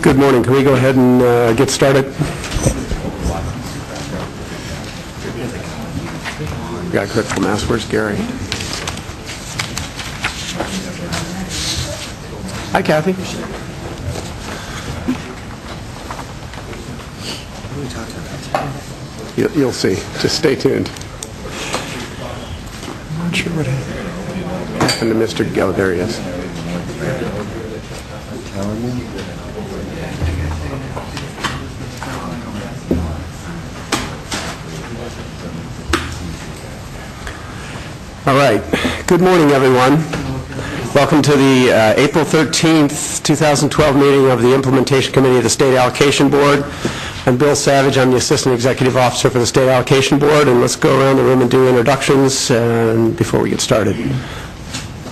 Good morning. Can we go ahead and get started? We got critical mass. Where's Gary? Hi, Kathy. You'll see. Just stay tuned. I'm not sure what happened to Mr. Oh, there he is. All right. Good morning, everyone. Welcome to the April 13th, 2012 meeting of the Implementation Committee of the State Allocation Board. I'm Bill Savage. I'm the Assistant Executive Officer for the State Allocation Board, and let's go around the room and do introductions before we get started.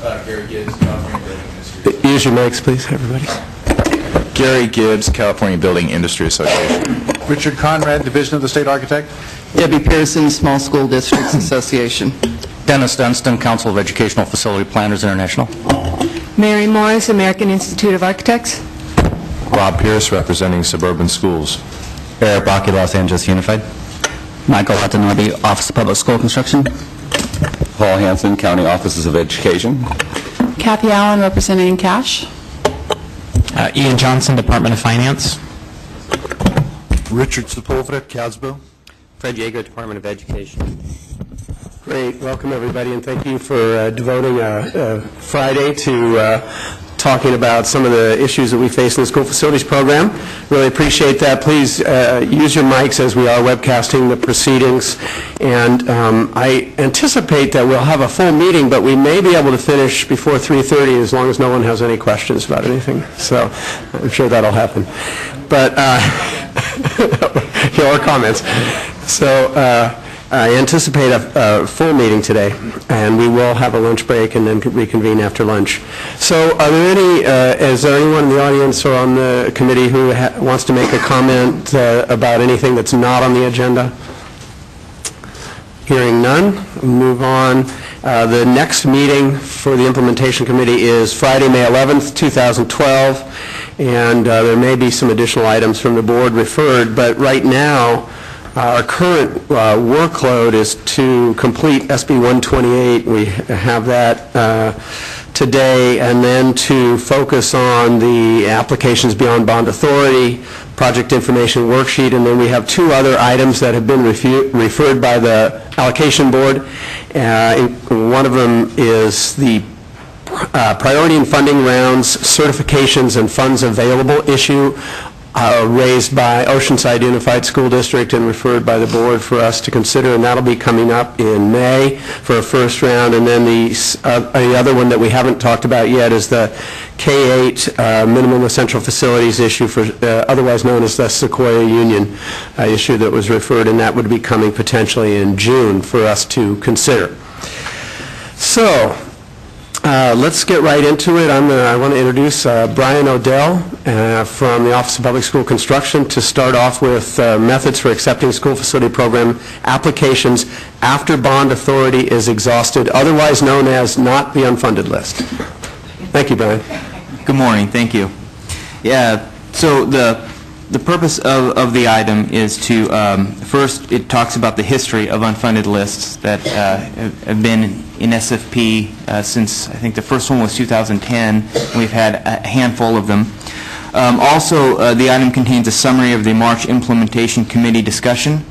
Gary Gibbs, California Building Industry. Use your mics, please, everybody. Gary Gibbs, California Building Industry Association. Richard Conrad, Division of the State Architect. Debbie Pearson, Small School Districts Association. Dennis Dunstan, Council of Educational Facility Planners International. Mary Morris, American Institute of Architects. Rob Pierce, representing Suburban Schools. Eric Baki, Los Angeles Unified. Michael Watanabe, Office of Public School Construction. Paul Hansen, County Offices of Education. Kathy Allen, representing Cash. Ian Johnson, Department of Finance. Richard Sepulveda, CASBO. Fred Yeager, Department of Education. Great. Welcome, everybody, and thank you for devoting a Friday to talking about some of the issues that we face in the school facilities program. Really appreciate that. Please use your mics as we are webcasting the proceedings. And I anticipate that we'll have a full meeting, but we may be able to finish before 3:30 as long as no one has any questions about anything. So I'm sure that'll happen. But your comments. So I anticipate a full meeting today, and we will have a lunch break and then reconvene after lunch. So are there is there anyone in the audience or on the committee who wants to make a comment about anything that's not on the agenda? Hearing none, we'll move on. The next meeting for the Implementation Committee is Friday, May 11th, 2012, and there may be some additional items from the board referred, but right now, our current workload is to complete SB 128. We have that today, and then to focus on the applications beyond bond authority, project information worksheet, and then we have two other items that have been referred by the allocation board. One of them is the priority and funding rounds, certifications and funds available issue, raised by Oceanside Unified School District and referred by the board for us to consider, and that'll be coming up in May for a first round. And then the other one that we haven't talked about yet is the K-8 minimum essential facilities issue, for otherwise known as the Sequoia Union issue that was referred, and that would be coming potentially in June for us to consider. So let's get right into it. I want to introduce Brian Odell from the Office of Public School Construction to start off with methods for accepting school facility program applications after bond authority is exhausted, otherwise known as not the unfunded list. Thank you, Brian. Good morning. Thank you. Yeah, so the purpose of the item is to, first, it talks about the history of unfunded lists that have been in SFP since, I think the first one was 2010. We've had a handful of them. Also, the item contains a summary of the March Implementation Committee discussion,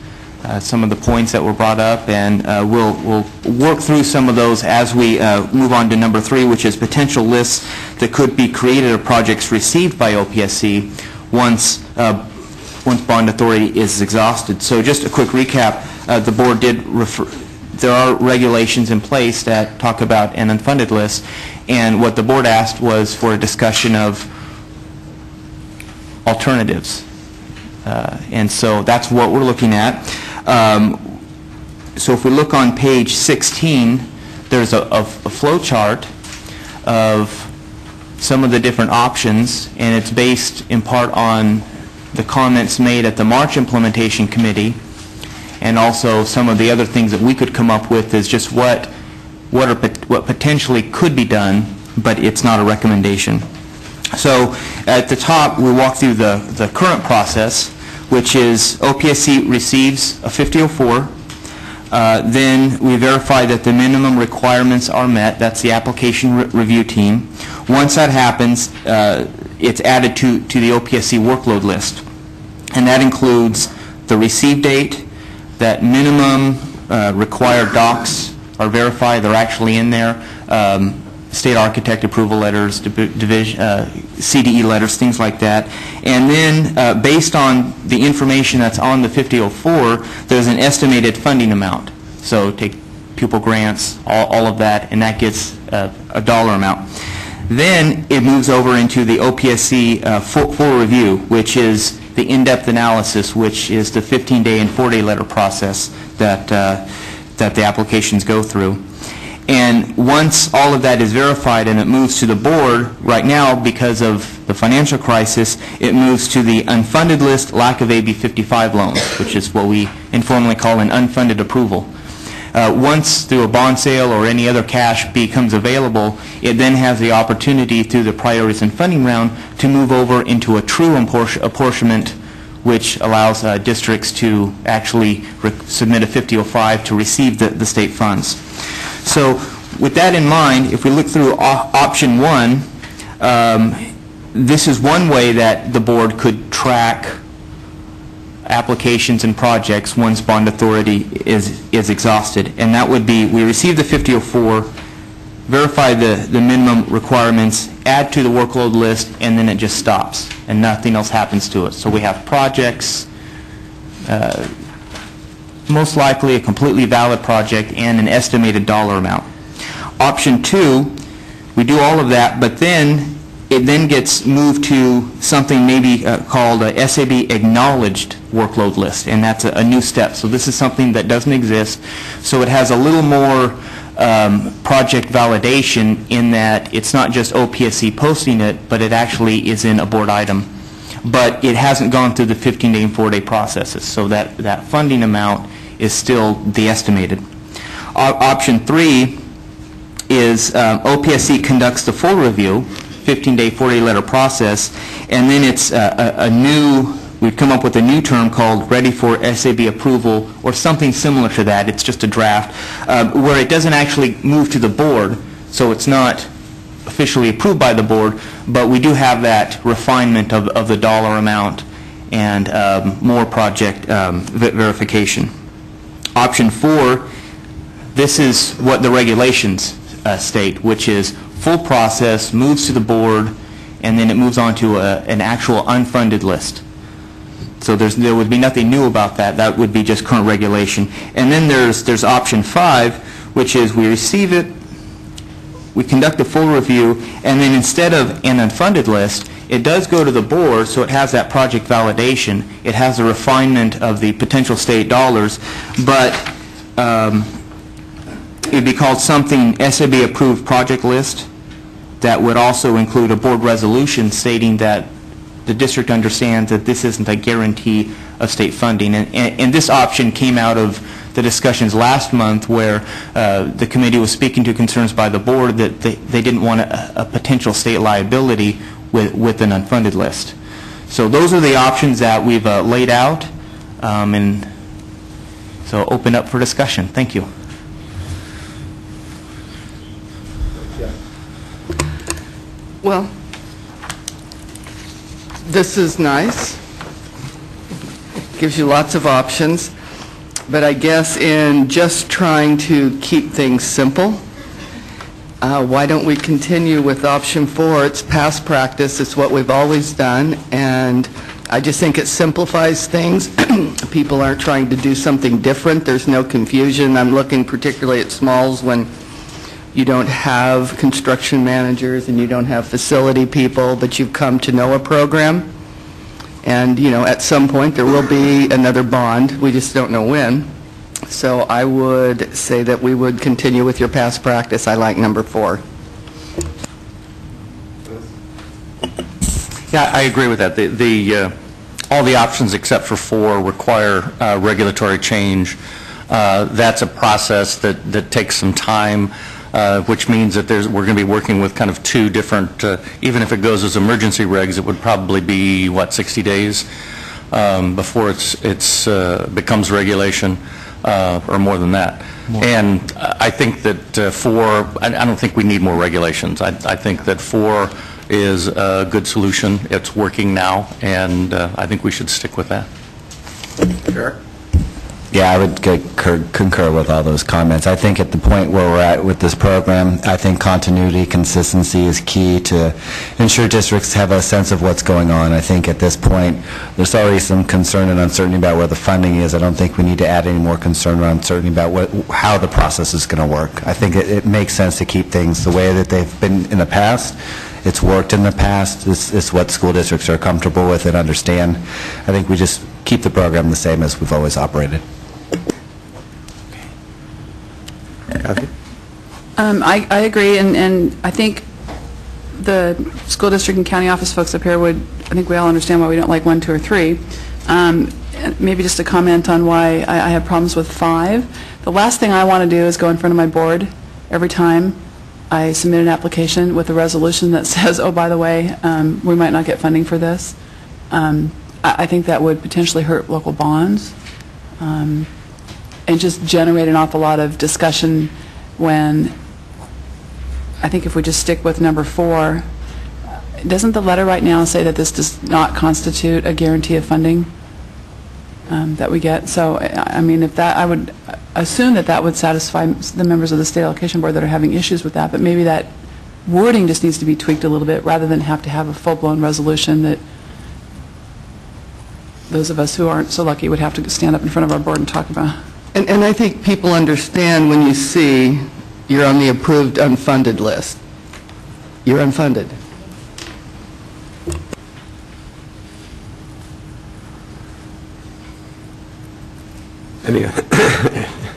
some of the points that were brought up, and we'll work through some of those as we move on to number 3, which is potential lists that could be created of projects received by OPSC once bond authority is exhausted. So just a quick recap, the board did refer, there are regulations in place that talk about an unfunded list, and what the board asked was for a discussion of alternatives. And so that's what we're looking at. So if we look on page 16, there's a flow chart of some of the different options, and it's based in part on the comments made at the March Implementation Committee, and also some of the other things that we could come up with is just what potentially could be done, but it's not a recommendation. So at the top, we walk through the current process, which is OPSC receives a 5004. Then we verify that the minimum requirements are met. That's the application review team. Once that happens, it's added to the OPSC workload list. And that includes the receive date, that minimum required docs are verified, they're actually in there, state architect approval letters, CDE letters, things like that. And then based on the information that's on the 5004, there's an estimated funding amount. So take pupil grants, all of that, and that gets a dollar amount. Then it moves over into the OPSC full review, which is the in-depth analysis, which is the 15-day and 4-day letter process that the applications go through. And once all of that is verified and it moves to the board, right now, because of the financial crisis, it moves to the unfunded list, lack of AB 55 loans, which is what we informally call an unfunded approval. Once through a bond sale or any other cash becomes available, it then has the opportunity through the priorities and funding round to move over into a true apportionment, which allows districts to actually submit a 5005 to receive the state funds. So with that in mind, if we look through option 1, this is one way that the board could track applications and projects once bond authority is exhausted. And that would be, we receive the 5004, verify the minimum requirements, add to the workload list, and then it just stops and nothing else happens to it. So we have projects, most likely a completely valid project and an estimated dollar amount. Option 2, we do all of that, but then it then gets moved to something maybe called a SAB acknowledged workload list, and that's a new step. So this is something that doesn't exist. So it has a little more project validation in that it's not just OPSC posting it, but it actually is in a board item. But it hasn't gone through the 15-day and 4-day processes, so that funding amount is still the estimated. Option 3 is OPSC conducts the full review, 15-day, 4-day letter process, and then it's a new, we've come up with a new term called ready for SAB approval or something similar to that. It's just a draft where it doesn't actually move to the board, so it's not officially approved by the board, but we do have that refinement of the dollar amount and more project verification. Option 4, this is what the regulations state, which is full process, moves to the board, and then it moves on to an actual unfunded list. So there would be nothing new about that. That would be just current regulation. And then there's option 5, which is we receive it, we conduct a full review, and then instead of an unfunded list, it does go to the board, so it has that project validation. It has a refinement of the potential state dollars, but it would be called something SAB approved project list that would also include a board resolution stating that the district understands that this isn't a guarantee of state funding. And this option came out of the discussions last month where the committee was speaking to concerns by the board that they didn't want a potential state liability with an unfunded list. So those are the options that we've laid out, and so open up for discussion. Thank you. Well, this is nice. Gives you lots of options. But I guess in just trying to keep things simple, why don't we continue with option 4? It's past practice. It's what we've always done. And I just think it simplifies things. People aren't trying to do something different. There's no confusion. I'm looking particularly at smalls when you don't have construction managers and you don't have facility people, but you've come to know a program. And, you know, at some point there will be another bond. We just don't know when. So I would say that we would continue with your past practice. I like number 4. Yeah, I agree with that. All the options except for 4 require regulatory change. That's a process that takes some time. which means that we're going to be working with kind of two different, even if it goes as emergency regs, it would probably be, 60 days before it's becomes regulation, or more than that. And I think that I don't think we need more regulations. I think that 4 is a good solution. It's working now, and I think we should stick with that. Sure. Yeah, I would concur with all those comments. I think at the point where we're at with this program, I think continuity, consistency is key to ensure districts have a sense of what's going on. I think at this point, there's already some concern and uncertainty about where the funding is. I don't think we need to add any more concern or uncertainty about how the process is going to work. I think it makes sense to keep things the way that they've been in the past. It's worked in the past. It's what school districts are comfortable with and understand. I think we just keep the program the same as we've always operated. I agree, and I think the school district and county office folks up here I think we all understand why we don't like 1, 2, or 3. Maybe just a comment on why I have problems with 5. The last thing I want to do is go in front of my board every time I submit an application with a resolution that says, oh, by the way, we might not get funding for this. I think that would potentially hurt local bonds and just generate an awful lot of discussion when I think if we just stick with number 4, doesn't the letter right now say that this does not constitute a guarantee of funding that we get? So, I mean, if that, I would assume that that would satisfy the members of the State Allocation Board that are having issues with that, but maybe that wording just needs to be tweaked a little bit rather than have to have a full-blown resolution that those of us who aren't so lucky would have to stand up in front of our board and talk about. And I think people understand when you see you're on the approved unfunded list. You're unfunded.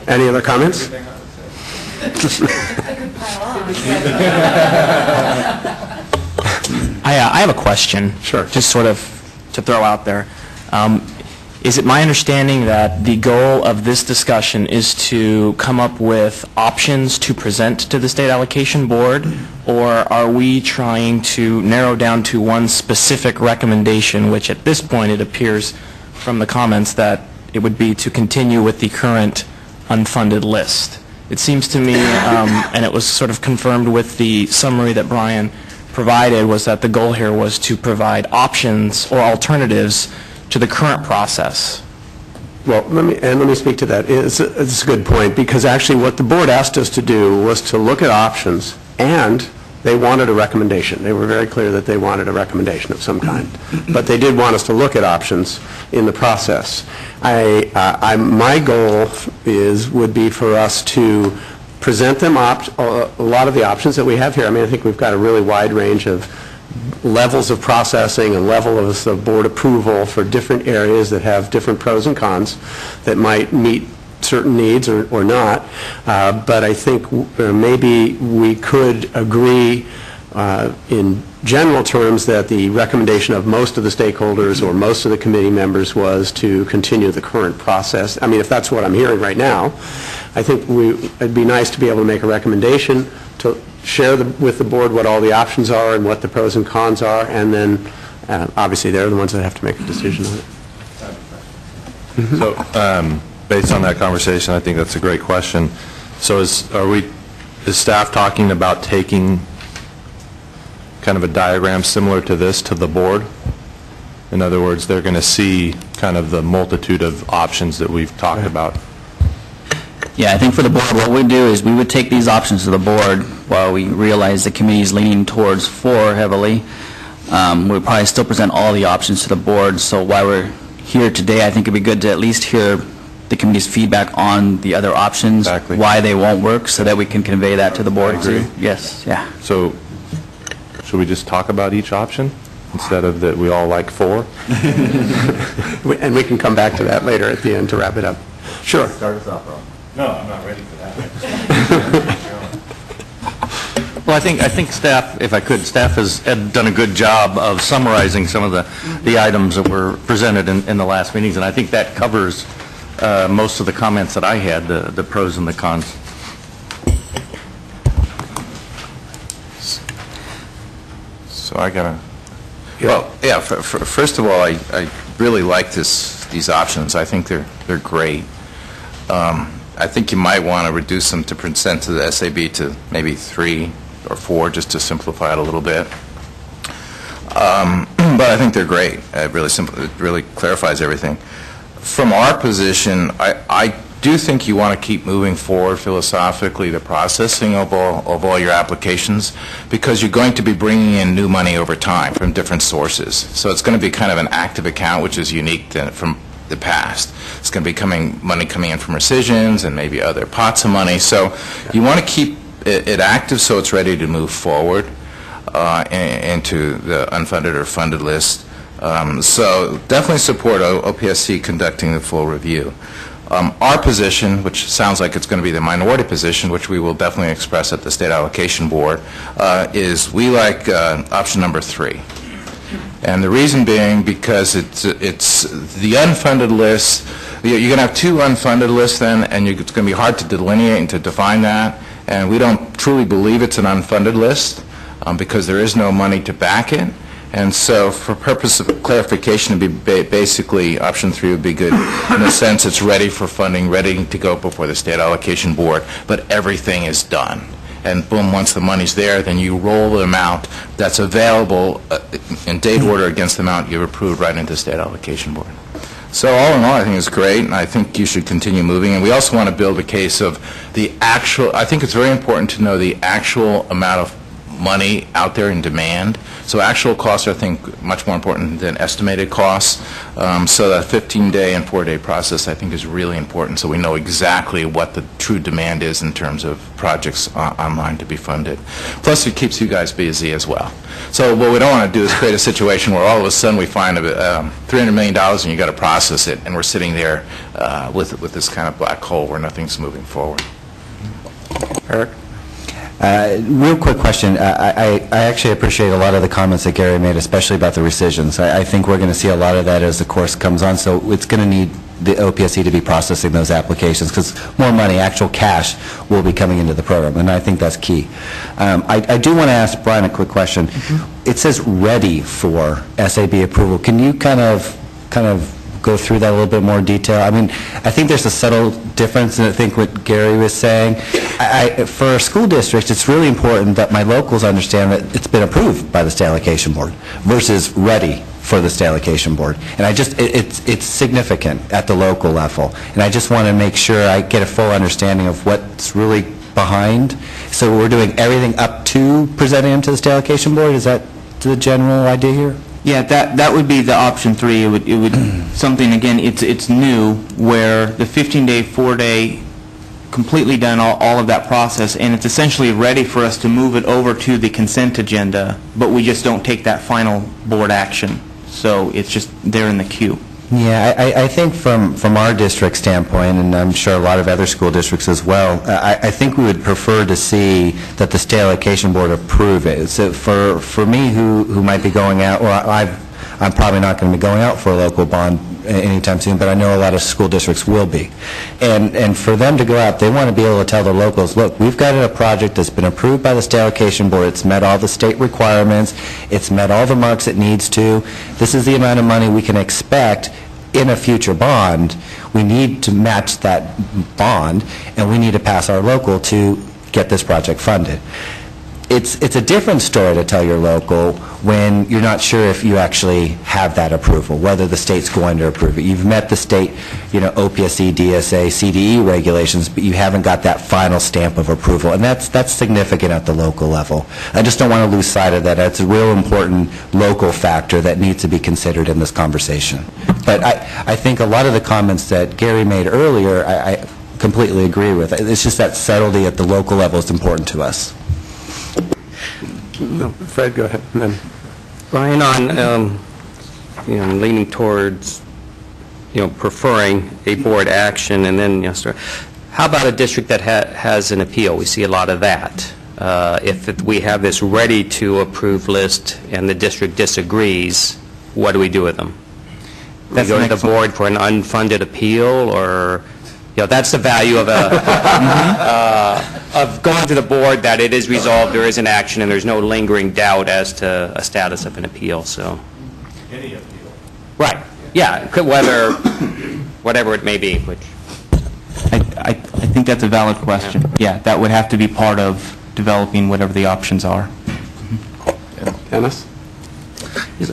Any other comments? I have a question. Sure. Just sort of to throw out there. Is it my understanding that the goal of this discussion is to come up with options to present to the State Allocation Board, or are we trying to narrow down to one specific recommendation, which at this point it appears from the comments that it would be to continue with the current unfunded list? It seems to me, and it was sort of confirmed with the summary that Brian provided, was that the goal here was to provide options or alternatives to the current process. Well, let me speak to that. It's a good point, because actually what the board asked us to do was to look at options, and they wanted a recommendation. They were very clear that they wanted a recommendation of some kind. But they did want us to look at options in the process. My goal would be for us to present them a lot of the options that we have here. I mean, I think we've got a really wide range of levels of processing and levels of board approval for different areas that have different pros and cons that might meet certain needs or not. But I think maybe we could agree in general terms that the recommendation of most of the stakeholders or most of the committee members was to continue the current process. I mean, if that's what I'm hearing right now, I think it'd be nice to be able to make a recommendation to share with the board what all the options are and what the pros and cons are, and then obviously they're the ones that have to make a decision on it. So based on that conversation, I think that's a great question. So is staff talking about taking kind of a diagram similar to this to the board? In other words, they're going to see kind of the multitude of options that we've talked about. Yeah, I think for the board, what we'd do is we would take these options to the board while we realize the committee's leaning towards 4 heavily. We'd probably still present all the options to the board. So while we're here today, I think it'd be good to at least hear the committee's feedback on the other options, exactly, why they won't work, so that we can convey that to the board too. Yes, yeah. So should we just talk about each option instead of that we all like 4? And we can come back to that later at the end to wrap it up. Sure. Start us off, Rob. No, I'm not ready for that. Well, I think staff, if I could, staff has done a good job of summarizing some of the items that were presented in the last meetings, and I think that covers most of the comments that I had, the pros and the cons. So I gotta, well, yeah, first of all, I really like these options. I think they're great. I think you might want to reduce them to present to the SAB to maybe 3 or 4, just to simplify it a little bit. But I think they're great. It really clarifies everything. From our position, I do think you want to keep moving forward philosophically the processing of all your applications, because you're going to be bringing in new money over time from different sources. So it's going to be kind of an active account, which is unique from the past. It's going to be money coming in from rescissions and maybe other pots of money. So you want to keep it active so it's ready to move forward into the unfunded or funded list. So definitely support OPSC conducting the full review. Our position, which sounds like it's going to be the minority position, which we will definitely express at the State Allocation Board, is we like option number 3. And the reason being because it's the unfunded list. You're going to have 2 unfunded lists then, and it's going to be hard to delineate and to define that. And we don't truly believe it's an unfunded list because there is no money to back it. And so for purpose of clarification, it'd be basically option 3 would be good in the sense it's ready for funding, ready to go before the State Allocation Board, but everything is done. And boom, once the money's there, then you roll the amount that's available in date order against the amount you've approved right into the State Allocation Board. So all in all, I think it's great, and I think you should continue moving. And we also want to build a case of the actual, I think it's very important to know the actual amount of money out there in demand. So actual costs are, I think, much more important than estimated costs. So that 15-day and 4-day process, I think, is really important, so we know exactly what the true demand is in terms of projects online to be funded. Plus, it keeps you guys busy as well. So what we don't want to do is create a situation where all of a sudden we find $300 million and you got to process it, and we're sitting there with this kind of black hole where nothing's moving forward. Eric? Real quick question. I actually appreciate a lot of the comments that Gary made, especially about the rescissions. I think we're going to see a lot of that as the course comes on, so it's going to need the OPSC to be processing those applications because more money, actual cash, will be coming into the program, and I think that's key. I do want to ask Brian a quick question. It says ready for SAB approval. Can you kind of go through that a little bit more detail? I mean, I think there's a subtle difference in I think what Gary was saying. For school districts, it's really important that my locals understand that it's been approved by the State Allocation Board versus ready for the State Allocation Board. And it's significant at the local level. And I just want to make sure I get a full understanding of what's really behind. So we're doing everything up to presenting them to the State Allocation Board? Is that the general idea here? Yeah, that would be the option 3. It would something, again, it's new, where the 15-day, 4-day, completely done all of that process, and it's essentially ready for us to move it over to the consent agenda, but we just don't take that final board action. So it's just there in the queue. Yeah, I think from our district standpoint, and I'm sure a lot of other school districts as well, I think we would prefer to see that the State Allocation Board approve it. So for me, who might be going out, well, I'm probably not going to be going out for a local bond anytime soon, but I know a lot of school districts will be. And for them to go out, they want to be able to tell the locals, look, we've got a project that's been approved by the State Allocation Board. It's met all the state requirements. It's met all the marks it needs to. This is the amount of money we can expect in a future bond. We need to match that bond, and we need to pass our local to get this project funded. It's a different story to tell your local when you're not sure if you actually have that approval, whether the state's going to approve it. You've met the state, OPSC, DSA, CDE regulations, but you haven't got that final stamp of approval, and that's significant at the local level. I just don't want to lose sight of that. It's a real important local factor that needs to be considered in this conversation. But I think a lot of the comments that Gary made earlier, I completely agree with. It's just that subtlety at the local level is important to us. No, Fred, go ahead. And then Brian, on leaning towards preferring a board action, and then how about a district that has an appeal? We see a lot of that. If we have this ready to approve list and the district disagrees, what do we do with them? We go to the board for an unfunded appeal, or that's the value of a of going to the board that it is resolved, there is an action, and there's no lingering doubt as to a status of an appeal, so. Any appeal. Right, yeah, whatever it may be, which. I think that's a valid question. Yeah, that would have to be part of developing whatever the options are. Dennis?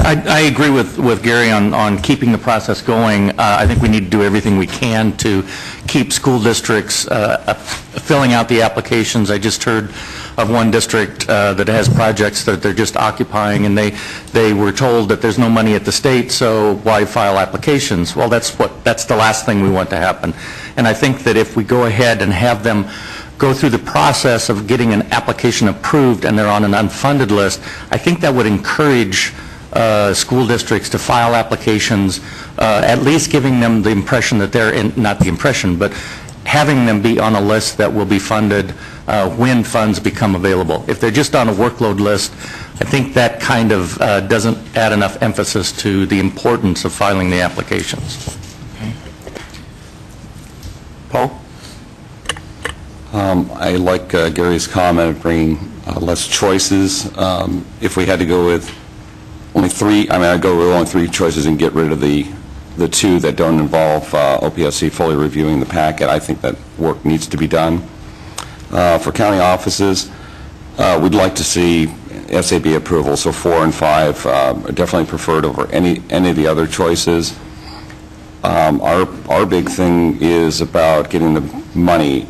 I agree with Gary on keeping the process going. I think we need to do everything we can to keep school districts filling out the applications. I just heard of one district that has projects that they're just occupying, and they were told that there's no money at the state, so why file applications? Well, that's the last thing we want to happen. And I think that if we go ahead and have them go through the process of getting an application approved and they're on an unfunded list, I think that would encourage school districts to file applications, at least giving them the impression that they're in, not the impression, but having them be on a list that will be funded when funds become available. If they're just on a workload list, I think that kind of doesn't add enough emphasis to the importance of filing the applications. Paul? I like Gary's comment of bringing less choices. If we had to go with only three, I'd go with only three choices and get rid of the two that don't involve OPSC fully reviewing the packet. I think that work needs to be done. For county offices, we'd like to see SAB approval, so 4 and 5 are definitely preferred over any of the other choices. Our big thing is about getting the money,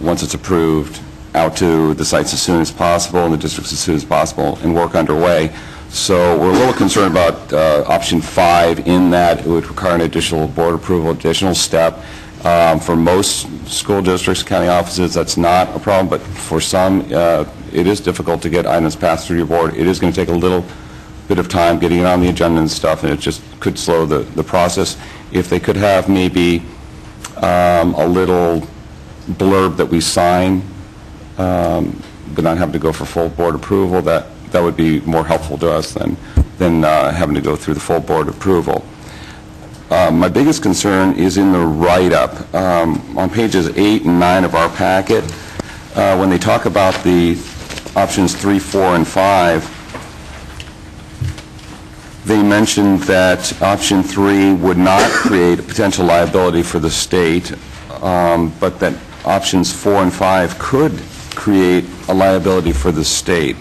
once it's approved, out to the sites as soon as possible and the districts as soon as possible, and work underway. So we're a little concerned about option 5 in that it would require an additional board approval, additional step. For most school districts, county offices, that's not a problem, but for some, it is difficult to get items passed through your board. It is going to take a little bit of time getting it on the agenda and stuff, and it just could slow the process. If they could have maybe a little blurb that we sign, but not have to go for full board approval, that would be more helpful to us than having to go through the full board approval. My biggest concern is in the write-up. On pages 8 and 9 of our packet, when they talk about the options 3, 4, and 5, they mentioned that option 3 would not create a potential liability for the state, but that options 4 and 5 could create a liability for the state.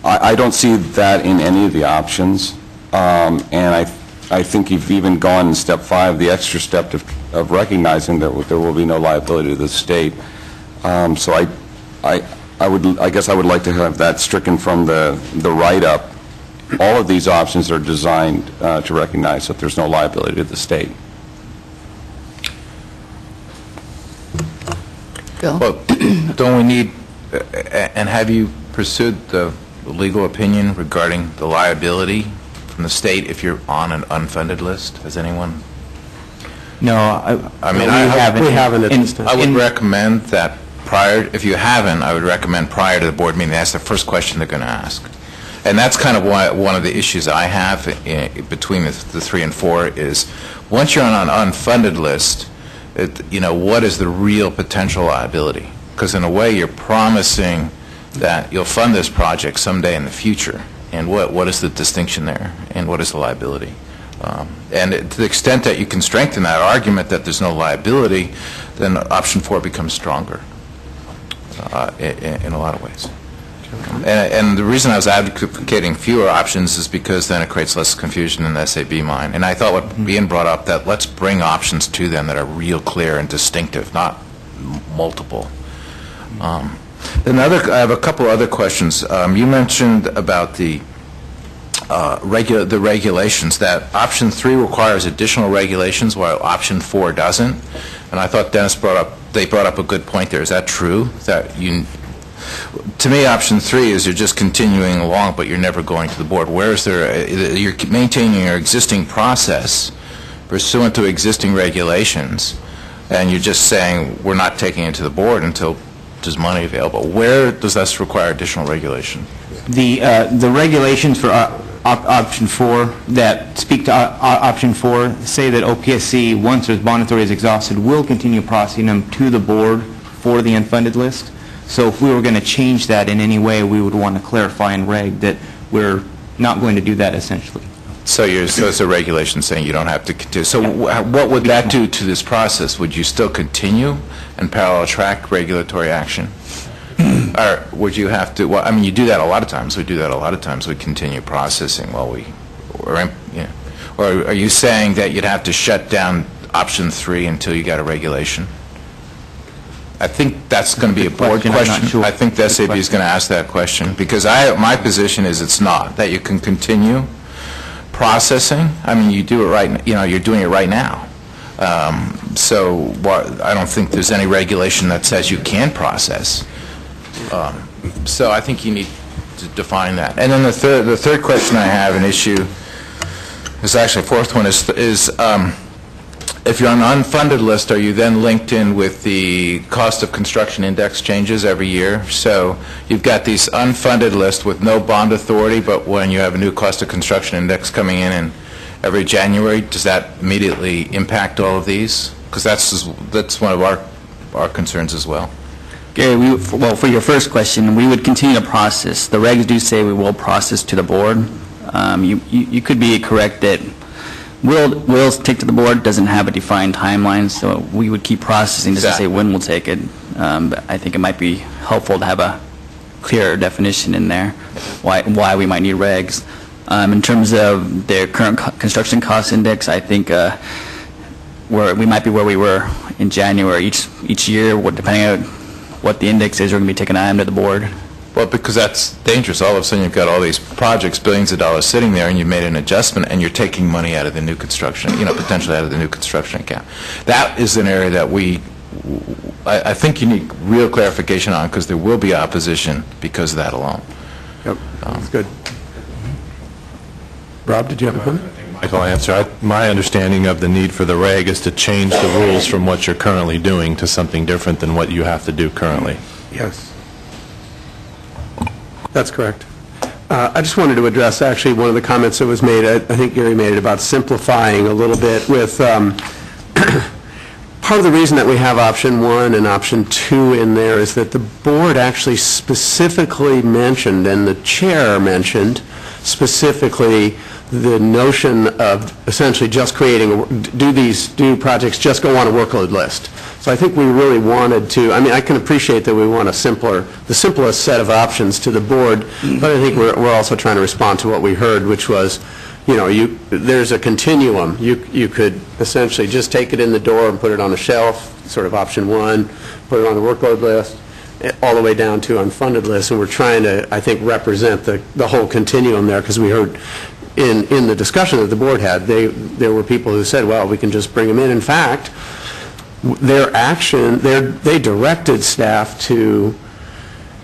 I don't see that in any of the options, and I think you've even gone in step 5, the extra step of recognizing that there will be no liability to the state. So I guess I would like to have that stricken from the write-up. All of these options are designed to recognize that there's no liability to the state. Bill? Well, don't we need, and have you pursued the legal opinion regarding the liability from the state if you're on an unfunded list? Has anyone? No, We haven't at this time. I would recommend that if you haven't, I would recommend prior to the board meeting, that's the first question they're going to ask. And that's kind of one of the issues I have between the 3 and 4 is once you're on an unfunded list, what is the real potential liability? Because in a way, you're promising that you'll fund this project someday in the future. And what is the distinction there? And what is the liability? And to the extent that you can strengthen that argument that there's no liability, then option 4 becomes stronger in a lot of ways. And the reason I was advocating fewer options is because then it creates less confusion in the SAB mind. And I thought what Ian brought up, that let's bring options to them that are real clear and distinctive, not multiple. Then I have a couple other questions. You mentioned about the regulations, that option 3 requires additional regulations while option 4 doesn't. And I thought Dennis brought up a good point there. Is that true? To me, option 3 is you're just continuing along, but you're never going to the board. Whereas you're maintaining your existing process pursuant to existing regulations, and you're just saying we're not taking it to the board until there's money available. Where does this require additional regulation? The regulations for option 4 that speak to option 4 say that OPSC, once there's bond authority is exhausted, will continue processing them to the board for the unfunded list. So if we were going to change that in any way, we would want to clarify in reg that we're not going to do that essentially. So it's a regulation saying you don't have to continue. So what would that do to this process? Would you still continue and parallel track regulatory action? Or would you have to, well, I mean, you do that a lot of times. We do that a lot of times. We continue processing while or are you saying that you'd have to shut down option 3 until you got a regulation? I think that's going to be a board question. Sure. I think the SAB is going to ask that question because my position is it's not, that you can continue processing. I mean, you do it right, you're doing it right now. So I don't think there's any regulation that says you can process. So I think you need to define that. And then the third question I have, an issue, is actually a fourth one, is if you're on an unfunded list, are you then linked in with the cost of construction index changes every year? So you've got these unfunded lists with no bond authority, but when you have a new cost of construction index coming in every January, does that immediately impact all of these? Because that's one of our concerns as well. Gary, well, for your first question, we would continue to process. The regs do say we will process to the board. You could be correct that will take to the board doesn't have a defined timeline, so we would keep processing just to say when we'll take it. But I think it might be helpful to have a clearer definition in there, why we might need regs. In terms of their current construction cost index, I think we might be where we were in January. Each year, depending on what the index is, we're going to be taking an item to the board. Well, because that's dangerous. All of a sudden, you've got all these projects, billions of dollars sitting there, and you've made an adjustment, and you're taking money out of the new construction, potentially out of the new construction account. That is an area that I think you need real clarification on, because there will be opposition because of that alone. Yep, that's good. Rob, did you have a comment? Michael, answer. My understanding of the need for the reg is to change the rules from what you're currently doing to something different than what you have to do currently. Yes. That's correct. I just wanted to address actually one of the comments that was made, I think Gary made it, about simplifying a little bit with part of the reason that we have option 1 and option 2 in there is that the board actually specifically mentioned, and the chair mentioned specifically, the notion of essentially just creating, do projects just go on a workload list. So I think we really wanted to, I mean, I can appreciate that we want the simplest set of options to the board, but I think we're also trying to respond to what we heard, which was, there's a continuum. You could essentially just take it in the door and put it on a shelf, sort of option 1, put it on the workload list, all the way down to unfunded list, and we're trying to, I think, represent the whole continuum there, because we heard in the discussion that the board had, there were people who said, well, we can just bring them in. In fact, their action, they directed staff to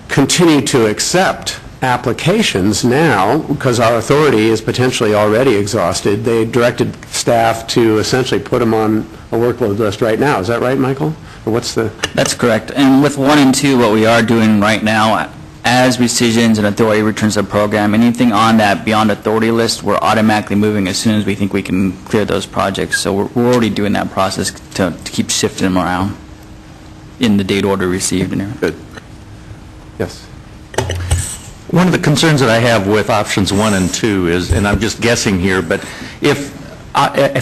continue to accept applications now, because our authority is potentially already exhausted. They directed staff to essentially put them on a workload list right now. Is that right, Michael? Or what's the... That's correct. And with 1 and 2, what we are doing right now, as rescissions and authority returns to the program, anything on that beyond authority list, we're automatically moving as soon as we think we can clear those projects. So we're already doing that process to keep shifting them around in the date order received. Good. Yes. One of the concerns that I have with options 1 and 2 is, and I'm just guessing here, but if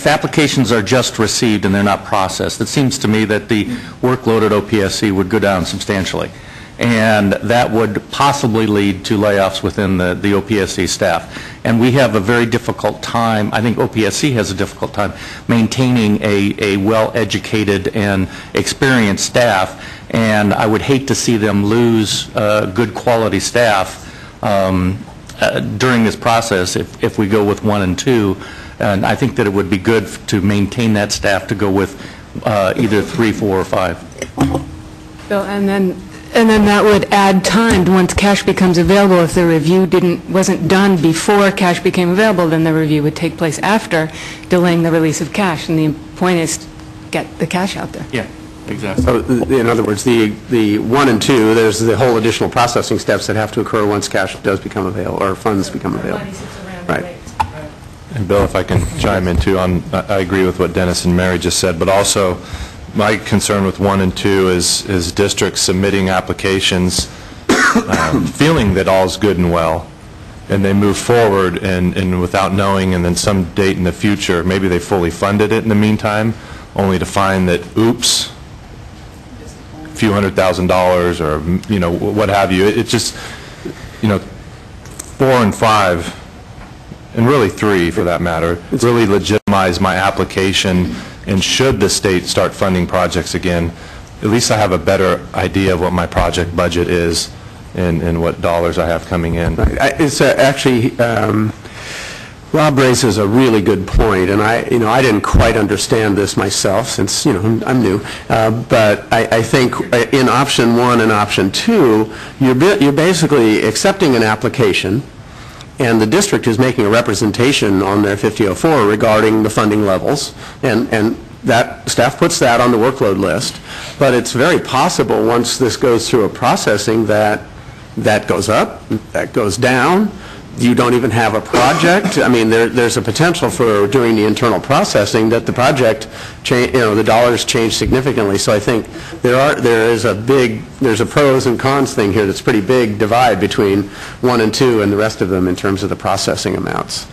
applications are just received and they're not processed, it seems to me that the workload at OPSC would go down substantially. And that would possibly lead to layoffs within the OPSC staff. And we have a very difficult time, I think OPSC has a difficult time, maintaining a well-educated and experienced staff, and I would hate to see them lose good quality staff during this process if we go with 1 and 2. And I think that it would be good to maintain that staff to go with either 3, 4, or 5. Bill, and then that would add time to once cash becomes available. If the review wasn't done before cash became available, then the review would take place after, delaying the release of cash. And the point is to get the cash out there. Yeah, exactly. So in other words, the 1 and 2, there's the whole additional processing steps that have to occur once cash does become available, or funds become available. Right. And Bill, if I can chime in too, I agree with what Dennis and Mary just said, but also my concern with 1 and 2 is districts submitting applications, feeling that all's good and well, and they move forward and without knowing, and then some date in the future, maybe they fully funded it in the meantime, only to find that, oops, a few $100,000 or, you know, what have you. It just, you know, 4 and 5, and really 3 for that matter, really legitimize my application, and should the state start funding projects again, at least I have a better idea of what my project budget is and what dollars I have coming in. Right. It's actually, Rob raises a really good point, and I didn't quite understand this myself since, I'm new, but I think in option 1 and option 2, you're basically accepting an application, and the district is making a representation on their 5004 regarding the funding levels, and that staff puts that on the workload list. But it's very possible once this goes through a processing that goes up, that goes down. You don't even have a project. I mean, there's a potential for doing the internal processing that the project, the dollars change significantly. So I think there's a pros and cons thing here that's pretty big divide between 1 and 2 and the rest of them in terms of the processing amounts,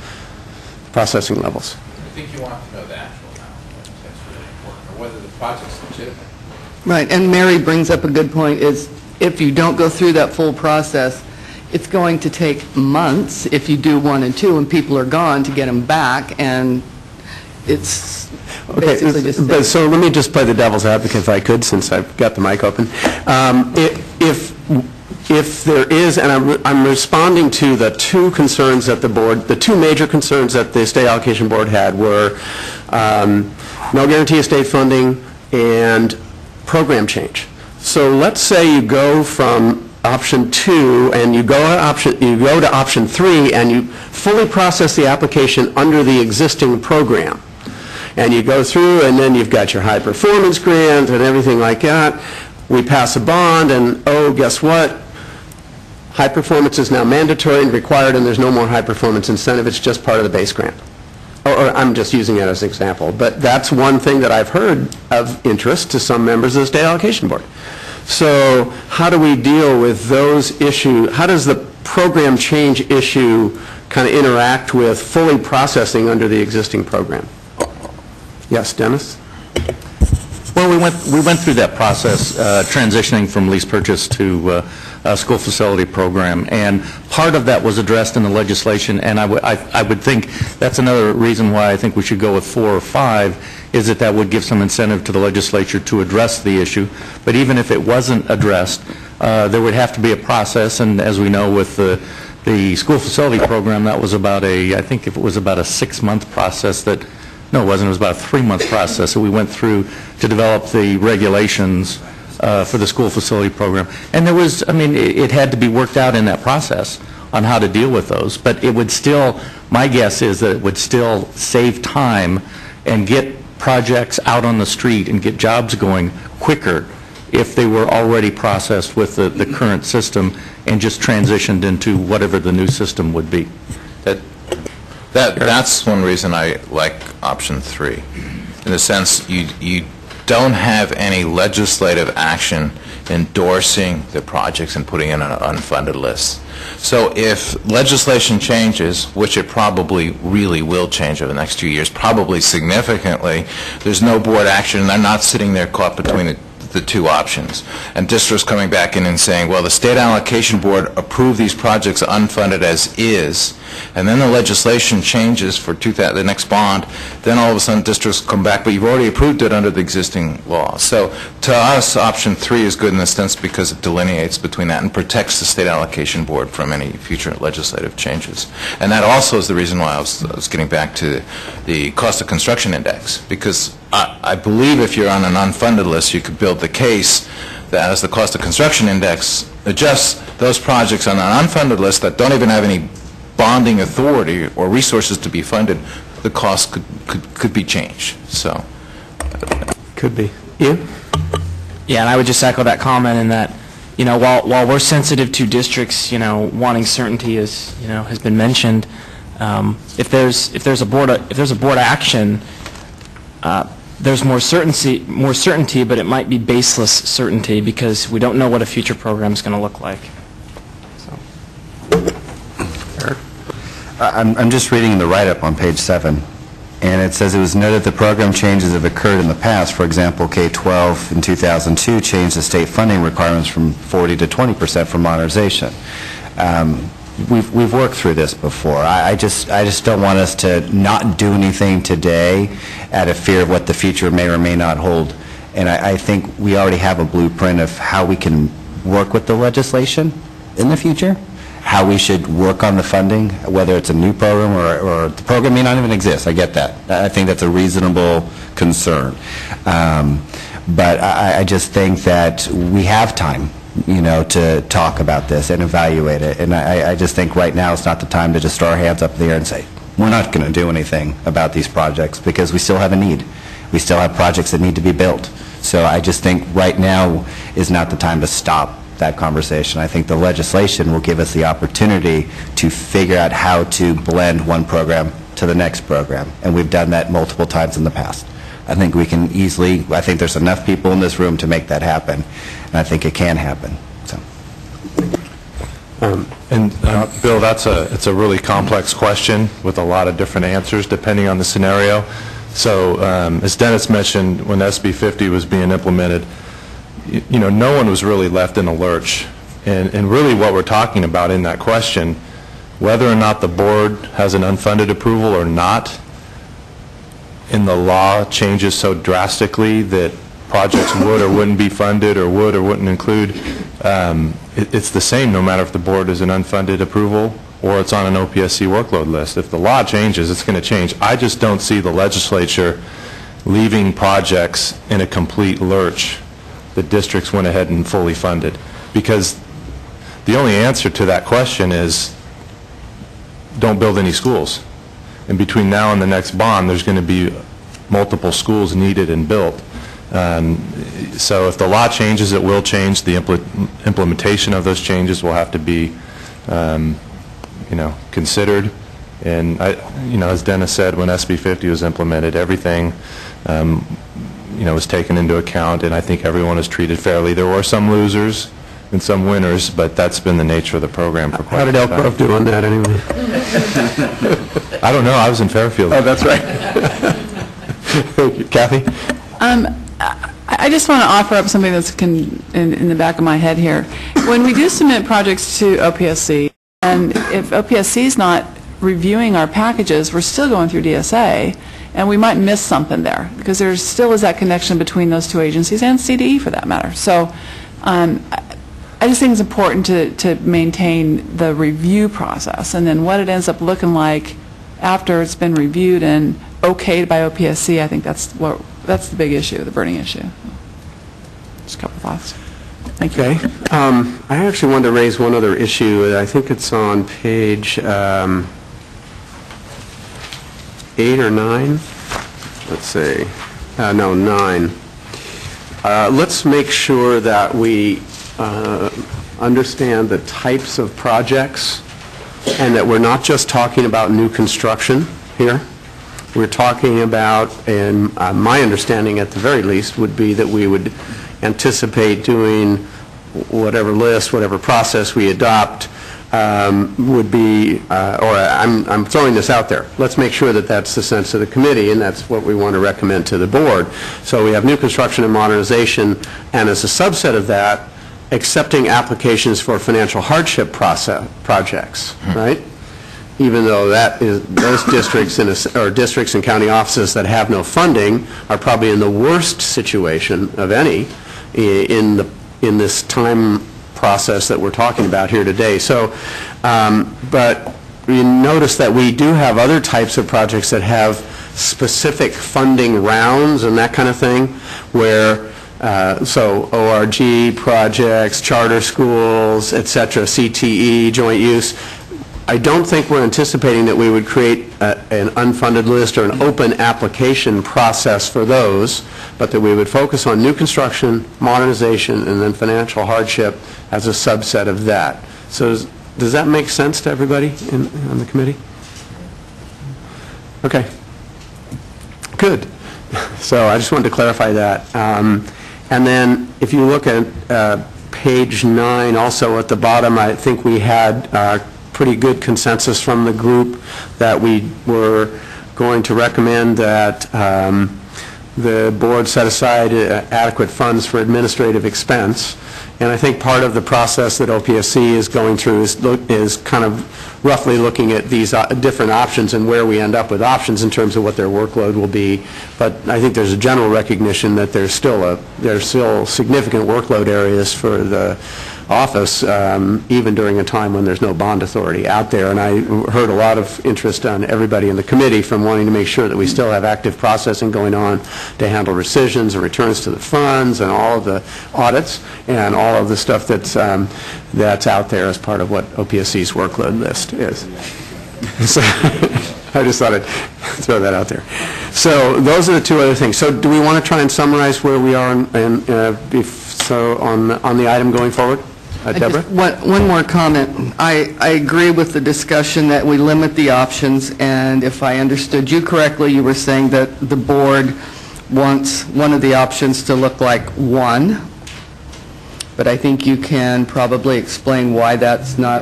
processing levels. I think you want to know the actual amount. That's really important, or whether the project's legitimate. Right, and Mary brings up a good point, is if you don't go through that full process, it's going to take months if you do 1 and 2 and people are gone to get them back, and it's basically just... But so let me just play the devil's advocate if I could, since I've got the mic open. If there is, and I'm responding to the two concerns that the board, the two major concerns that the State Allocation Board had were no guarantee of state funding and program change. So let's say you go from option 2 and you go to option 3 and you fully process the application under the existing program. And you go through, and then you've got your high performance grant and everything like that. We pass a bond, and oh, guess what? High performance is now mandatory and required, and there's no more high performance incentive. It's just part of the base grant. Or I'm just using it as an example. But that's one thing that I've heard of interest to some members of the State Allocation Board. So how do we deal with those issues? How does the program change issue kind of interact with fully processing under the existing program? Yes, Dennis? Well, we went through that process, transitioning from lease purchase to school facility program, and part of that was addressed in the legislation, and I would think that's another reason why I think we should go with 4 or 5, is that would give some incentive to the legislature to address the issue. But even if it wasn't addressed, there would have to be a process, and as we know with the school facility program, that was about I think if it was about a 6-month process that, no, it wasn't, it was about a 3-month process that we went through to develop the regulations for the school facility program. And there was, I mean, it had to be worked out in that process on how to deal with those. But it would still, my guess is that it would still save time and get projects out on the street and get jobs going quicker if they were already processed with the current system and just transitioned into whatever the new system would be. That's one reason I like option 3. In the sense you don't have any legislative action endorsing the projects and putting in an unfunded list. So if legislation changes, which it probably really will change over the next 2 years, probably significantly, there's no board action, and they're not sitting there caught between the two options. And districts coming back in and saying, well, the State Allocation Board approved these projects unfunded as is, and then the legislation changes for the next bond, then all of a sudden districts come back, but you've already approved it under the existing law. So to us, option 3 is good in the sense because it delineates between that and protects the State Allocation Board from any future legislative changes. And that also is the reason why I was getting back to the cost of construction index, because I believe if you're on an unfunded list, you could build the case that as the cost of construction index adjusts those projects on an unfunded list that don't even have any bonding authority or resources to be funded, the cost could be changed. So could be. You? Yeah, and I would just echo that comment in that, while we're sensitive to districts, wanting certainty, as has been mentioned, if there's a board action, there's more certainty, but it might be baseless certainty because we don't know what a future program is going to look like. I'm just reading the write-up on page 7, and it says it was noted that program changes have occurred in the past. For example, K-12 in 2002 changed the state funding requirements from 40 to 20% for modernization. We've worked through this before. I just don't want us to not do anything today out of fear of what the future may or may not hold. And I think we already have a blueprint of how we can work with the legislation in the future, how we should work on the funding, whether it's a new program or the program may not even exist. I get that. I think that's a reasonable concern. But I just think that we have time, to talk about this and evaluate it. And I just think right now it's not the time to just throw our hands up in the air and say, we're not going to do anything about these projects because we still have a need. We still have projects that need to be built. So I just think right now is not the time to stop that conversation. I think the legislation will give us the opportunity to figure out how to blend one program to the next program. And we've done that multiple times in the past. I think we can easily, I think there's enough people in this room to make that happen. And I think it can happen. So. Bill, it's a really complex question with a lot of different answers depending on the scenario. So as Dennis mentioned, when SB 50 was being implemented, no one was really left in a lurch. And really what we're talking about in that question, whether or not the board has an unfunded approval or not, in the law changes so drastically that projects would or wouldn't be funded or would or wouldn't include, it's the same no matter if the board is an unfunded approval or it's on an OPSC workload list. If the law changes, it's going to change. I just don't see the legislature leaving projects in a complete lurch. The districts went ahead and fully funded, because the only answer to that question is don't build any schools. And between now and the next bond, there's going to be multiple schools needed and built. So if the law changes, it will change. The implementation of those changes will have to be, considered. And as Dennis said, when SB 50 was implemented, everything, was taken into account, and I think everyone is treated fairly. There were some losers and some winners, but that's been the nature of the program for quite some time. How did Elk Grove do on that anyway? I don't know. I was in Fairfield. Oh, that's right. Kathy? I just want to offer up something that's in the back of my head here. When we do submit projects to OPSC, and if OPSC is not reviewing our packages, we're still going through DSA, and we might miss something there, because there still is that connection between those two agencies, and CDE for that matter. So I just think it's important to maintain the review process, and then what it ends up looking like after it's been reviewed and okayed by OPSC, I think that's the big issue, the burning issue. Just a couple of thoughts. Thank you. Okay. I actually wanted to raise one other issue. I think it's on page 8 or 9. Let's see. No, 9. Let's make sure that we understand the types of projects and that we're not just talking about new construction here. We're talking about, and my understanding at the very least would be that we would anticipate doing whatever list, whatever process we adopt would be, or I'm throwing this out there. Let's make sure that that's the sense of the committee, and that's what we want to recommend to the board. So we have new construction and modernization, and as a subset of that, accepting applications for financial hardship projects, right? Even though that is, those districts or districts and county offices that have no funding are probably in the worst situation of any in this time process that we're talking about here today. So, but you notice that we do have other types of projects that have specific funding rounds and that kind of thing, where so ORG projects, charter schools, et cetera, CTE, joint use. I don't think we're anticipating that we would create an unfunded list or an open application process for those, but that we would focus on new construction, modernization, and then financial hardship as a subset of that. So does that make sense to everybody on the committee? Okay. Good. So I just wanted to clarify that. And then if you look at page 9, also at the bottom, I think we had pretty good consensus from the group that we were going to recommend that the board set aside adequate funds for administrative expense. And I think part of the process that OPSC is going through is kind of roughly looking at these different options and where we end up with options in terms of what their workload will be. But I think there's a general recognition that there's still significant workload areas for the office, even during a time when there's no bond authority out there. And I heard a lot of interest on everybody in the committee from wanting to make sure that we still have active processing going on to handle rescissions and returns to the funds and all of the audits and all of the stuff that's out there as part of what OPSC's workload list is. So I just thought I'd throw that out there. So those are the two other things. So do we want to try and summarize where we are on the item going forward? Deborah? One more comment. I agree with the discussion that we limit the options, and if I understood you correctly, you were saying that the board wants one of the options to look like 1, but I think you can probably explain why that's not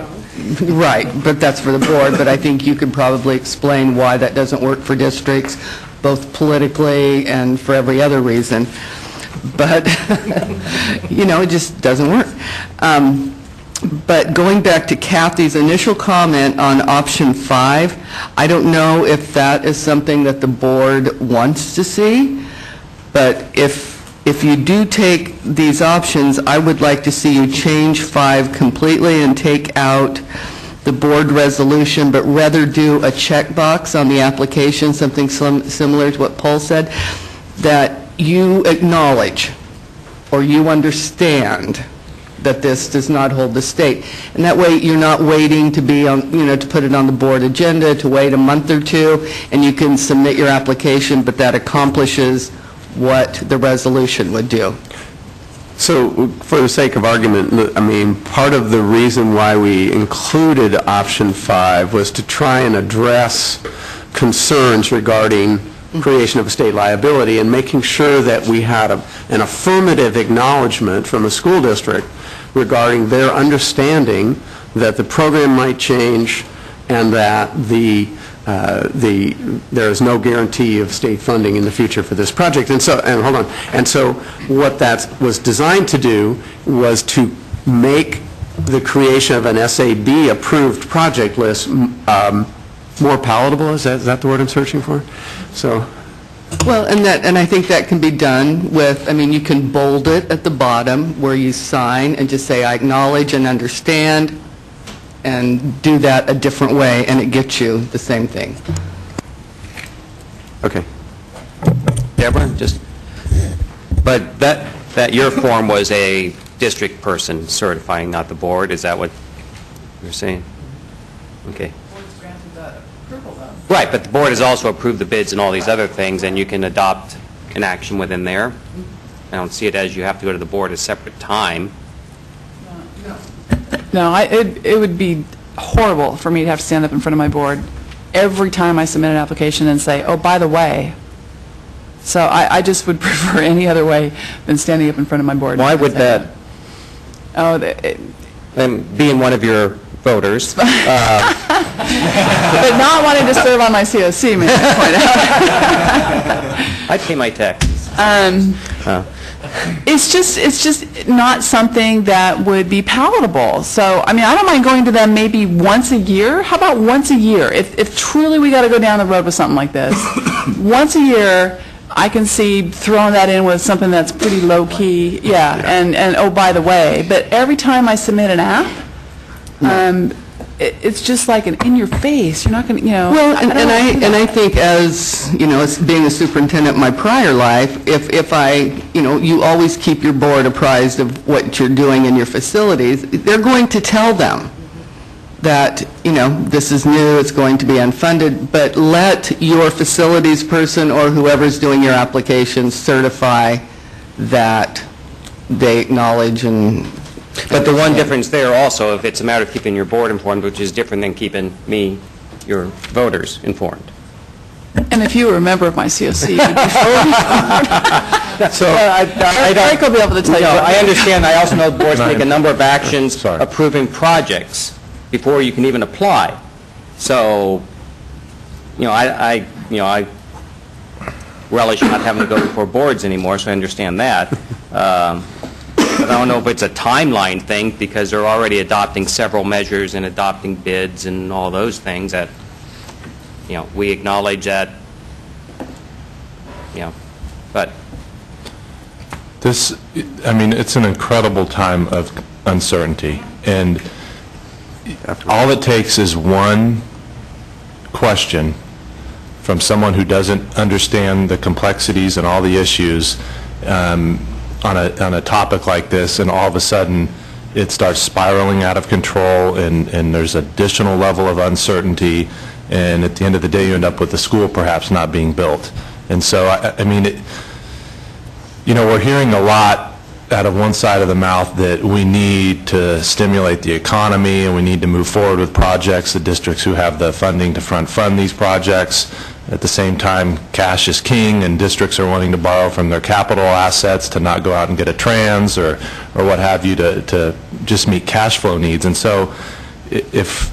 right, but that's for the board, but I think you could probably explain why that doesn't work for districts, both politically and for every other reason. But, it just doesn't work. But going back to Kathy's initial comment on option 5, I don't know if that is something that the board wants to see, but if you do take these options, I would like to see you change 5 completely and take out the board resolution, but rather do a checkbox on the application, something similar to what Paul said, that you acknowledge or you understand that this does not hold the state. And that way you're not waiting to be on, to put it on the board agenda, to wait a month or 2, and you can submit your application, but that accomplishes what the resolution would do. So for the sake of argument, I mean, part of the reason why we included option 5 was to try and address concerns regarding creation of a state liability and making sure that we had an affirmative acknowledgement from the school district regarding their understanding that the program might change and that there is no guarantee of state funding in the future for this project. And so what that was designed to do was to make the creation of an SAB approved project list more palatable. Is that the word I'm searching for? So. Well, and I think that can be done with, you can bold it at the bottom where you sign and just say, I acknowledge and understand, and do that a different way, and it gets you the same thing. Okay. Deborah, but that your form was a district person certifying, not the board. Is that what you're saying? Okay. Right, but the board has also approved the bids and all these other things, and you can adopt an action within there. I don't see it as you have to go to the board at a separate time. No, it would be horrible for me to have to stand up in front of my board every time I submit an application and say, oh, by the way. So I just would prefer any other way than standing up in front of my board. Why would that? Oh, being one of your voters. But not wanting to serve on my COC, may I point out. I pay my taxes. It's just not something that would be palatable. So, I don't mind going to them maybe once a year. How about once a year? If truly we got to go down the road with something like this, once a year, I can see throwing that in with something that's pretty low-key, and oh, by the way. But every time I submit an app, it's just like an in-your-face. You're not going to, Well, and I think as being a superintendent in my prior life, if I, you always keep your board apprised of what you're doing in your facilities, they're going to tell them that, this is new, it's going to be unfunded, but let your facilities person or whoever's doing your application certify that they acknowledge and... But the one difference there also, if it's a matter of keeping your board informed, which is different than keeping me, your voters, informed. And if you were a member of my COC, you'd be fully So I don't... Eric will be able to tell you. No, I understand. I also know boards take a number of actions Sorry. approving projects before you can even apply. So, I relish not having to go before boards anymore, so I understand that. But I don't know if it's a timeline thing, because they're already adopting several measures and adopting bids and all those things that, we acknowledge that, but... This, I mean, it's an incredible time of uncertainty, and all it takes is one question from someone who doesn't understand the complexities and all the issues on a topic like this, and all of a sudden it starts spiraling out of control, and there's additional level of uncertainty, and at the end of the day you end up with the school perhaps not being built. And so, I mean, we're hearing a lot out of one side of the mouth that we need to stimulate the economy and we need to move forward with projects, the districts who have the funding to front fund these projects. At the same time, cash is king, and districts are wanting to borrow from their capital assets to not go out and get a trans or what have you to just meet cash flow needs. And so if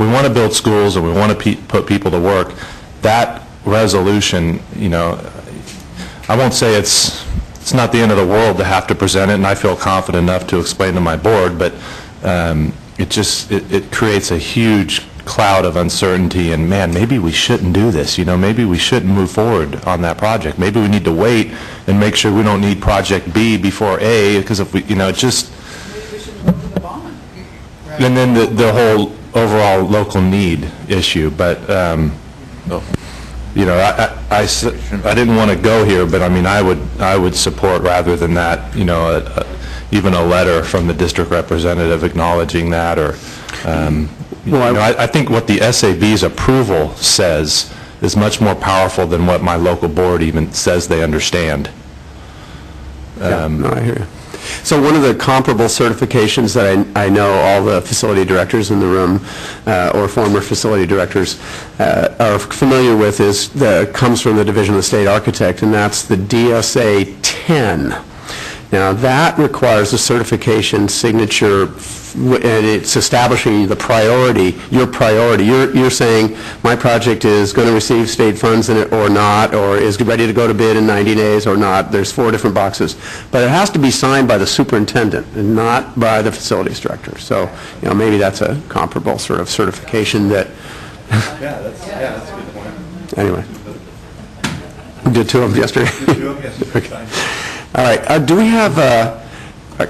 we want to build schools and we want to put people to work, that resolution, I won't say it's not the end of the world to have to present it, and I feel confident enough to explain to my board, but it creates a huge cloud of uncertainty, and man, maybe we shouldn't do this, maybe we shouldn't move forward on that project. Maybe we need to wait and make sure we don't need project B before A, because if we, it just... And then the whole overall local need issue, but I didn't want to go here, but I mean, I would support, rather than that, even a letter from the district representative acknowledging that, or I think what the SAB's approval says is much more powerful than what my local board even says they understand. No, I hear you. So one of the comparable certifications that I know all the facility directors in the room, or former facility directors, are familiar with comes from the Division of the State Architect, and that's the DSA 10. Now that requires a certification signature, and it's establishing the priority, your priority. You're saying my project is going to receive state funds in it or not, or is ready to go to bid in 90 days or not. There's 4 different boxes. But it has to be signed by the superintendent and not by the facilities director. So, maybe that's a comparable sort of certification that... that's a good point. Anyway. We did 2 of them yesterday. Okay. All right. Do we have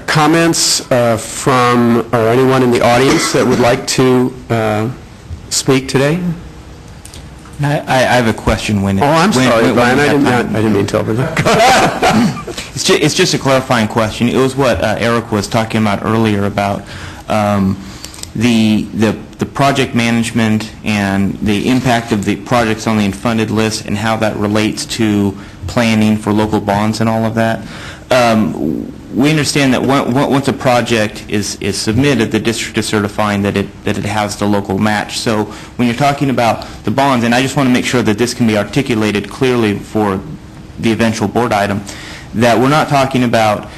comments from or anyone in the audience that would like to speak today? I have a question. I'm sorry, Brian. I didn't mean to overlook. It's just a clarifying question. It was what Eric was talking about earlier about the project management and the impact of the projects on the unfunded list and how that relates to planning for local bonds and all of that. We understand that once a project is submitted, the district is certifying that it has the local match. So when you're talking about the bonds, and I just want to make sure that this can be articulated clearly for the eventual board item, that we're not talking about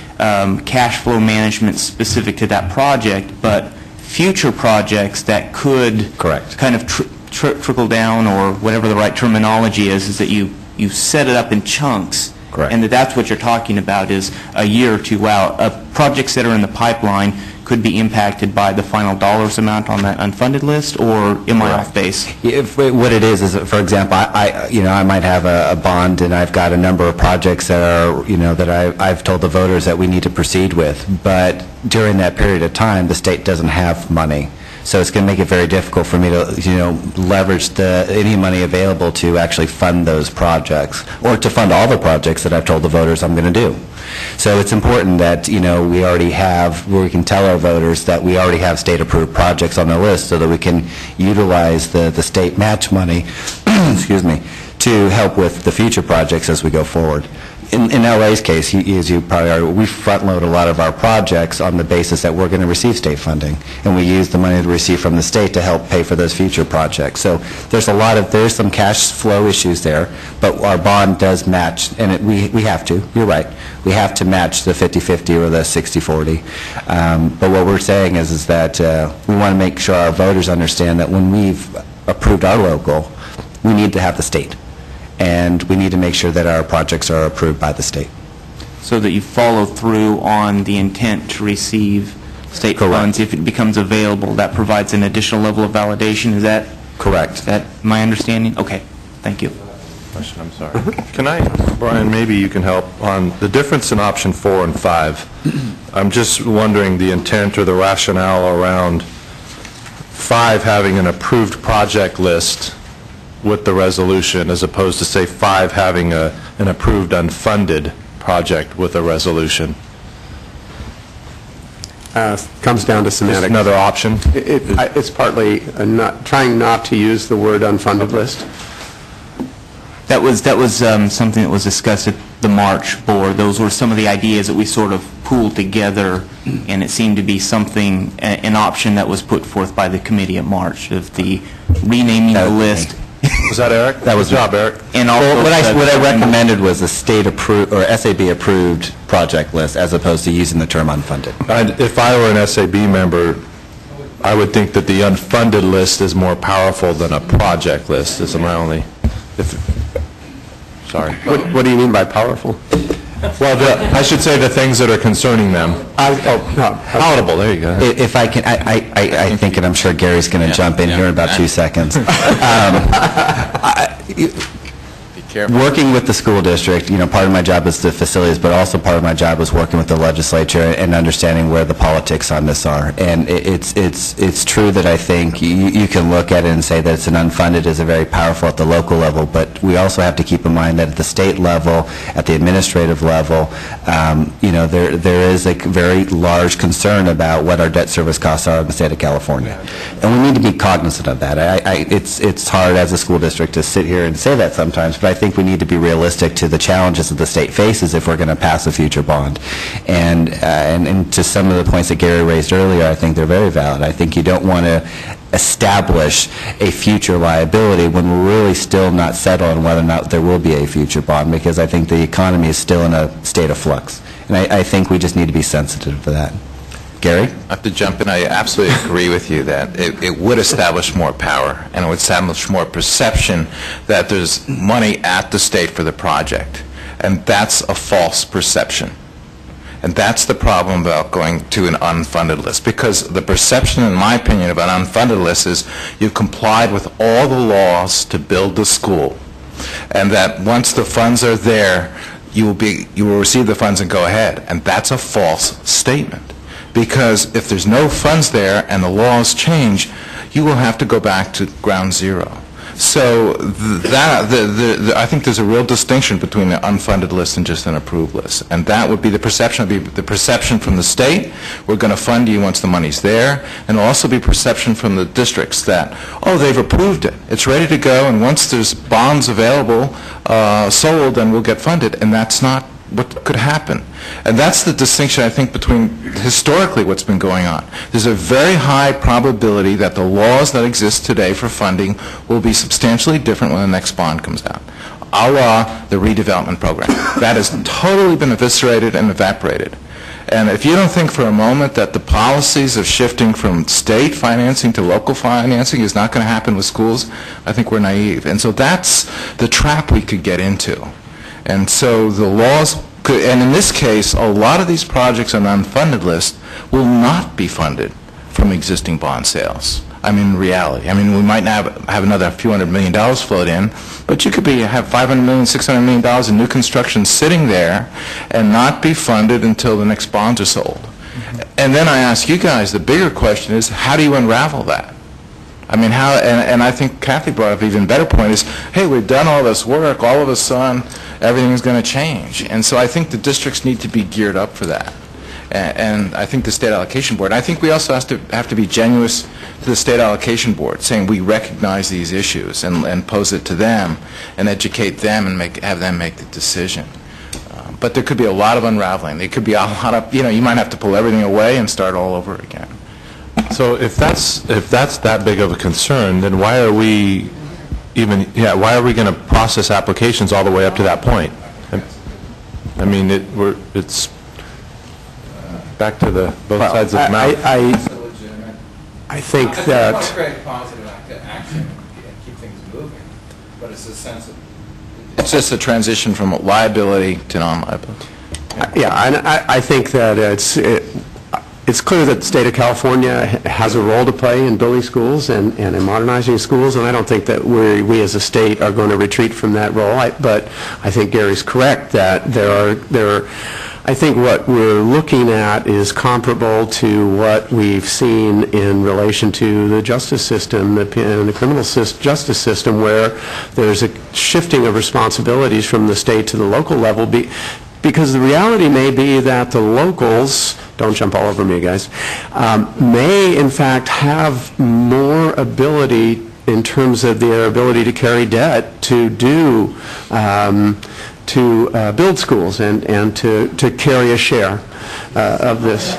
cash flow management specific to that project, but future projects that could kind of trickle down, or whatever the right terminology is that you set it up in chunks. Correct. And that's what you're talking about, is a year or 2 out. Projects that are in the pipeline could be impacted by the final dollars amount on that unfunded list, or am I off base? What it is, for example, I might have a bond, and I've got a number of projects that are, that I've told the voters that we need to proceed with. But during that period of time, the state doesn't have money. So it's going to make it very difficult for me to, leverage any money available to actually fund those projects, or to fund all the projects that I've told the voters I'm going to do. So it's important that, we already have, where we can tell our voters that we already have state-approved projects on the list, so that we can utilize the state match money, excuse me, to help with the future projects as we go forward. in LA's case, as you probably are, we front-load a lot of our projects on the basis that we're going to receive state funding, and we use the money to receive from the state to help pay for those future projects. So there's some cash flow issues there, but our bond does match, and we have to, you're right, we have to match the 50-50 or the 60-40. But what we're saying is that we want to make sure our voters understand that when we've approved our local, we need to have the state. And we need to make sure that our projects are approved by the state. So that you follow through on the intent to receive state Correct. funds if it becomes available. That provides an additional level of validation. Is that correct? Is that my understanding? Okay. Thank you. Question, I'm sorry. Can I, Brian, maybe you can help on the difference in option 4 and 5. I'm just wondering the intent or the rationale around 5 having an approved project list with the resolution, as opposed to, say, 5 having an approved unfunded project with a resolution. Comes down to semantics. Just another option? It's partly trying not to use the word unfunded list. That was something that was discussed at the March board. Those were some of the ideas that we sort of pooled together, and it seemed to be something, an option that was put forth by the committee at March of the renaming the list. Was that Eric? That was Good job, Eric. And also what I recommended was a state-approved or SAB-approved project list, as opposed to using the term unfunded. If I were an SAB member, I would think that the unfunded list is more powerful than a project list. Is my only. Sorry. What do you mean by powerful? Well, I should say the things that are concerning them. Palatable, there you go. If I can, I think, and I'm sure Gary's going to jump in here in about 2 seconds. Working with the school district, part of my job is the facilities, but also part of my job is working with the legislature and understanding where the politics on this are. And it's true that I think you can look at it and say that it's an unfunded is a very powerful at the local level, but we also have to keep in mind that at the state level, at the administrative level, there is a very large concern about what our debt service costs are in the state of California. And we need to be cognizant of that. It's hard as a school district to sit here and say that sometimes, but I think we need to be realistic to the challenges that the state faces if we're going to pass a future bond. And to some of the points that Gary raised earlier, I think they're very valid. I think you don't want to establish a future liability when we're really still not settled on whether or not there will be a future bond, because I think the economy is still in a state of flux. And I think we just need to be sensitive to that. Gary? I have to jump in. I absolutely agree with you that it would establish more power, and it would establish more perception that there's money at the state for the project. And that's a false perception. And that's the problem about going to an unfunded list, because the perception, in my opinion, of an unfunded list is you've complied with all the laws to build the school, and that once the funds are there, you will receive the funds and go ahead. And that's a false statement. Because if there's no funds there and the laws change, you will have to go back to ground zero. So I think there's a real distinction between an unfunded list and just an approved list. And that would be the perception. The perception from the state, we're going to fund you once the money's there, and also be perception from the districts that, oh, they've approved it. It's ready to go, and once there's bonds available, sold, then we'll get funded. And that's not what could happen. And that's the distinction, I think, between historically what's been going on. There's a very high probability that the laws that exist today for funding will be substantially different when the next bond comes out, a la the redevelopment program. That has totally been eviscerated and evaporated. And if you don't think for a moment that the policies of shifting from state financing to local financing is not going to happen with schools, I think we're naive. And so that's the trap we could get into. And so the laws could, and in this case, a lot of these projects on the unfunded list will not be funded from existing bond sales. I mean, in reality. I mean, we might have another few $100 million float in, but you could have $500 million, $600 million in new construction sitting there and not be funded until the next bonds are sold. And then I ask you guys, the bigger question is, how do you unravel that? I mean, how, and I think Kathy brought up an even better point is, hey, we've done all this work, all of a sudden, everything's going to change. And so I think the districts need to be geared up for that. And I think the State Allocation Board, I think we also have to be generous to the State Allocation Board, saying we recognize these issues and pose it to them and educate them and have them make the decision. But there could be a lot of unraveling. There could be a lot of, you might have to pull everything away and start all over again. So if that's that big of a concern, then why are we why are we going to process applications all the way up to that point? I mean, it's back to the both sides of the mouth. I think that... positive action and keep things moving, but it's a sense of... It's just a transition from liability to non-liability. Yeah, and I think that it's clear that the state of California has a role to play in building schools and in modernizing schools, and I don't think that we as a state are going to retreat from that role. But I think Gary's correct that I think what we're looking at is comparable to what we've seen in relation to the justice system, the criminal justice system, where there's a shifting of responsibilities from the state to the local level. Because the reality may be that the locals, don't jump all over me, guys, may in fact have more ability in terms of their ability to carry debt to do, to build schools and to carry a share of this.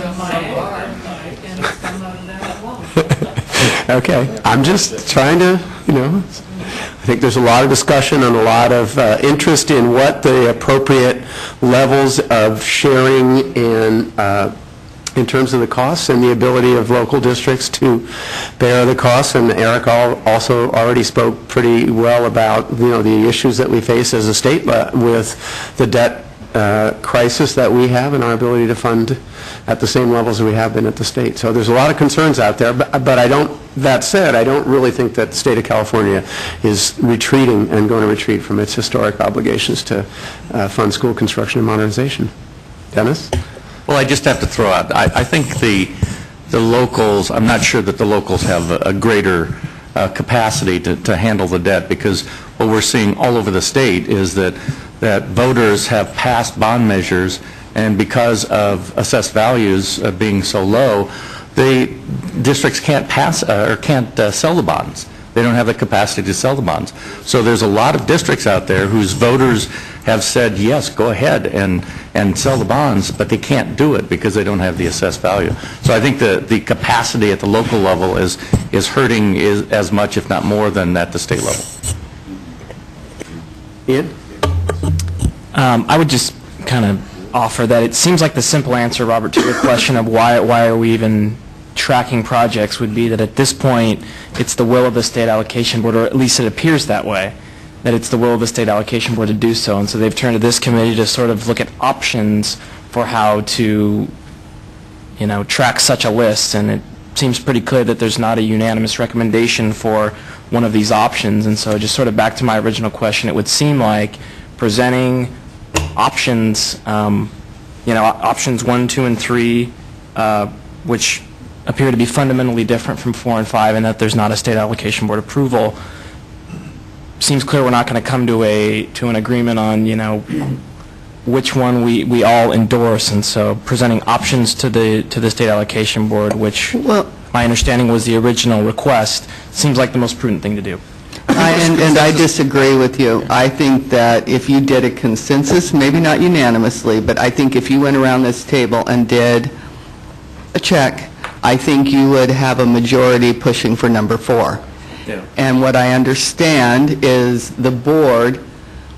Okay, I'm just trying to, I think there's a lot of discussion and a lot of interest in what the appropriate levels of sharing in terms of the costs and the ability of local districts to bear the costs. And Eric also already spoke pretty well about the issues that we face as a state with the debt crisis that we have and our ability to fund at the same levels that we have been at the state. So there's a lot of concerns out there, but I don't, that said, I don't really think that the state of California is retreating and going to retreat from its historic obligations to fund school construction and modernization. Dennis? Well, I just have to throw out, I think the locals, I'm not sure that the locals have a greater capacity to handle the debt, because what we're seeing all over the state is that voters have passed bond measures, and because of assessed values being so low, districts can't pass or can't sell the bonds. They don't have the capacity to sell the bonds. So there's a lot of districts out there whose voters have said, yes, go ahead and sell the bonds, but they can't do it because they don't have the assessed value. So I think the capacity at the local level is hurting as much, if not more, than at the state level. Ian? I would just kind of offer that it seems like the simple answer, Robert, to your question of why are we even tracking projects would be that at this point it's the will of the state allocation board, or at least it appears that way, that it's the will of the state allocation board to do so. And so they've turned to this committee to sort of look at options for how to, track such a list. And it seems pretty clear that there's not a unanimous recommendation for one of these options. And so just sort of back to my original question, it would seem like presenting options, options 1, 2, and 3, which appear to be fundamentally different from 4 and 5, and that there's not a state allocation board approval. Seems clear we're not going to come to an agreement on, which one we all endorse, and so presenting options to the state allocation board, which my understanding was the original request, seems like the most prudent thing to do. And I disagree with you. I think that if you did a consensus, maybe not unanimously, but I think if you went around this table and did a check, I think you would have a majority pushing for number 4. Yeah. And what I understand is the board,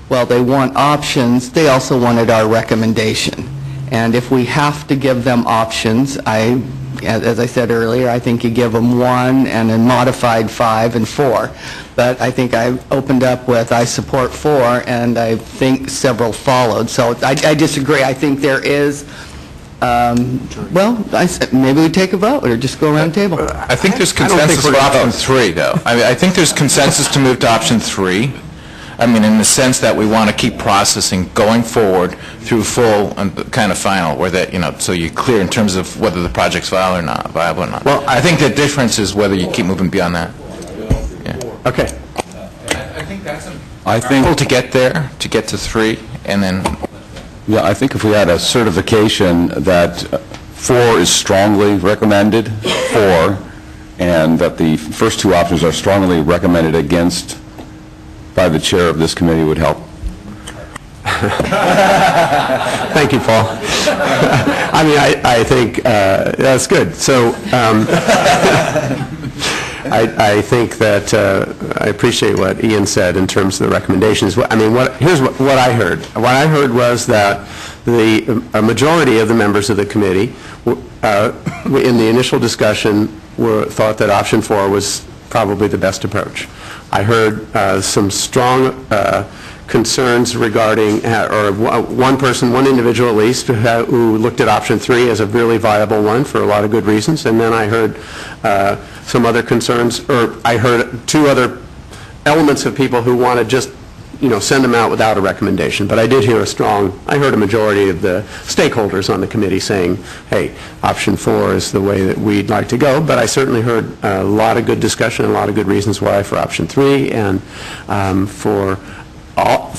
well, they want options, they also wanted our recommendation. And if we have to give them options, as I said earlier, I think you give them 1 and a modified 5 and 4. But I think I opened up with I support 4, and I think several followed. So I disagree. I think there is, maybe we take a vote or just go around the table. I think there's consensus for option 3, though. I think there's consensus to move to option 3. I mean, in the sense that we want to keep processing going forward through full and kind of final, where that, so you're clear in terms of whether the project's viable or not. Well, I think the difference is whether you keep moving beyond that. Yeah. Okay. I think that's important to get there, to get to 3, and then... Yeah, I think if we had a certification that 4 is strongly recommended for, and that the first 2 options are strongly recommended against by the chair of this committee, would help. Thank you, Paul. I mean, I think that's good. So I think that I appreciate what Ian said in terms of the recommendations. I mean, here's what I heard. What I heard was that a majority of the members of the committee in the initial discussion thought that option 4 was probably the best approach. I heard some strong concerns regarding, or one individual at least, who looked at option 3 as a really viable one for a lot of good reasons. And then I heard some other concerns, or I heard 2 other elements of people who want to just, send them out without a recommendation. But I did hear I heard a majority of the stakeholders on the committee saying, hey, option 4 is the way that we'd like to go. But I certainly heard a lot of good discussion, a lot of good reasons why for option 3, and for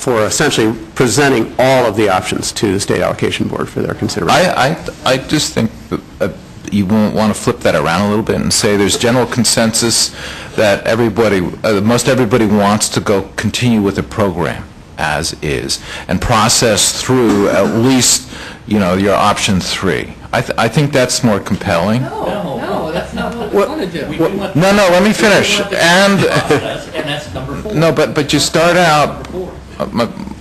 essentially presenting all of the options to the State Allocation Board for their consideration. I just think that you won't want to flip that around a little bit and say there's general consensus that most everybody wants to continue with the program as is and process through at least, your option 3. I think that's more compelling. No, that's not what we want to do. No, let me finish. And that's number 4. No, but you start out.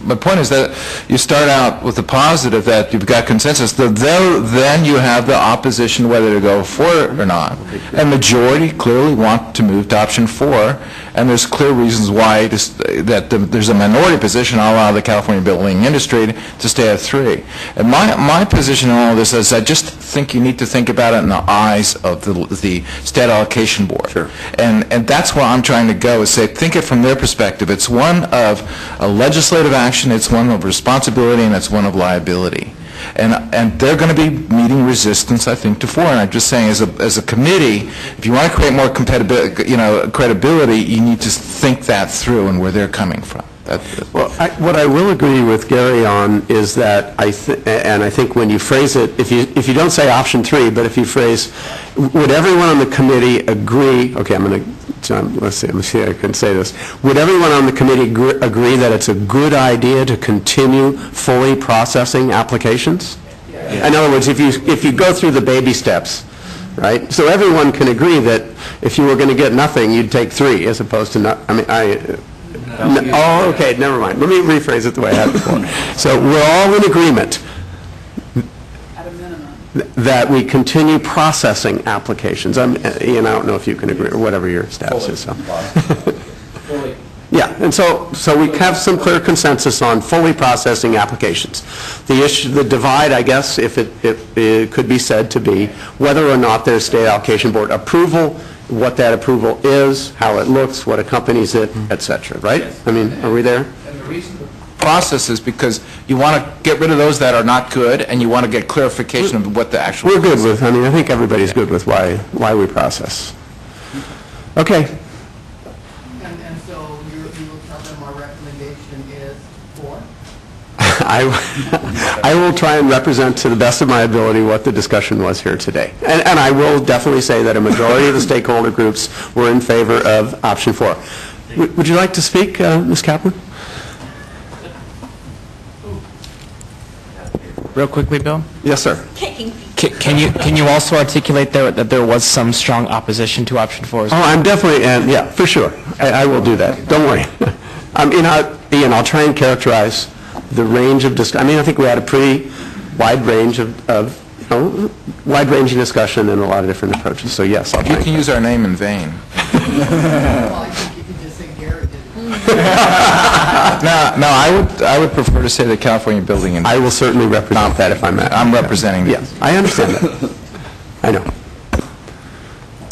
My point is that you start out with the positive that you've got consensus. Then you have the opposition whether to go for it or not. And majority clearly want to move to option 4, and there's clear reasons why there's a minority position all out of the California building industry to stay at 3. And my position on all of this is I just think you need to think about it in the eyes of the State Allocation Board. Sure. And that's where I'm trying to go, is say, think it from their perspective. It's one of a legislative action, it's one of responsibility, and it's one of liability. And they're going to be meeting resistance, I think, to 4. And I'm just saying, as a committee, if you want to create more credibility, you need to think that through and where they're coming from. Well, what I will agree with Gary on is that I think when you phrase it, if you don't say option 3, but if you phrase, would everyone on the committee agree? Okay, let's see if I can say this. Would everyone on the committee agree that it's a good idea to continue fully processing applications? Yeah. In other words, if you go through the baby steps, right? So everyone can agree that if you were going to get nothing, you'd take 3 as opposed to not. Oh, okay, never mind. Let me rephrase it the way I had before. So we're all in agreement that we continue processing applications. Ian, I don't know if you can agree, or whatever your status is. So. Yeah, and so we have some clear consensus on fully processing applications. The divide, I guess, if it could be said to be whether or not there's State Allocation Board approval, what that approval is, how it looks, what accompanies it, etc. Right? Yes. I mean, are we there? And the reason the process is because you want to get rid of those that are not good, and you want to get clarification of what the actual. We're good with. I mean, I think everybody's good with why we process. Okay. And so you will tell them our recommendation is 4? I will try and represent to the best of my ability what the discussion was here today. And I will definitely say that a majority of the stakeholder groups were in favor of option 4. Would you like to speak, Ms. Kaplan? Real quickly, Bill? Yes, sir. Can you also articulate that there was some strong opposition to option 4 as well? Oh, I'm definitely, yeah, for sure. I will do that. Don't worry. Ian, I'll try and characterize the range of discussion. I mean, I think we had a pretty wide range wide-ranging discussion and a lot of different approaches. So yes, I'll try. You can use our name in vain. Well, I think you can just say Garrett did. No, I would prefer to say the California Building. I will certainly represent that if I'm representing. Yes, I understand that. I know.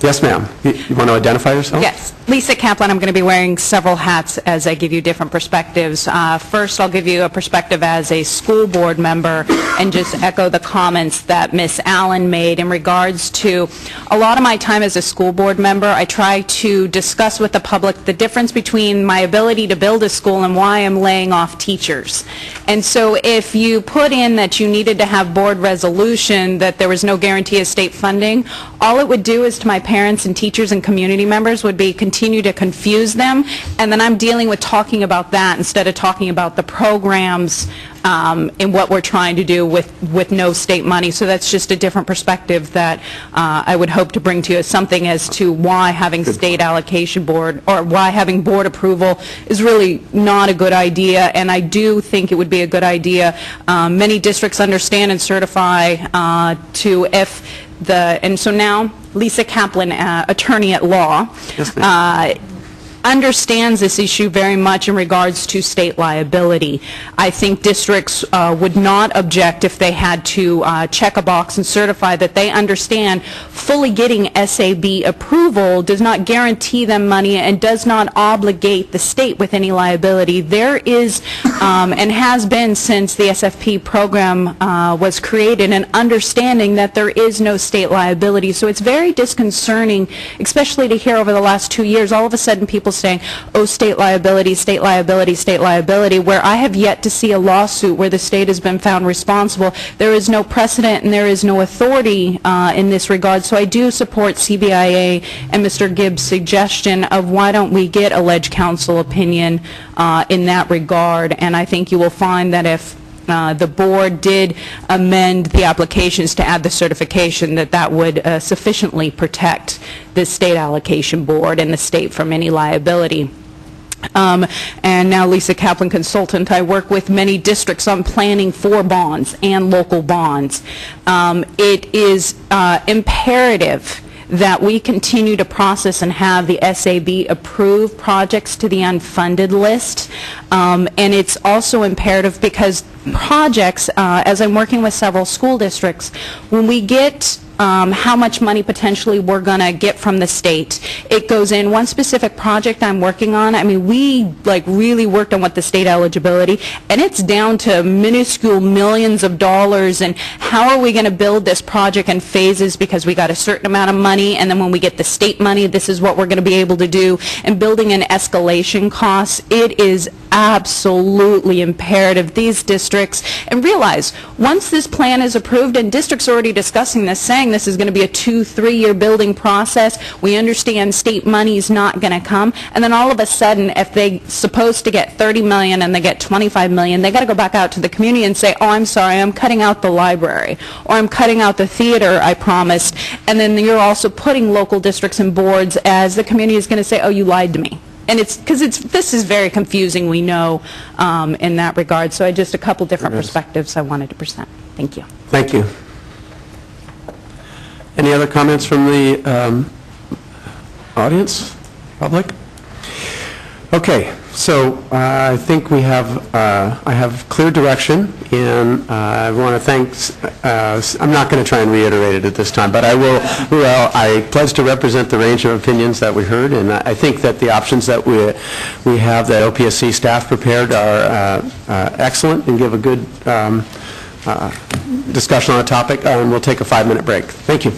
Yes, ma'am. You want to identify yourself? Yes. Lisa Kaplan. I'm going to be wearing several hats as I give you different perspectives. First, I'll give you a perspective as a school board member and just echo the comments that Ms. Allen made in regards to a lot of my time as a school board member. I try to discuss with the public the difference between my ability to build a school and why I'm laying off teachers. And so if you put in that you needed to have board resolution that there was no guarantee of state funding, all it would do is to my parents and teachers and community members would be continue continue to confuse them, and then I'm dealing with talking about that instead of talking about the programs and what we're trying to do with no state money. So that's just a different perspective that I would hope to bring to you as something as to why having state allocation board, or why having board approval is really not a good idea, and I do think it would be a good idea. Many districts understand and certify to if the, and so now Lisa Kaplan, attorney at law, understands this issue very much in regards to state liability. I think districts would not object if they had to check a box and certify that they understand fully getting SAB approval does not guarantee them money and does not obligate the state with any liability. There is, and has been since the SFP program was created, an understanding that there is no state liability. So it's very disconcerting, especially to hear over the last 2 years, all of a sudden people saying, oh, state liability, state liability, state liability, where I have yet to see a lawsuit where the state has been found responsible. There is no precedent and there is no authority in this regard. So I do support CBIA and Mr. Gibbs' suggestion of why don't we get a ledge council opinion in that regard. And I think you will find that if the board did amend the applications to add the certification, that would sufficiently protect the state allocation board and the state from any liability. And now Lisa Kaplan, consultant, I work with many districts on planning for bonds and local bonds. It is imperative that we continue to process and have the SAB approve projects to the unfunded list. And it's also imperative because projects, as I'm working with several school districts, when we get how much money potentially we're going to get from the state. It goes in one specific project I'm working on. I mean, we really worked on what the state eligibility, and it's down to minuscule millions of dollars, and how are we going to build this project in phases because we got a certain amount of money, and then when we get the state money, this is what we're going to be able to do, and building in escalation costs. It is absolutely imperative these districts, and realize once this plan is approved, and districts are already discussing this, saying this is going to be a 2-3 year building process, we understand state money is not going to come, and then all of a sudden if they're supposed to get 30 million and they get 25 million, they got to go back out to the community and say, oh, I'm sorry, I'm cutting out the library, or I'm cutting out the theater I promised, and then you're also putting local districts and boards as the community is going to say, oh, you lied to me. And it's because this is very confusing, we know, in that regard. So just a couple different perspectives I wanted to present. Thank you. Thank you. Any other comments from the audience, public? Okay, so I think we have, I have clear direction, and I want to thank, I'm not going to try and reiterate it at this time, but I will, I pledge to represent the range of opinions that we heard, and I think that the options that we have that OPSC staff prepared are excellent and give a good discussion on the topic, and we'll take a 5-minute break. Thank you.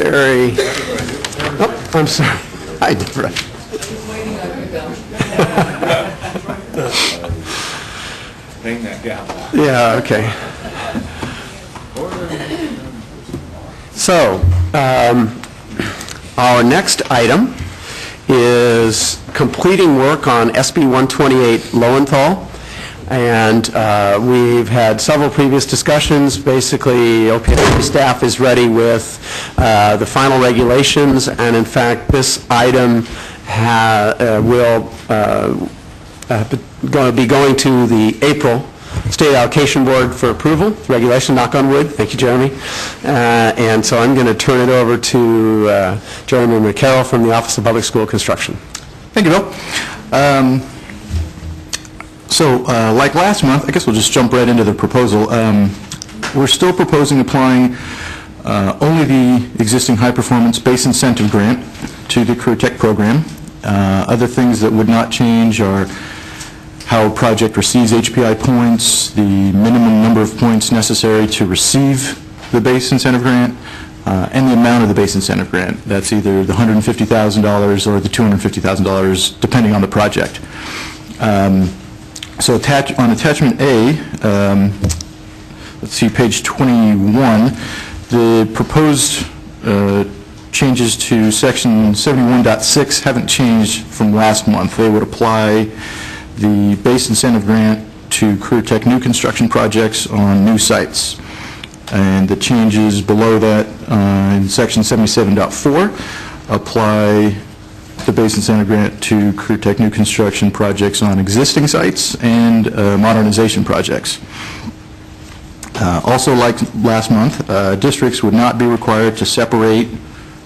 Secretary. Oh, I'm sorry. Hi, Deborah. Ring that gal. Yeah, okay. So, our next item is completing work on SB 128 Lowenthal. And we've had several previous discussions. Basically, OPSB staff is ready with the final regulations, and in fact, this item will be going to the April State Allocation Board for approval, regulation, knock on wood. Thank you, Jeremy. And so I'm going to turn it over to Jeremy McCarroll from the Office of Public School Construction. Thank you, Bill. So, like last month, I guess we'll just jump right into the proposal. We're still proposing applying only the existing high-performance base incentive grant to the Career Tech program. Other things that would not change are how a project receives HPI points, the minimum number of points necessary to receive the base incentive grant, and the amount of the base incentive grant. That's either the $150,000 or the $250,000, depending on the project. So on attachment A, let's see, page 21, the proposed changes to section 71.6 haven't changed from last month. They would apply the base incentive grant to Career Tech new construction projects on new sites. And the changes below that in section 77.4 apply the base incentive grant to Career Tech new construction projects on existing sites and modernization projects. Also, like last month, districts would not be required to separate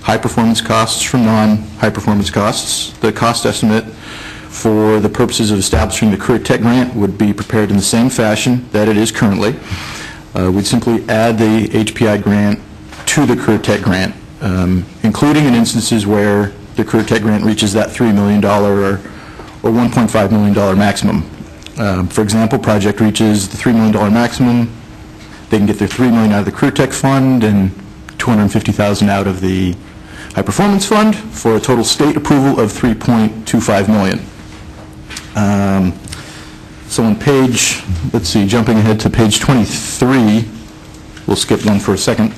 high-performance costs from non-high-performance costs. The cost estimate for the purposes of establishing the Career Tech grant would be prepared in the same fashion that it is currently. We'd simply add the HPI grant to the Career Tech grant, including in instances where the Career Tech grant reaches that $3 million or $1.5 million maximum. For example, project reaches the $3 million maximum, they can get their $3 million out of the Career Tech fund and $250,000 out of the High Performance Fund for a total state approval of $3.25 million. So on page, let's see, jumping ahead to page 23, we'll skip one for a second.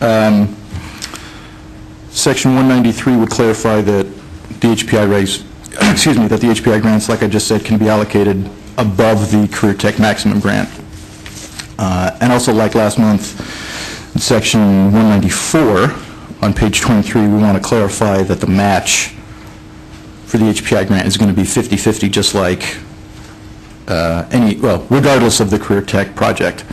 Section 193 would clarify that the HPI raise, that the HPI grants, like I just said, can be allocated above the Career Tech maximum grant. And also, like last month, in section 194, on page 23, we want to clarify that the match for the HPI grant is going to be 50-50, just like regardless of the Career Tech project.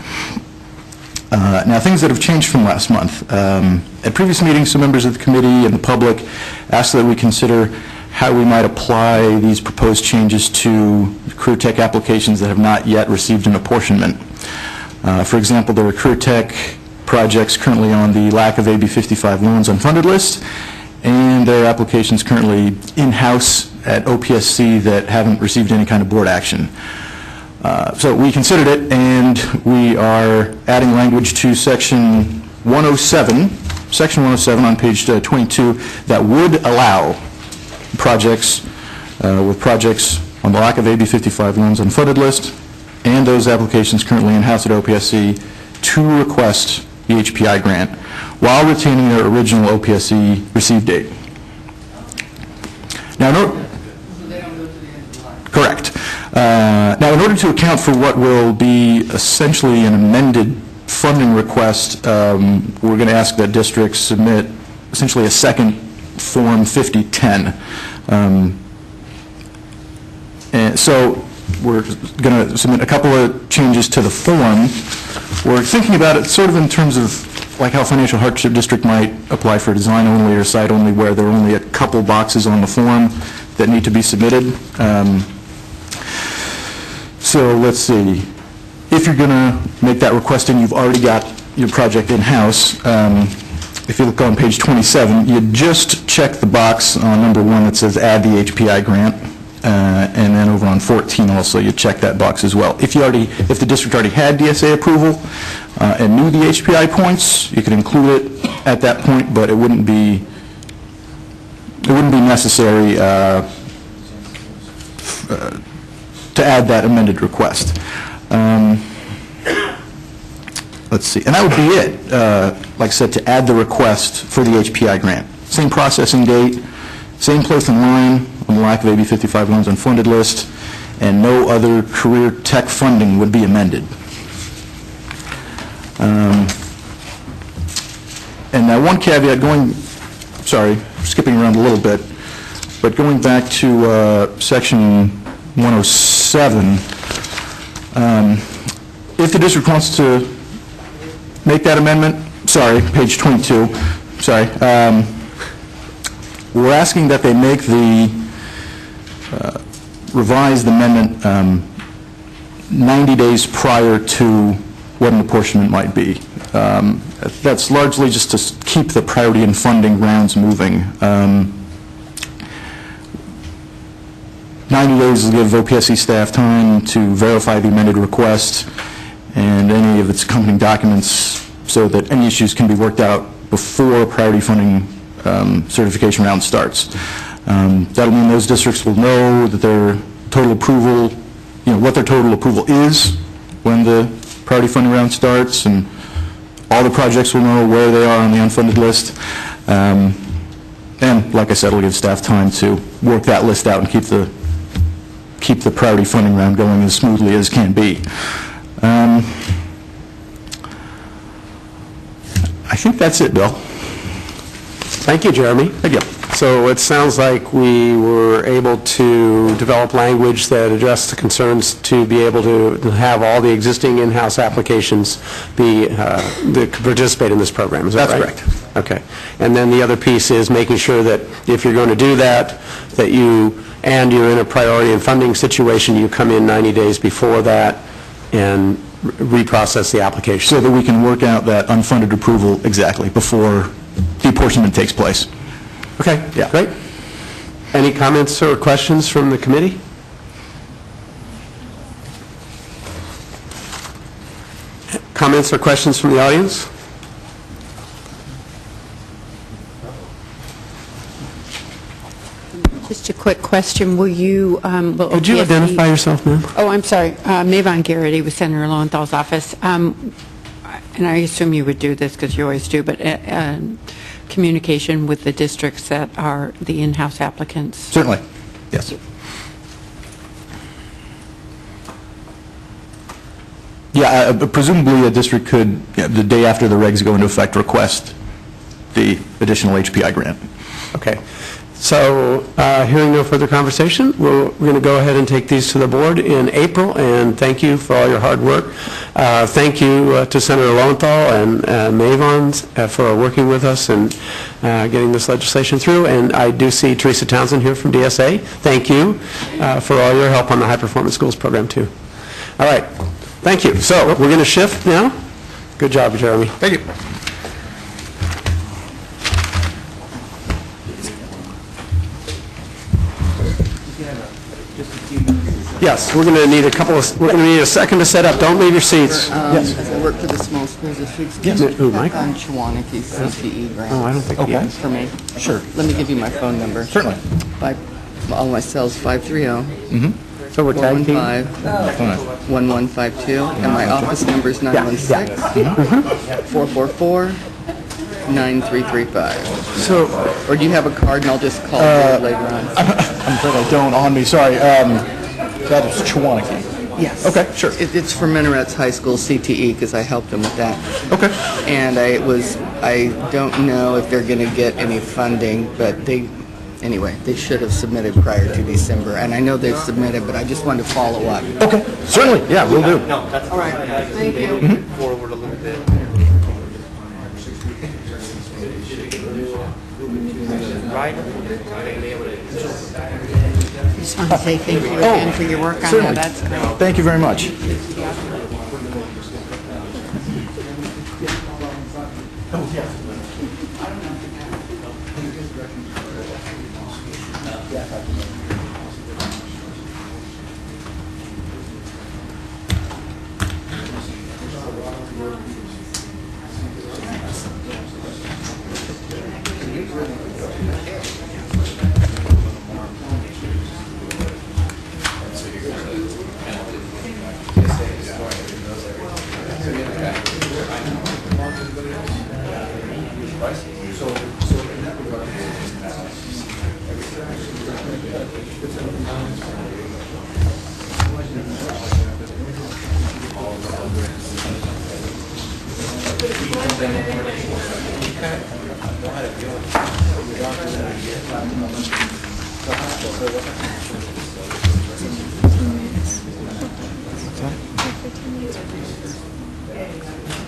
Now, things that have changed from last month. At previous meetings, some members of the committee and the public asked that we consider how we might apply these proposed changes to Career Tech applications that have not yet received an apportionment. For example, there are Career Tech projects currently on the lack of AB 55 loans unfunded list, and there are applications currently in-house at OPSC that haven't received any kind of board action. So we considered it, and we are adding language to section 107 on page 22 that would allow projects with projects on the lack of AB 55 loans unfunded list and those applications currently in-house at OPSC to request the HPI grant while retaining their original OPSC receive date. Now, correct. Now, in order to account for what will be essentially an amended funding request, we're going to ask that districts submit essentially a second Form 5010. And so we're going to submit a couple of changes to the form. We're thinking about it sort of in terms of like how financial hardship district might apply for design only or site only, where there are only a couple boxes on the form that need to be submitted. So let's see. If you're going to make that request and you've already got your project in-house, if you look on page 27, you just check the box on number 1 that says add the HPI grant, and then over on 14 also you check that box as well. If the district already had DSA approval and knew the HPI points, you could include it at that point, but it wouldn't be it wouldn't be necessary to add that amended request. Let's see, and that would be it, like I said, to add the request for the HPI grant. Same processing date, same place in line on the lack of AB 55 loans unfunded list, and no other career tech funding would be amended. And now one caveat, skipping around a little bit, but going back to section 107, if the district wants to make that amendment, page 22, we're asking that they make the revised amendment 90 days prior to what an apportionment might be. That's largely just to keep the priority and funding rounds moving. 90 days will give OPSC staff time to verify the amended request and any of its accompanying documents so that any issues can be worked out before priority funding certification round starts. That'll mean those districts will know that their total approval, what their total approval is when the priority funding round starts, and all the projects will know where they are on the unfunded list. And like I said, it'll give staff time to work that list out and keep the priority funding round going as smoothly as can be. I think that's it, Bill. Thank you, Jeremy. Thank you. So it sounds like we were able to develop language that addressed the concerns to be able to have all the existing in-house applications that could participate in this program. Is that right? That's correct. Okay. And then the other piece is making sure that if you're going to do that, that you're in a priority and funding situation, you come in 90 days before that and reprocess the application. So that we can work out that unfunded approval exactly before the apportionment takes place. Okay, yeah. Great. Any comments or questions from the committee? Comments or questions from the audience? Just a quick question. Will you... Would you identify yourself, ma'am? Oh, I'm sorry. Mayvon Garrity with Senator Lowenthal's office. And I assume you would do this because you always do, but communication with the districts that are the in-house applicants. Certainly. Yes. Yeah, presumably a district could, the day after the regs go into effect, request the additional HPI grant. Okay. So hearing no further conversation, we're going to go ahead and take these to the board in April, and thank you for all your hard work. Thank you to Senator Lowenthal and Mayvon for working with us and getting this legislation through. And I do see Teresa Townsend here from DSA. Thank you for all your help on the High Performance Schools program, too. All right. Thank you. So we're going to shift now. Good job, Jeremy. Thank you. Yes, we're going to need a second to set up. Don't leave your seats. Yes. As I work for the small schools district. Yes. Who, Mike? On Chewanake's CTE grant. Oh, I don't think he is. For me. Sure. Let me give you my phone number. Certainly. All my cells 530. So we're tag team? 415-1152, and my office number is 916-444-9335. So, or do you have a card and I'll just call you later on? I'm afraid I don't on me, sorry. That is Chewanake. Yes. Okay, sure. It's for Minarets High School CTE because I helped them with that. Okay. And I don't know if they're going to get any funding, but anyway, they should have submitted prior to December. And I know they've submitted, but I just wanted to follow up. Okay, certainly, yeah, we'll do. All right, thank you. Forward a little bit. Right. I just want to say thank you again for your work on certainly. that. That's great. Thank you very much.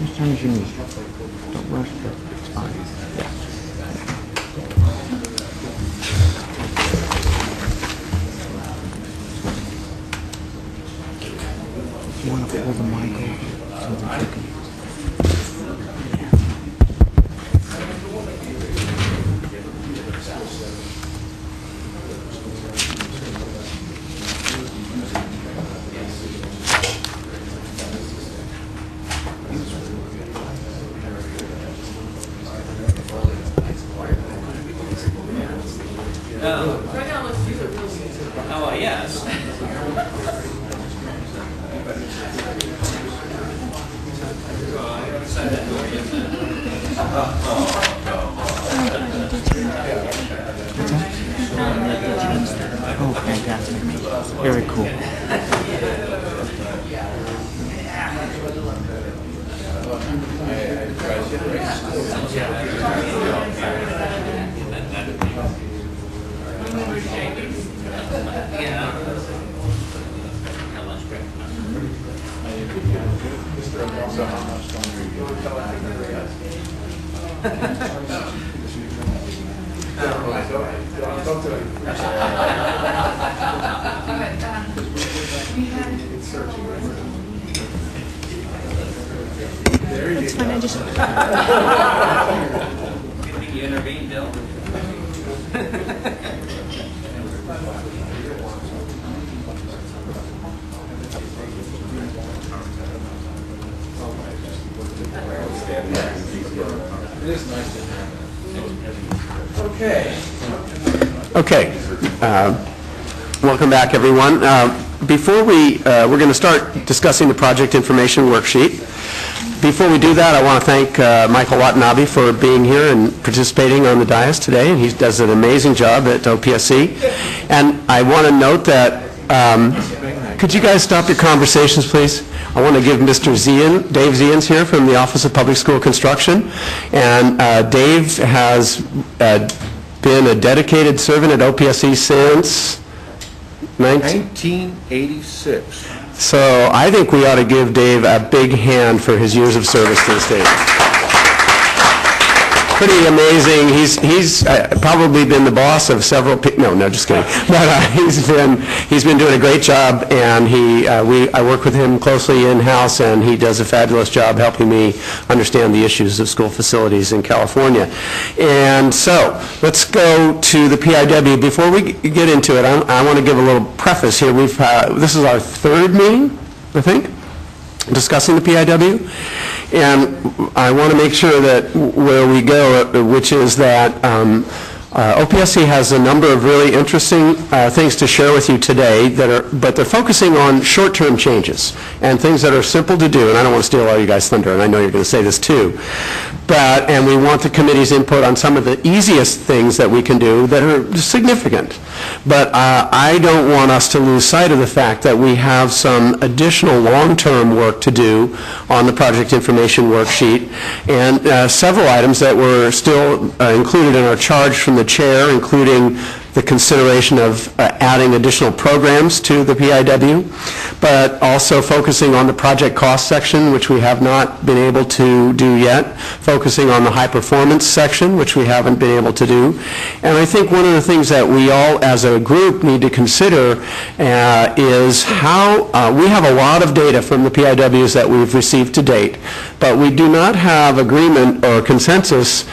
As soon as you need. Don't rush it. It's fine. You want to pull the mic over so that you can... Oh, yes. Oh, fantastic. Very cool. That's fine, I just... You intervened, Bill. Okay. Welcome back, everyone. Before we're going to start discussing the project information worksheet. Before we do that, I want to thank Michael Watanabe for being here and participating on the dais today. And he does an amazing job at OPSC. And I want to note that, could you guys stop your conversations, please? I want to give Mr. Zien, Dave Ziens here from the Office of Public School Construction. And Dave has been a dedicated servant at OPSC since 1986. So I think we ought to give Dave a big hand for his years of service to the state. Pretty amazing. He's probably been the boss of several people. No, just kidding. But he's been doing a great job, and I work with him closely in-house, and he does a fabulous job helping me understand the issues of school facilities in California. And so let's go to the PIW. Before we get into it, I want to give a little preface here. This is our third meeting, I think, discussing the PIW. And I want to make sure that where we go, which is that OPSC has a number of really interesting things to share with you today, but they're focusing on short-term changes and things that are simple to do. And I don't want to steal all you guys' thunder, and I know you're going to say this too. And we want the committee's input on some of the easiest things that we can do that are significant. But I don't want us to lose sight of the fact that we have some additional long-term work to do on the project information worksheet, and several items that were still included in our charge from the chair, including the consideration of adding additional programs to the PIW, but also focusing on the project cost section, which we have not been able to do yet, focusing on the high performance section, which we haven't been able to do. And I think one of the things that we all as a group need to consider is how we have a lot of data from the PIWs that we've received to date, but we do not have agreement or consensus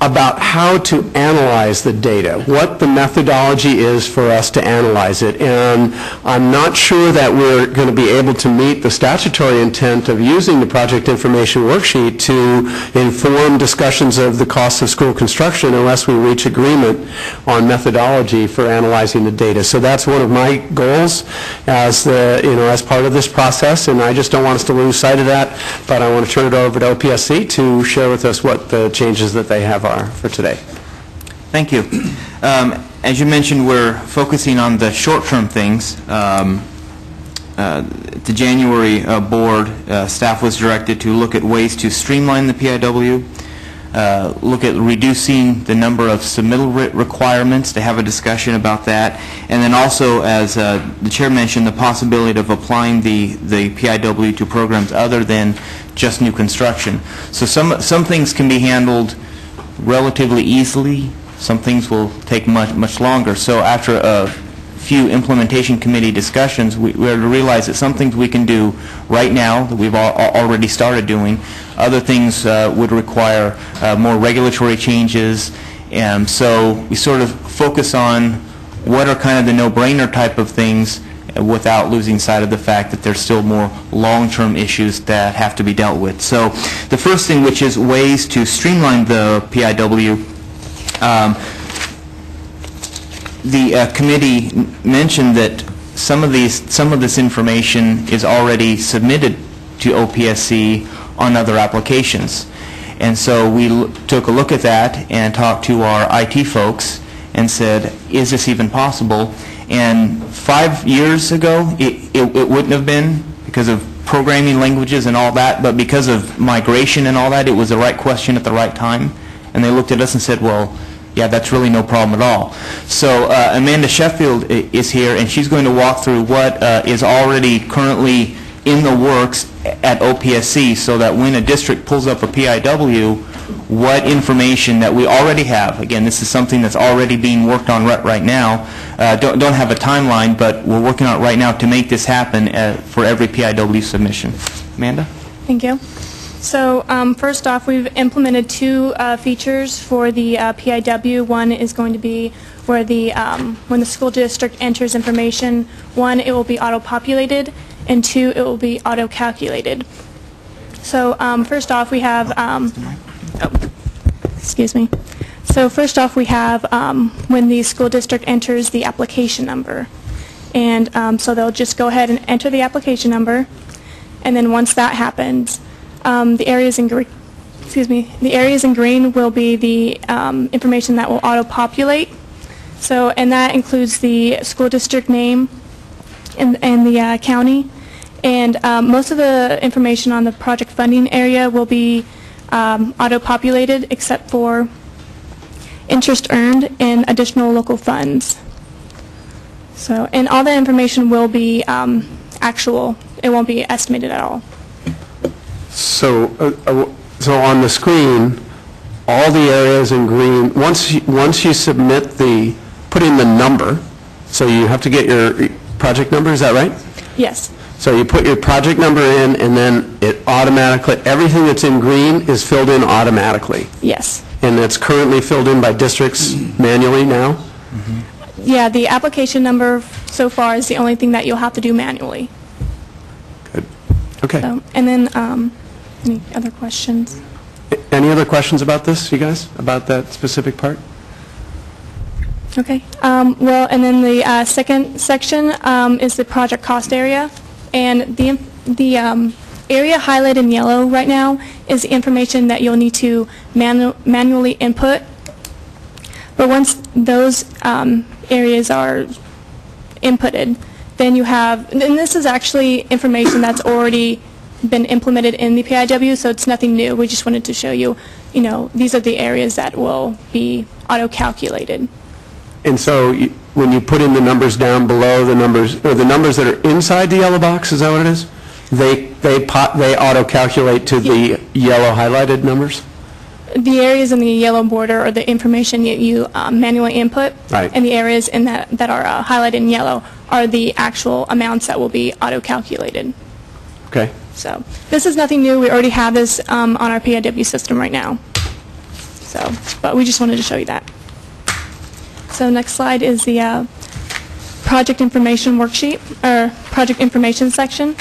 about how to analyze the data, what the methodology is for us to analyze it. And I'm not sure that we're going to be able to meet the statutory intent of using the project information worksheet to inform discussions of the cost of school construction unless we reach agreement on methodology for analyzing the data. So that's one of my goals as part of this process, and I just don't want us to lose sight of that. But I want to turn it over to OPSC to share with us what the changes that they have are for today. Thank you. as you mentioned, we're focusing on the short-term things. The January board, staff was directed to look at ways to streamline the PIW, look at reducing the number of submittal requirements, to have a discussion about that, and then also, as the chair mentioned, the possibility of applying the PIW to programs other than just new construction. So some things can be handled relatively easily. Some things will take much longer. So after a few implementation committee discussions, we are to realize that some things we can do right now that we've already started doing. Other things would require more regulatory changes, and so we sort of focus on what are kind of the no-brainer type of things without losing sight of the fact that there's still more long-term issues that have to be dealt with. So the first thing, which is ways to streamline the PIW, the committee mentioned that some of this information is already submitted to OPSC on other applications. And so we took a look at that and talked to our IT folks and said, is this even possible? And 5 years ago, it wouldn't have been because of programming languages and all that, but because of migration and all that, it was the right question at the right time. And they looked at us and said, well, yeah, that's really no problem at all. So Amanda Sheffield is here, and she's going to walk through what is already currently in the works at OPSC, so that when a district pulls up a PIW, what information that we already have, again, this is something that's already being worked on right now, don't have a timeline, but we're working on it right now to make this happen for every PIW submission. Amanda? Thank you. So first off, we've implemented two features for the PIW. One is going to be where when the school district enters information, one, it will be auto-populated, and two, it will be auto-calculated. So first off, we have, excuse me. So first off, we have when the school district enters the application number. And so they'll just go ahead and enter the application number, and then once that happens, the areas in green, the areas in green will be the information that will auto-populate. So, and that includes the school district name and the county. And most of the information on the project funding area will be auto-populated, except for interest earned and additional local funds. So, and all that information will be actual. It won't be estimated at all. So, so on the screen, all the areas in green, once you submit put in the number, so you have to get your project number, is that right? Yes. So you put your project number in, and then it automatically, everything that's in green is filled in automatically. Yes. And it's currently filled in by districts manually now? Mm-hmm. Yeah, the application number so far is the only thing that you'll have to do manually. Good. Okay. So, and then, any other questions? Any other questions about this, you guys, about that specific part? Okay. Well, and then the second section is the project cost area, and the area highlighted in yellow right now is the information that you'll need to manually input. But once those areas are inputted, then you have, and this is actually information that's already been implemented in the PIW, so it's nothing new. We just wanted to show you, these are the areas that will be auto-calculated. And so when you put in the numbers down below the numbers, or the numbers that are inside the yellow box, is that what it is? They auto-calculate to the yellow highlighted numbers? The areas in the yellow border are the information you manually input, right. And the areas in that are highlighted in yellow are the actual amounts that will be auto-calculated. Okay. So this is nothing new. We already have this on our PIW system right now. So, but we just wanted to show you that. So next slide is the project information worksheet, or project information section.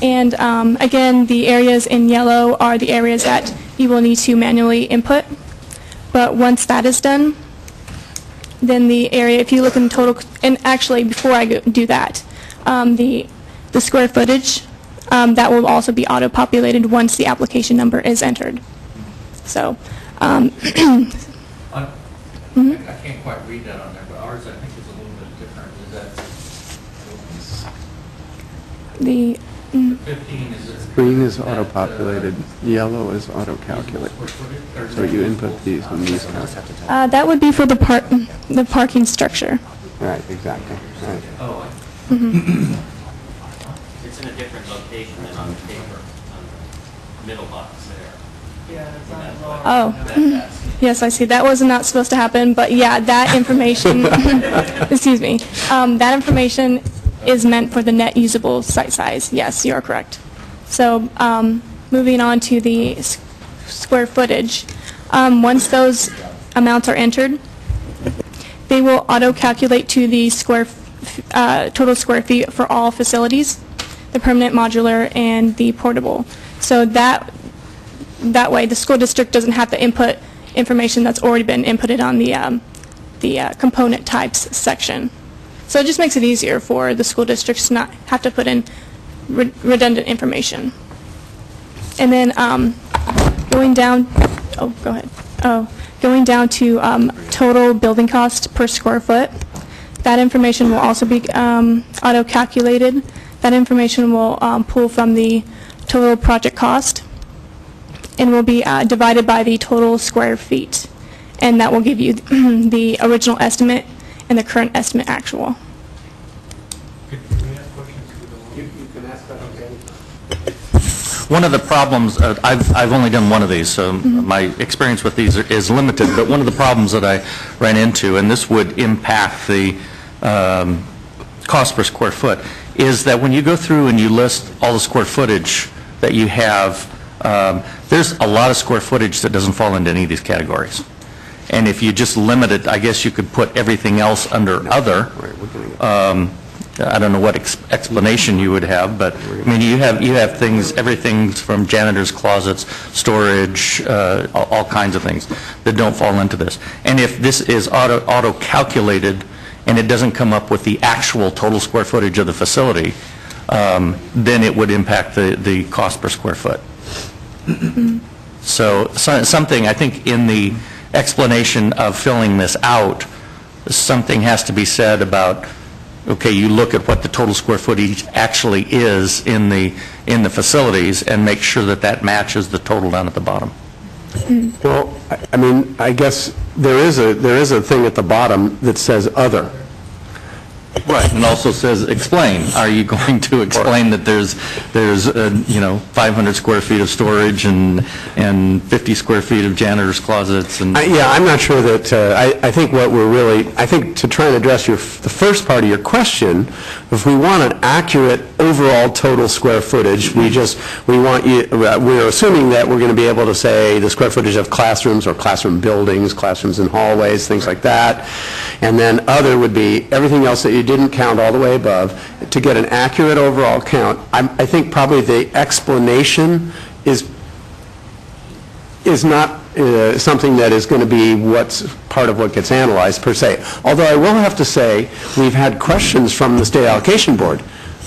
And again, the areas in yellow are the areas that you will need to manually input. But once that is done, then the area, if you look in total, and actually before I do that, the square footage, that will also be auto-populated once the application number is entered. So, I can't quite read that on there, but Ours, I think, is a little bit different. Is that The 15 is... Green is auto-populated, yellow is auto-calculate. So you input these and these count. that would be for the parking structure. Right, exactly. Right. Oh, It's in a different location than on the paper, on the middle box there. Oh, yes, I see. That was not supposed to happen, but yeah, that information, excuse me, that information is meant for the net usable site size. Yes, you are correct. So moving on to the square footage, once those amounts are entered, they will auto-calculate to the total square feet for all facilities, the permanent, modular, and the portable. So that way, the school district doesn't have to input information that's already been inputted on the component types section. So it just makes it easier for the school districts to not have to put in redundant information. And then going down, go ahead. Going down to total building cost per square foot, that information will also be auto-calculated. That information will pull from the total project cost and will be divided by the total square feet. And that will give you the original estimate and the current estimate actual. One of the problems, I've only done one of these, so my experience with these is limited, but one of the problems that I ran into, and this would impact the cost per square foot, is that when you go through and you list all the square footage that you have, there's a lot of square footage that doesn't fall into any of these categories. And if you just limit it, I guess you could put everything else under other. I don't know what explanation you would have, but I mean, you have things, everything from janitor's closets, storage, all kinds of things that don't fall into this. And if this is auto-calculated and it doesn't come up with the actual total square footage of the facility, then it would impact the cost per square foot. So something, I think, in the explanation of filling this out, something has to be said about, okay, you look at what the total square footage actually is in the facilities and make sure that that matches the total down at the bottom. Well, I mean, I guess there is a thing at the bottom that says other. Right, and also says explain. Are you going to explain that there's 500 square feet of storage and 50 square feet of janitor's closets? And yeah, I'm not sure that, I think what we're really, I think to try and address the first part of your question, if we want an accurate overall total square footage, we're assuming that we're going to be able to say the square footage of classrooms or classroom buildings, classrooms and hallways, things like that. And then other would be everything else that you didn't count all the way above. To get an accurate overall count, I think probably the explanation is not something that is going to be what's part of what gets analyzed per se. Although I will have to say, we've had questions from the State Allocation Board,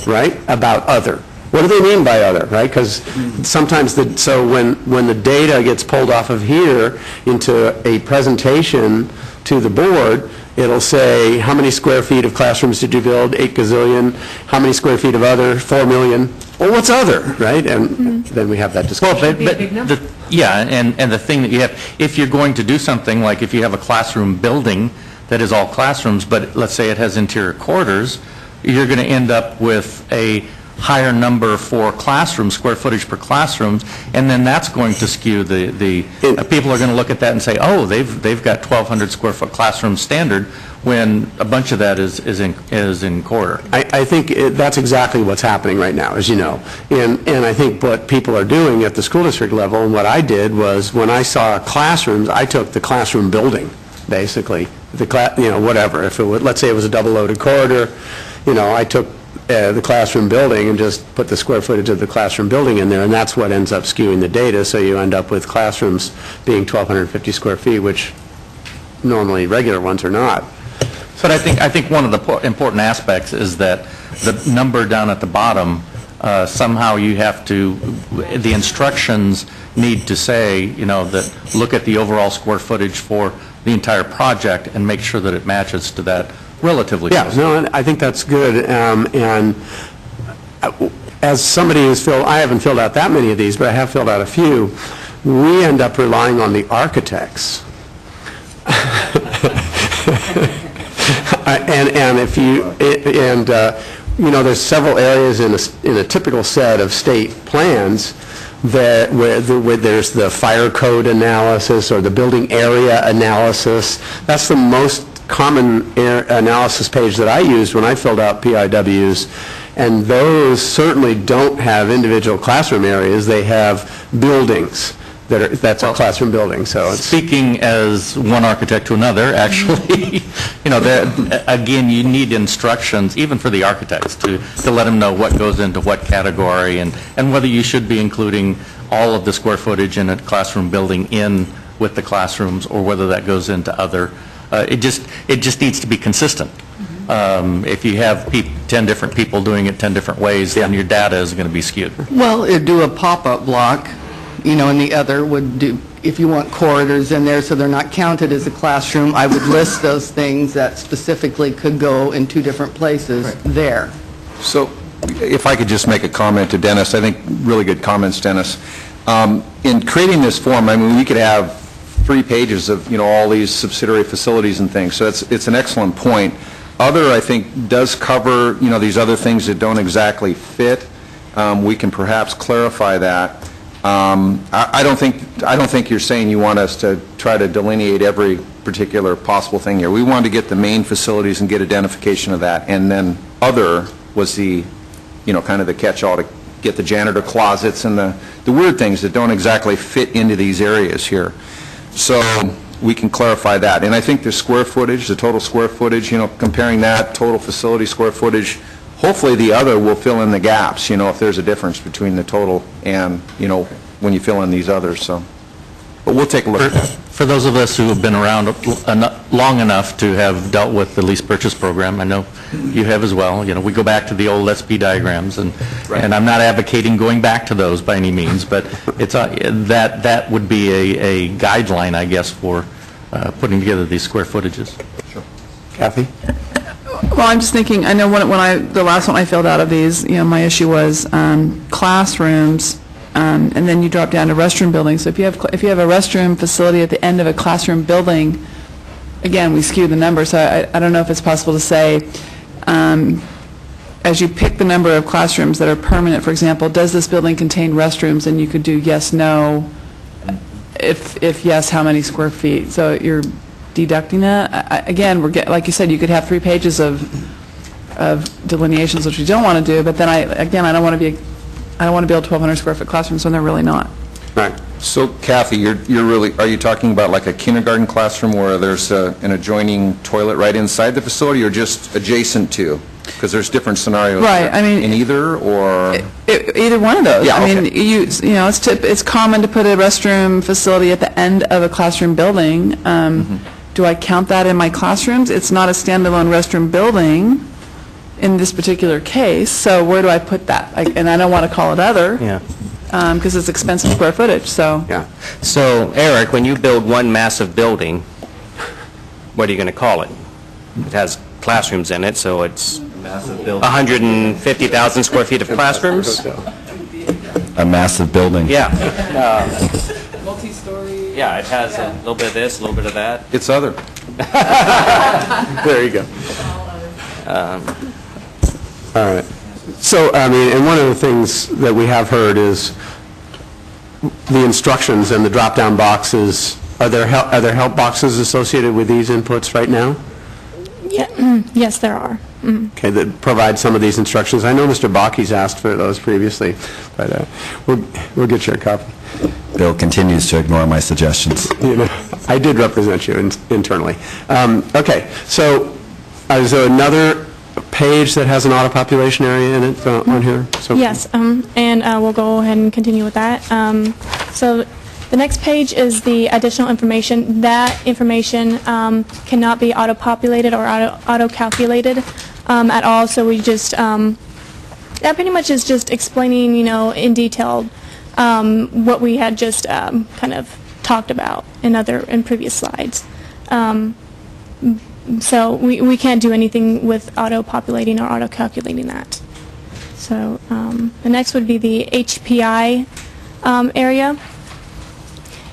right, about other. What do they mean by other, right? Because sometimes, so when the data gets pulled off of here into a presentation to the board, it'll say, how many square feet of classrooms did you build? 8 gazillion. How many square feet of other? 4 million. Well, what's other, right? And then we have that discussion. Well, yeah, and the thing that you have, if you're going to do something like if you have a classroom building that is all classrooms, but let's say it has interior corridors, you're going to end up with a higher number for classroom, square footage per classrooms, and then that's going to skew people are going to look at that and say, oh, they've got 1,200 square foot classroom standard, when a bunch of that is in corridor. I think that's exactly what's happening right now, as you know. And I think what people are doing at the school district level, and what I did was, when I saw classrooms, I took the classroom building, basically. Whatever. If it would, let's say it was a double-loaded corridor, I took the classroom building and just put the square footage of the classroom building in there, and that's what ends up skewing the data, so you end up with classrooms being 1,250 square feet, which normally regular ones are not. But I think one of the important aspects is that the number down at the bottom, somehow you have to, the instructions need to say, that look at the overall square footage for the entire project and make sure that it matches to that relatively Yeah, close. no, I think that's good. And as somebody who's I haven't filled out that many of these, but I have filled out a few, we end up relying on the architects. And if you, there's several areas in a typical set of state plans that where there's the fire code analysis or the building area analysis. That's the most common analysis page that I used when I filled out PIWs, and those certainly don't have individual classroom areas. They have buildings. That's a classroom building, so it's... Speaking as one architect to another, actually, again, you need instructions, even for the architects, to let them know what goes into what category and whether you should be including all of the square footage in a classroom building in with the classrooms or whether that goes into other. It just needs to be consistent. If you have 10 different people doing it 10 different ways, then your data is going to be skewed. Well, it'd do a pop-up block, and the other would do, if you want corridors in there so they're not counted as a classroom, I would list those things that specifically could go in two different places there. So if I could just make a comment to Dennis, I think really good comments, Dennis. In creating this form, I mean, we could have 3 pages of, all these subsidiary facilities and things, so it's an excellent point. Other, I think, does cover, these other things that don't exactly fit. We can perhaps clarify that. I don't think you're saying you want us to try to delineate every particular possible thing here. We wanted to get the main facilities and get identification of that, and then other was the, kind of the catch-all to get the janitor closets and the weird things that don't exactly fit into these areas here. So we can clarify that. And I think the square footage, the total square footage, comparing that total facility square footage, hopefully the other will fill in the gaps, if there's a difference between the total and, when you fill in these others. So, but we'll take a look at that. For those of us who have been around long enough to have dealt with the lease purchase program, I know you have as well. We go back to the old SP diagrams, and I'm not advocating going back to those by any means, but it's that would be a guideline, I guess, for putting together these square footages. Sure. Kathy? Well, I'm just thinking, I know the last one I filled out of these, my issue was classrooms, and then you drop down to restroom buildings. So if you have a restroom facility at the end of a classroom building, again, we skew the number. So I don't know if it's possible to say, as you pick the number of classrooms that are permanent, for example, does this building contain restrooms? And you could do yes, no. If yes, how many square feet? So you're deducting that. Again, like you said, you could have 3 pages of delineations, which we don't want to do. But then I don't want to build 1,200 square foot classrooms when they're really not. Right. So Kathy, you're really, are you talking about like a kindergarten classroom where there's an adjoining toilet right inside the facility, or just adjacent to? Because there's different scenarios. Right. I mean, in either, or either one of those. Yeah, I mean, it's common to put a restroom facility at the end of a classroom building. Do I count that in my classrooms? It's not a standalone restroom building in this particular case, so where do I put that? And I don't want to call it other. Yeah. Because it's expensive square footage, so. Yeah. So, Eric, when you build one massive building, what are you going to call it? It has classrooms in it, so it's 150,000 square feet of classrooms? A massive building. Yeah. Multi-story. Yeah, it has a little bit of this, a little bit of that. it's other. There you go. All right. So, I mean, and one of the things that we have heard is the instructions and the drop-down boxes. Are there help boxes associated with these inputs right now? Yeah, yes, there are. Okay, that provide some of these instructions. I know Mr. Baki's asked for those previously, but we'll get you a copy. Bill continues to ignore my suggestions. I did represent you internally. Okay, so is there another page that has an auto-population area in it on here? So, Yes, and we'll go ahead and continue with that. So the next page is the additional information. That information cannot be auto-populated or auto-calculated at all, so we just, that pretty much is just explaining, in detail what we had just kind of talked about in previous slides. So we can't do anything with auto-populating or auto-calculating that. So the next would be the HPI area.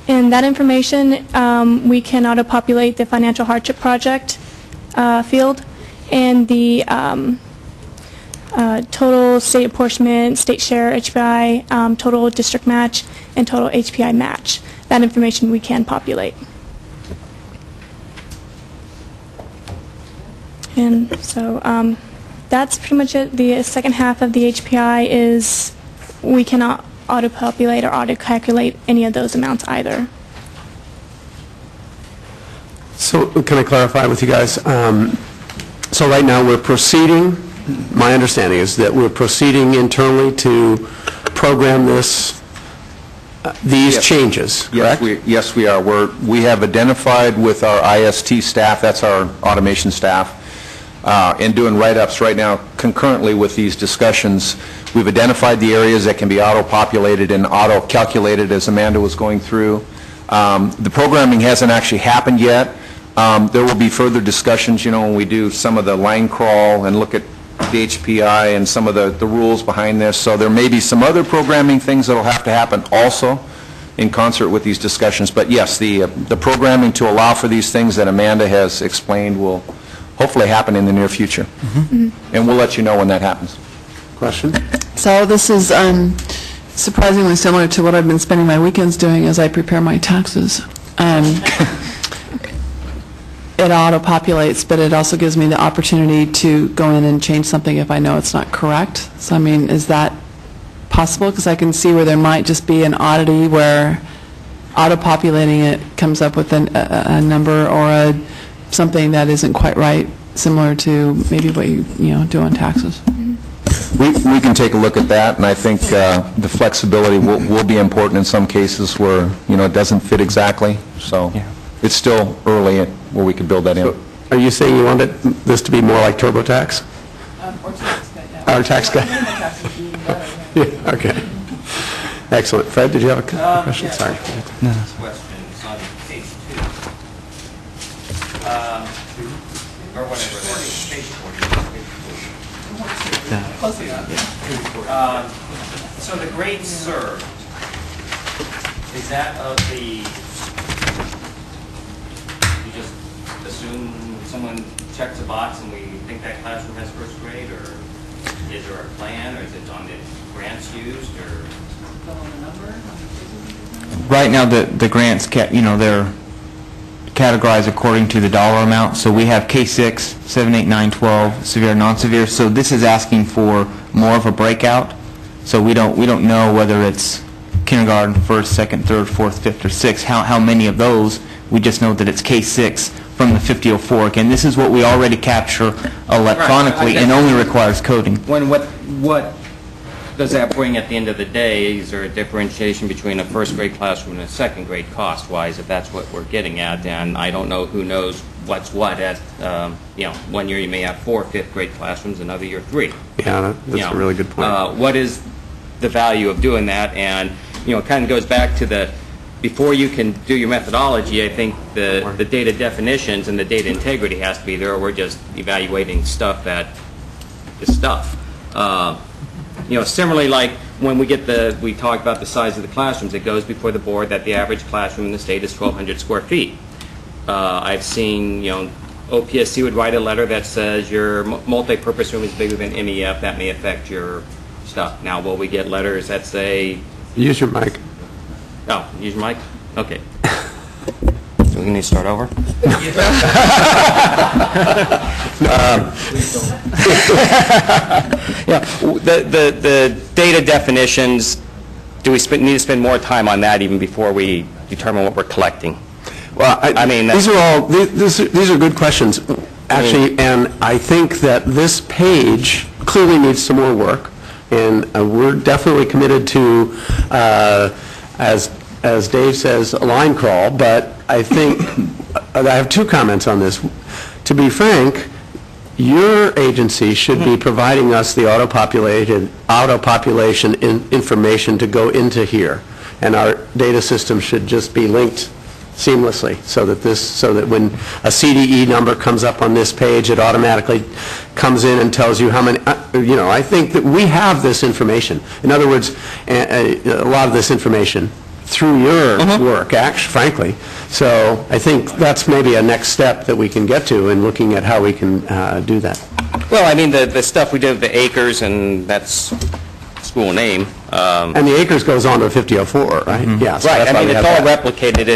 In that information, we can auto-populate the financial hardship project field and the total state apportionment, state share HPI, total district match, and total HPI match. That information we can populate. And so that's pretty much it. The second half of the HPI is we cannot auto-populate or auto-calculate any of those amounts either. So can I clarify with you guys? So right now we're proceeding, my understanding is that we're proceeding internally to program these changes, correct? Yes, we are. We have identified with our IST staff, that's our automation staff, and doing write-ups right now concurrently with these discussions. We've identified the areas that can be auto-populated and auto-calculated as Amanda was going through. The programming hasn't actually happened yet. There will be further discussions, when we do some of the line crawl and look at the HPI and some of the rules behind this. So there may be some other programming things that will have to happen also in concert with these discussions. But yes, the programming to allow for these things that Amanda has explained will hopefully happen in the near future. And we'll let you know when that happens. Question? So this is surprisingly similar to what I've been spending my weekends doing as I prepare my taxes. It auto-populates, but it also gives me the opportunity to go in and change something if I know it's not correct. So, I mean, is that possible? Because I can see where there might just be an oddity where auto-populating it comes up with a number or something that isn't quite right, similar to maybe what you do on taxes. We can take a look at that, and I think the flexibility will be important in some cases where, it doesn't fit exactly. So it's still early where we could build that in. So are you saying you want this to be more like TurboTax? Or tax cut? Yeah, okay. Excellent. Fred, did you have a question? Sorry. No. Questions on page 2. Or whatever that is, page 40. So the grade served, is that of the, you just assume someone checks a box and we think that classroom has first grade, or is there a plan, or is it on the grants used, or? Right now, the grants, they're categorized according to the dollar amount. So we have K-6, 7, 8, 9, 12, severe, non-severe. So this is asking for more of a breakout. So we don't know whether it's kindergarten, first, second, third, fourth, fifth, or sixth. How many of those? We just know that it's K-6 from the 5004. Again, this is what we already capture electronically and only requires coding. What does that bring at the end of the day? Is there a differentiation between a first grade classroom and a second grade cost-wise, if that's what we're getting at? And I don't know who knows what's what. At, one year you may have 4 fifth grade classrooms, another year 3. Yeah, that's a really good point. What is the value of doing that? And, it kind of goes back to before you can do your methodology, I think the data definitions and the data integrity has to be there, or we're just evaluating stuff that is stuff. Similarly, like when we talk about the size of the classrooms, it goes before the board that the average classroom in the state is 1,200 square feet. I've seen, OPSC would write a letter that says your multi-purpose room is bigger than MEF, that may affect your stuff. Now, will we get letters that say... Use your mic. Oh, use your mic? Okay. So we need to start over? The data definitions, do we need to spend more time on that even before we determine what we're collecting? Well, these are good questions, actually, and I think that this page clearly needs some more work, and we're definitely committed to, as Dave says, a line crawl, but I think I have 2 comments on this. To be frank, your agency should be providing us the auto-population information to go into here, and our data system should just be linked seamlessly, so that when a CDE number comes up on this page, it automatically comes in and tells you how many, I think that we have this information. In other words, a lot of this information through your work, frankly. So I think that's maybe a next step that we can get to in looking at how we can do that. Well, I mean, the stuff we did with the acres, and that's school name. And the acres goes on to 5004, right? Yeah. So Right, that's I why mean, we it's have all that. replicated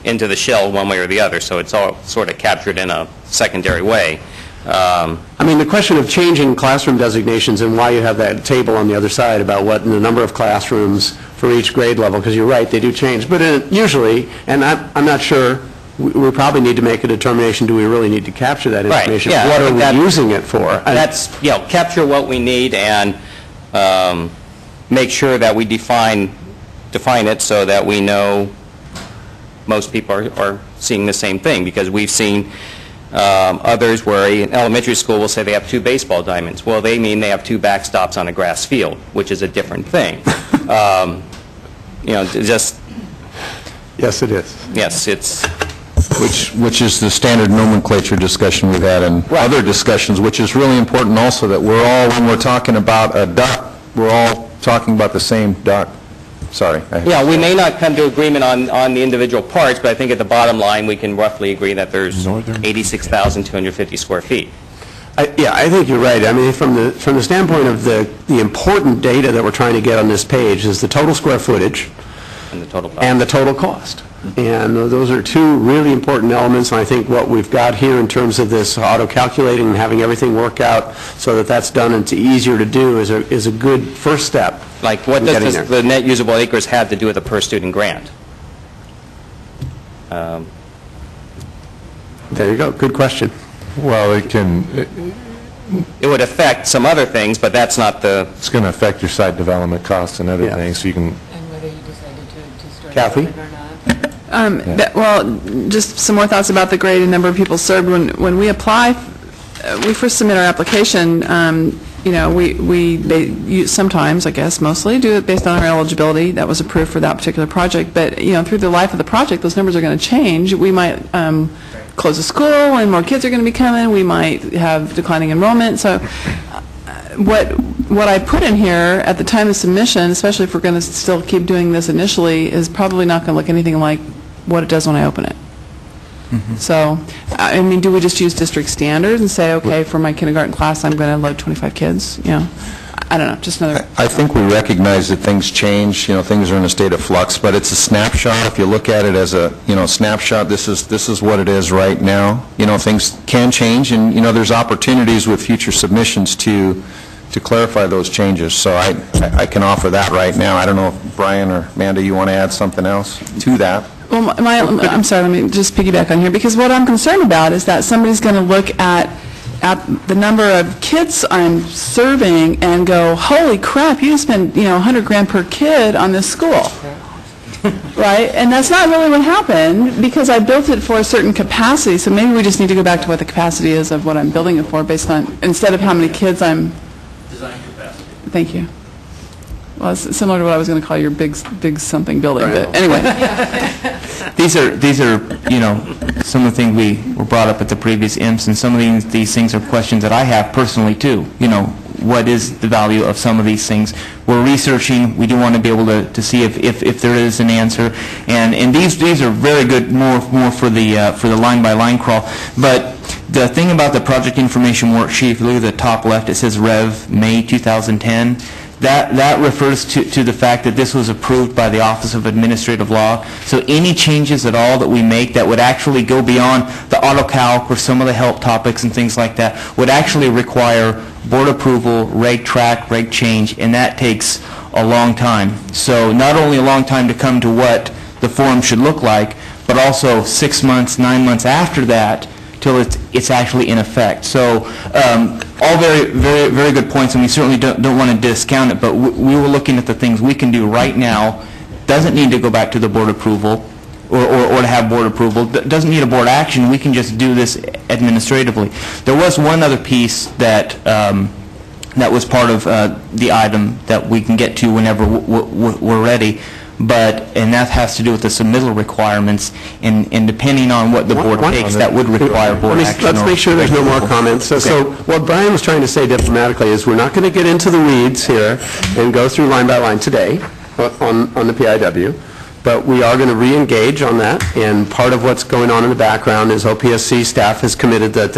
into the shell one way or the other, so it's all sort of captured in a secondary way. I mean, the question of changing classroom designations and why you have that table on the other side about what the number of classrooms for each grade level, because you're right, they do change. But usually, and I'm not sure, we probably need to make a determination, do we really need to capture that information? Right, yeah, What are we using it for? That's, capture what we need and make sure that we define it so that we know most people are seeing the same thing, because we've seen others where an elementary school will say they have 2 baseball diamonds. Well, they mean they have 2 backstops on a grass field, which is a different thing. Just... Yes, it is. Yes, it's... Which is the standard nomenclature discussion we've had in other discussions, which is really important also, that we're all, when we're talking about a duck, we're all talking about the same duck. Sorry. Yeah, we may not come to agreement on the individual parts, but I think at the bottom line, we can roughly agree that there's 86,250 square feet. I think you're right. I mean, from the standpoint of the important data that we're trying to get on this page is the total square footage And the total cost. and the total cost. And those are 2 really important elements, and I think what we've got here in terms of this auto-calculating and having everything work out so that that's done and it's easier to do is a good first step. Like, what does the net usable acres have to do with a per-student grant? There you go. Good question. Well, it can... It would affect some other things, but that's not the... It's going to affect your site development costs and other things, so you can... And whether you decided to start Kathy? it or not. Well, just some more thoughts about the grade and number of people served. When we apply, we first submit our application, we sometimes, I guess, mostly do it based on our eligibility that was approved for that particular project. But, through the life of the project, those numbers are going to change. We might close a school and more kids are going to be coming. We might have declining enrollment. So what I put in here at the time of submission, especially if we're going to still keep doing this initially, is probably not going to look anything like what it does when I open it. So, I mean, do we just use district standards and say, okay, for my kindergarten class, I'm going to load 25 kids? I don't know, just another... I think we recognize that things change, things are in a state of flux, but it's a snapshot. If you look at it as a, snapshot, this is what it is right now. Things can change, and, there's opportunities with future submissions to clarify those changes. So I can offer that right now. I don't know if Brian or Amanda, you want to add something else to that? Well, I'm sorry, let me just piggyback on here, because what I'm concerned about is that somebody's going to look at the number of kids I'm serving and go, holy crap, you spend, $100,000 per kid on this school. Right? And that's not really what happened, because I built it for a certain capacity, so maybe we just need to go back to what the capacity is of what I'm building it for, based on, instead of how many kids I'm... Design capacity. Thank you. Well, it's similar to what I was going to call your big something building, but anyway. These are, some of the things we were brought up at the previous IMPs, and some of these things are questions that I have personally too. What is the value of some of these things? We're researching. We do want to be able to see if there is an answer, and these are very good, more for the line by line crawl. But the thing about the project information worksheet, if you look at the top left, it says Rev May 2010. That refers to the fact that this was approved by the Office of Administrative Law. So any changes at all that we make that would actually go beyond the AutoCalc or some of the help topics and things like that would actually require board approval, reg track, reg change, and that takes a long time. So not only a long time to come to what the form should look like, but also 6 months, 9 months after that till it's actually in effect. So all very, very, very good points, and we certainly don't want to discount it, but we were looking at the things we can do right now. Doesn't need to go back to the board approval or to have board approval. Doesn't need a board action. We can just do this administratively. There was one other piece that that was part of the item that we can get to whenever we're ready. and that has to do with the submittal requirements, and depending on what the board takes, that would require board action. Let's make sure there's no more comments. So what Brian was trying to say diplomatically is we're not going to get into the weeds here and go through line by line today on the PIW, but we are going to re-engage on that, and part of what's going on in the background is OPSC staff has committed that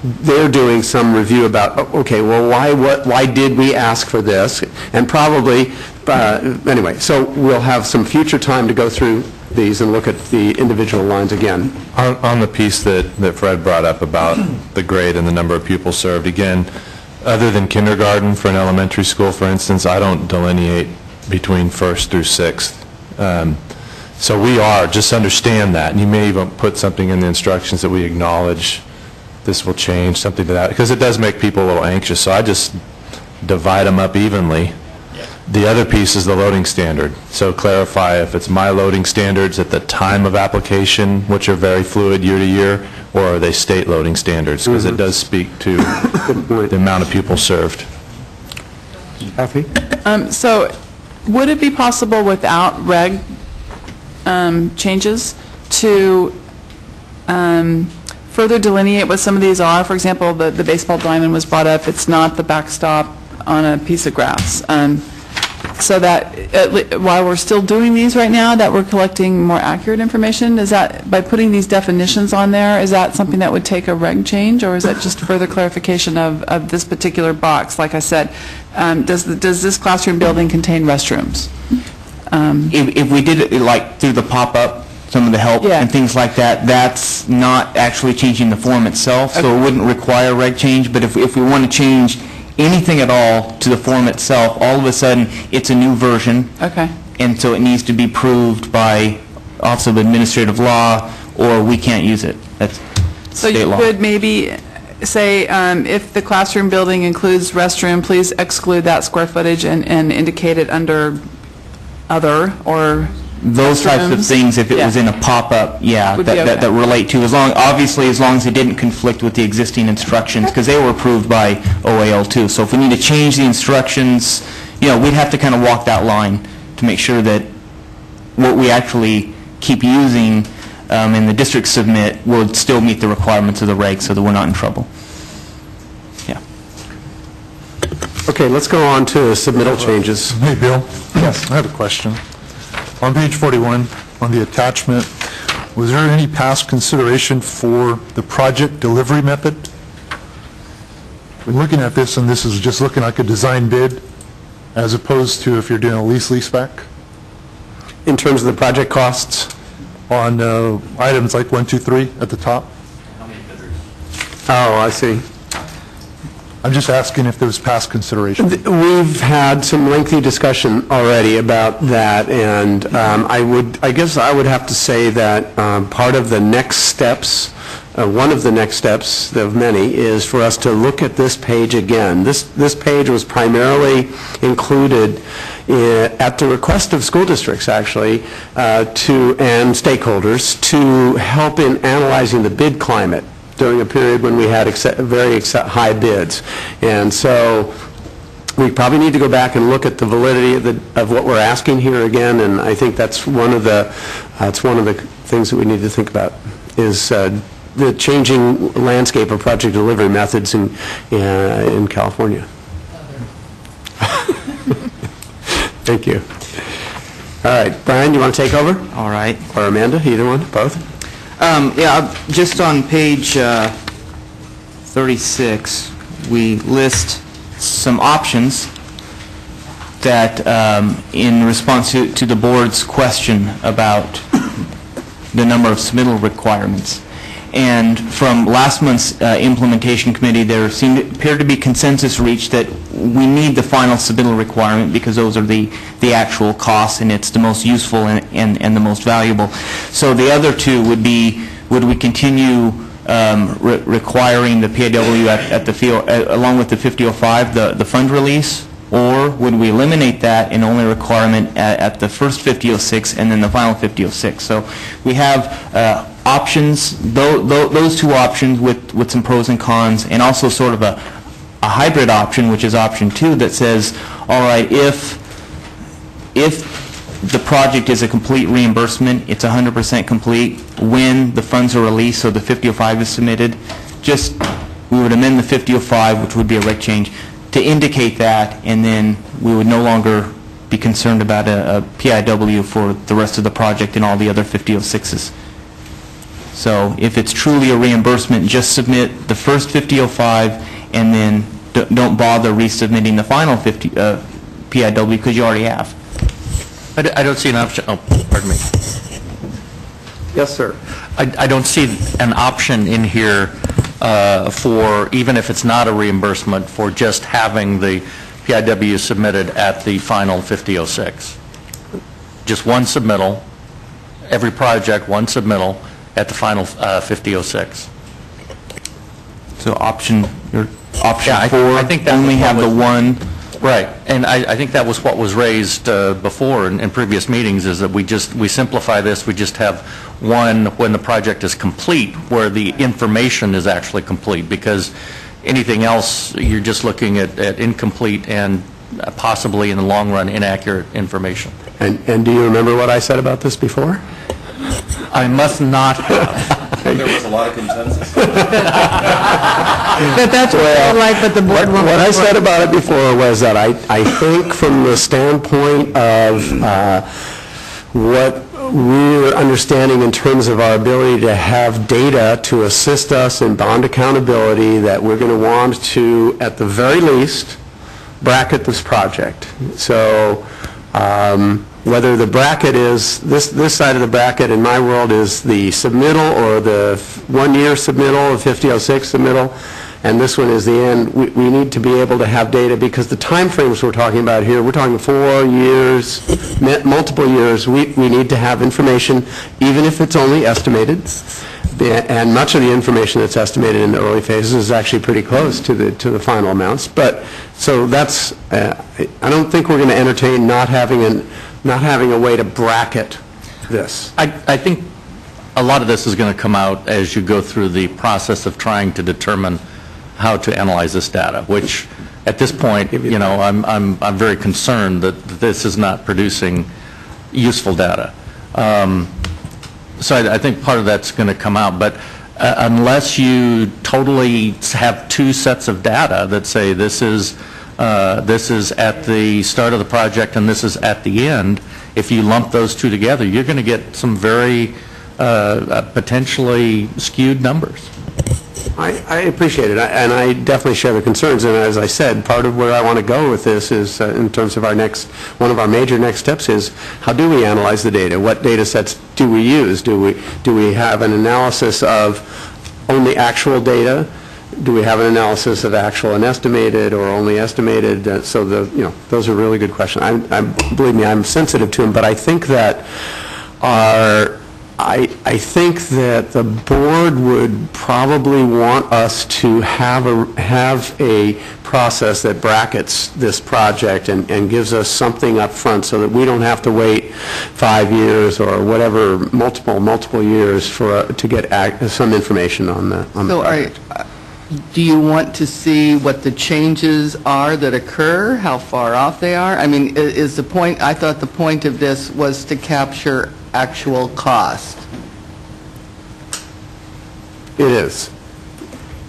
they're doing some review about, okay, well, why did we ask for this? And probably, anyway, so we'll have some future time to go through these and look at the individual lines again. On the piece that Fred brought up about the grade and the number of pupils served, again, other than kindergarten for an elementary school, for instance, I don't delineate between first through sixth. So we are, just understand that, and you may even put something in the instructions that we acknowledge this will change, something to that, because it does make people a little anxious, so I just divide them up evenly. The other piece is the loading standard. So clarify if it's my loading standards at the time of application, which are very fluid year to year, or are they state loading standards, because it does speak to the amount of pupils served. Kathy? So would it be possible without reg changes to further delineate what some of these are? For example, the baseball diamond was brought up. It's not the backstop on a piece of grass. So that while we're still doing these right now, that we're collecting more accurate information. Is that, by putting these definitions on there, is that something that would take a reg change, or is that just further clarification of this particular box? Like I said, does this classroom building contain restrooms? If we did it like through the pop-up, some of the help and things like that, that's not actually changing the form itself, so it wouldn't require reg change. But if we want to change anything at all to the form itself, all of a sudden it's a new version. Okay. And so it needs to be proved by Office of Administrative Law, or we can't use it. That's So state you law. could maybe say, if the classroom building includes restroom, please exclude that square footage and indicate it under other or those types of restrooms? things, if it was in a pop-up, that relate to, obviously as long as it didn't conflict with the existing instructions, because they were approved by OAL too. So if we need to change the instructions, we'd have to kind of walk that line to make sure that what we actually keep using and the districts submit would still meet the requirements of the regs, so that we're not in trouble. Yeah. Okay, let's go on to submittal changes. Hey, Bill. Yes. I have a question. On page 41, on the attachment, was there any past consideration for the project delivery method? We're looking at this, and this is just looking like a design bid, as opposed to if you're doing a lease-back? In terms of the project costs? On items like 1, 2, 3 at the top? Oh, I see. I'm just asking if there was past consideration. We've had some lengthy discussion already about that, and I guess I would have to say that part of the next steps, one of the next steps of many, is for us to look at this page again. This page was primarily included at the request of school districts, actually, and stakeholders, to help in analyzing the bid climate during a period when we had very high bids. And so we probably need to go back and look at the validity of what we're asking here again, and I think that's one of the things that we need to think about, is the changing landscape of project delivery methods in California. Thank you. All right, Brian, you want to take over? All right. Or Amanda, either one, both? Just on page 36, we list some options that, in response to the board's question about the number of submittal requirements. And from last month's implementation committee, there appeared to be consensus reached that we need the final submittal requirement because those are the actual costs, and it's the most useful and the most valuable. So the other two would be, would we continue requiring the PIW at the field, along with the 5005, the fund release, or would we eliminate that and only requirement at the first 5006 and then the final 5006? So we have options, those two options with some pros and cons, and also sort of a hybrid option, which is option 2, that says, all right, if the project is a complete reimbursement, it's 100% complete when the funds are released, so the 5005 is submitted, we would amend the 5005, which would be a reg change, to indicate that, and then we would no longer be concerned about a PIW for the rest of the project and all the other 5006s. So if it's truly a reimbursement, just submit the first 5005 and then don't bother resubmitting the final PIW because you already have. I don't see an option, oh, pardon me. Yes, sir. I don't see an option in here for, even if it's not a reimbursement, for just having the PIW submitted at the final 5006. Just one submittal, every project, one submittal at the final 5006. So option 4, I think that only have the one. Right, and I think that was what was raised before in previous meetings, is that we simplify this, we just have one when the project is complete, where the information is actually complete, because anything else, you're just looking at incomplete and possibly in the long run inaccurate information. And do you remember what I said about this before? I must not have. There was a lot of consensus. But that's what I like, but the board won't. What I said about it before was that I think from the standpoint of what we're understanding in terms of our ability to have data to assist us in bond accountability, that we're going to want to, at the very least, bracket this project. So whether the bracket is, this side of the bracket in my world is the submittal or the one-year submittal, the 5006 submittal, and this one is the end. We need to be able to have data, because the time frames we're talking about here, we're talking 4 years, multiple years. We need to have information, even if it's only estimated, and much of the information that's estimated in the early phases is actually pretty close to the final amounts. But so that's, I don't think we're going to entertain not having a way to bracket this. I think a lot of this is going to come out as you go through the process of trying to determine how to analyze this data, which at this point, you know, I'm very concerned that this is not producing useful data. So I think part of that's going to come out, but unless you totally have two sets of data that say this is at the start of the project and this is at the end, if you lump those two together, you're going to get some very potentially skewed numbers. I appreciate it, and I definitely share the concerns, and as I said, part of where I want to go with this is, in terms of one of our major next steps is, how do we analyze the data? What data sets do we use? Do we have an analysis of only actual data? Do we have an analysis of actual and estimated, or only estimated? So those are really good questions. Believe me, I'm sensitive to them, but I think that I think that the board would probably want us to have a process that brackets this project and gives us something up front, so that we don't have to wait 5 years or whatever, multiple years to get some information on the project. Do you want to see what the changes are that occur, how far off they are? I mean, is the point, I thought the point of this was to capture actual cost. It is.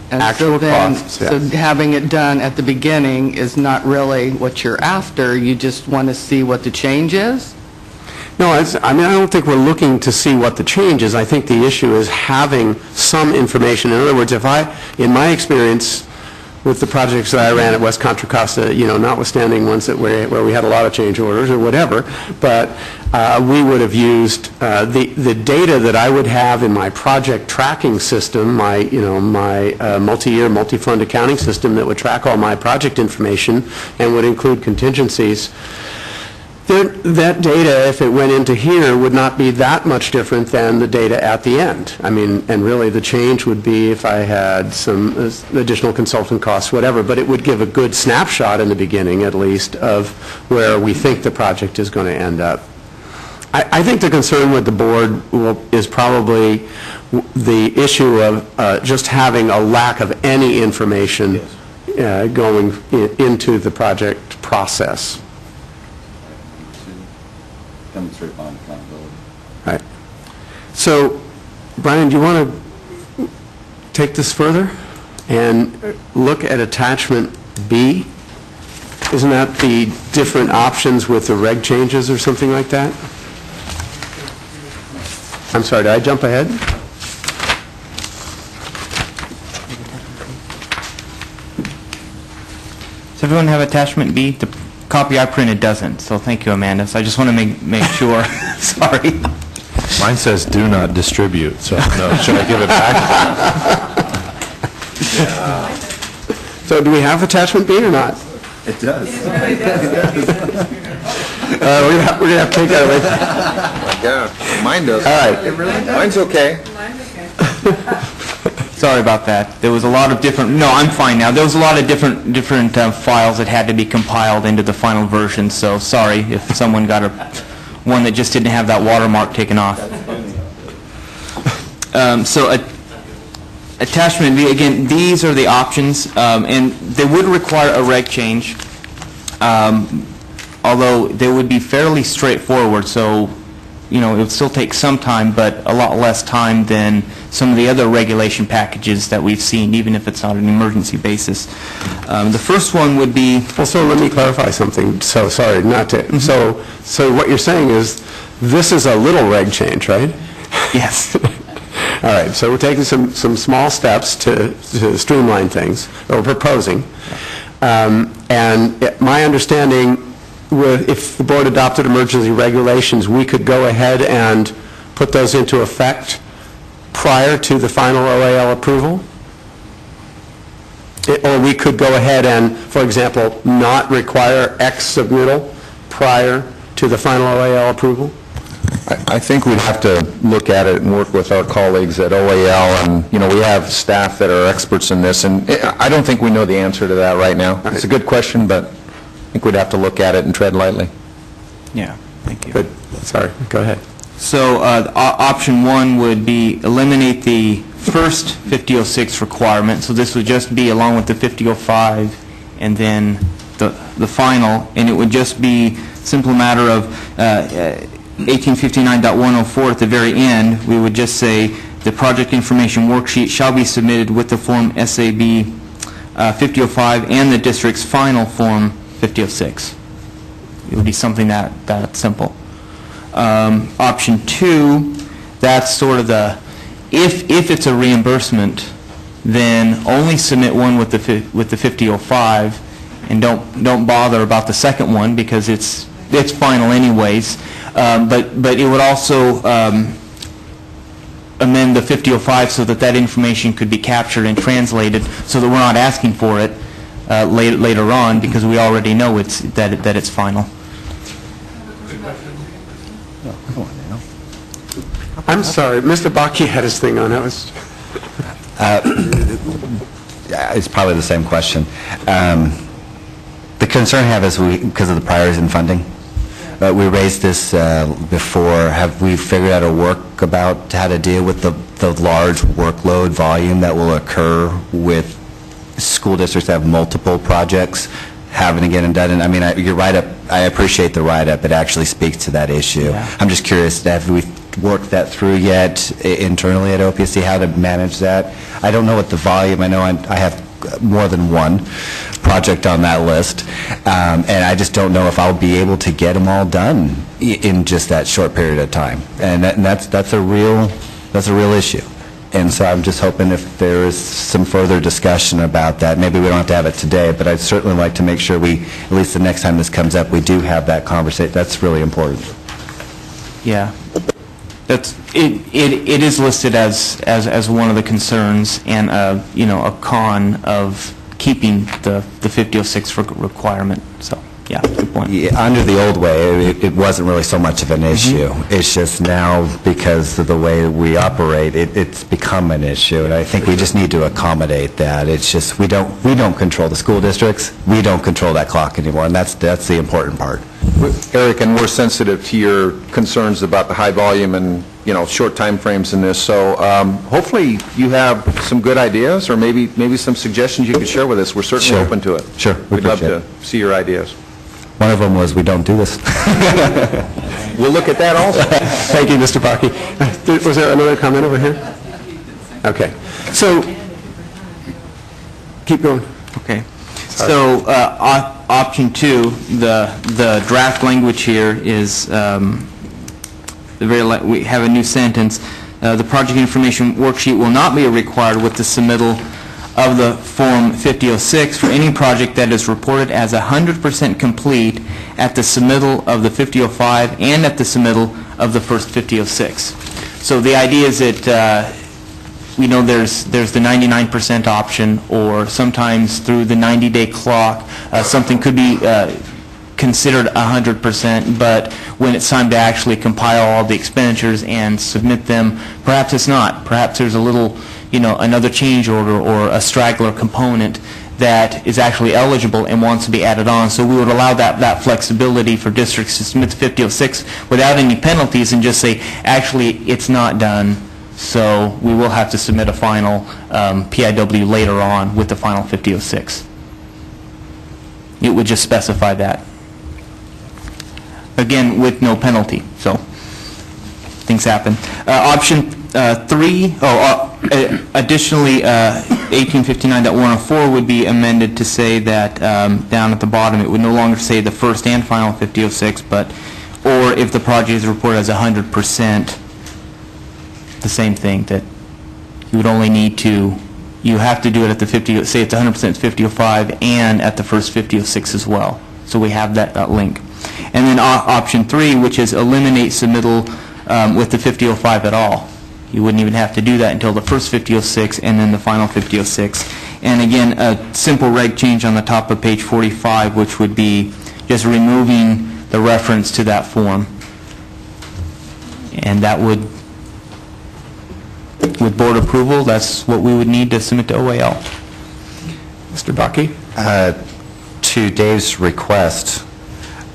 And actual costs, yes. So having it done at the beginning is not really what you're after, you just want to see what the change is? No, I mean, I don't think we're looking to see what the change is. I think the issue is having some information. In other words, in my experience with the projects that I ran at West Contra Costa, notwithstanding ones where we had a lot of change orders or whatever, but we would have used the data that I would have in my project tracking system, my multi-year, multi-fund accounting system that would track all my project information and would include contingencies. That data, if it went into here, would not be that much different than the data at the end. I mean, and really the change would be if I had some additional consultant costs, whatever, but it would give a good snapshot in the beginning, at least, of where we think the project is going to end up. I think the concern with the board is probably the issue of just having a lack of any information going into the project process. demonstrate bond accountability. Right. So, Brian, do you want to take this further and look at attachment B? Isn't that the different options with the reg changes or something like that? I'm sorry, did I jump ahead? Does everyone have attachment B? The copy I printed doesn't, so thank you, Amanda. So I just want to make sure. Sorry. Mine says do not distribute, so no, should I give it back? So do we have attachment B or not? It does. We're going to have to take that away. My God, mine does. All right. Mine's okay. Sorry about that. There was a lot of different, no, I'm fine now. There was a lot of different files that had to be compiled into the final version, so sorry if someone got one that just didn't have that watermark taken off. Attachment B, again, these are the options, and they would require a reg change, although they would be fairly straightforward, so, you know, it would still take some time, but a lot less time than some of the other regulation packages that we've seen, even if it's on an emergency basis. The first one would be... Well, so let me clarify something. So, sorry, not to... So what you're saying is this is a little reg change, right? Yes. All right, so we're taking some small steps to streamline things, or proposing. And my understanding, if the board adopted emergency regulations, we could go ahead and put those into effect prior to the final OAL approval? Or we could go ahead and, for example, not require X submittal prior to the final OAL approval? I think we'd have to look at it and work with our colleagues at OAL, and, you know, we have staff that are experts in this, and I don't think we know the answer to that right now. It's a good question, but I think we'd have to look at it and tread lightly. Yeah, thank you. Good. Sorry, go ahead. So option one would be eliminate the first 5006 requirement, so this would just be along with the 5005 and then the final, and it would just be simple matter of 1859.104 at the very end. We would just say the project information worksheet shall be submitted with the form SAB 5005 and the district's final form 5006. It would be something that simple. Option two, that's sort of the, if it's a reimbursement, then only submit one with the 5005 and don't bother about the second one because it's final anyways. But it would also amend the 5005 so that information could be captured and translated so that we're not asking for it later on because we already know that it's final. I'm sorry, Mr. Baki had his thing on. It's probably the same question. The concern I have is because of the priorities in funding. We raised this before. Have we figured out a work about how to deal with the large workload volume that will occur with school districts that have multiple projects having to get them done? And I mean, your write-up, I appreciate the write-up. It actually speaks to that issue. Yeah. I'm just curious, have we worked that through yet internally at OPSC, how to manage that? I don't know what the volume, I know I have more than one project on that list, and I just don't know if I'll be able to get them all done in just that short period of time. And that's a real issue. And so I'm just hoping if there is some further discussion about that, maybe we don't have to have it today, but I'd certainly like to make sure we, at least the next time this comes up, we do have that conversation. That's really important. Yeah. It is listed as one of the concerns and a con of keeping the 5006 requirement. So yeah, good point. Yeah, under the old way, it wasn't really so much of an issue. It's just now because of the way we operate, it's become an issue, and I think we just need to accommodate that. It's just we don't control the school districts. We don't control that clock anymore, and that's the important part. Eric, and we're sensitive to your concerns about the high volume and, you know, short time frames in this. So hopefully you have some good ideas or maybe some suggestions you could share with us. We're certainly open to it. Sure. We'd love to see your ideas. One of them was we don't do this. We'll look at that also. Thank you, Mr. Bakke. Was there another comment over here? Okay. So, keep going. Okay. So, option 2, the draft language here is, we have a new sentence. The project information worksheet will not be required with the submittal of the Form 5006 for any project that is reported as 100% complete at the submittal of the 5005 and at the submittal of the first 5006. So the idea is that we know there's the 99% option, or sometimes through the 90-day clock, something could be considered 100%, but when it's time to actually compile all the expenditures and submit them, perhaps it's not. Perhaps there's a little, another change order or a straggler component that is actually eligible and wants to be added on. So we would allow that flexibility for districts to submit the 5006 without any penalties and just say, actually, it's not done, so we will have to submit a final PIW later on with the final 5006. It would just specify that. Again, with no penalty, so things happen. Option 3, additionally, 1859.104 would be amended to say that down at the bottom, it would no longer say the first and final 5006, or if the project is reported as 100%, the same thing, that you would only need to, you have to do it at the 50, say it's 100% 5005 and at the first 5006 as well. So we have that link. And then option 3, which is eliminate submittal with the 5005 at all. You wouldn't even have to do that until the first 5006 and then the final 5006. And again, a simple reg change on the top of page 45, which would be just removing the reference to that form. And that would, with board approval, that's what we would need to submit to OAL. Mr. Bakke? To Dave's request,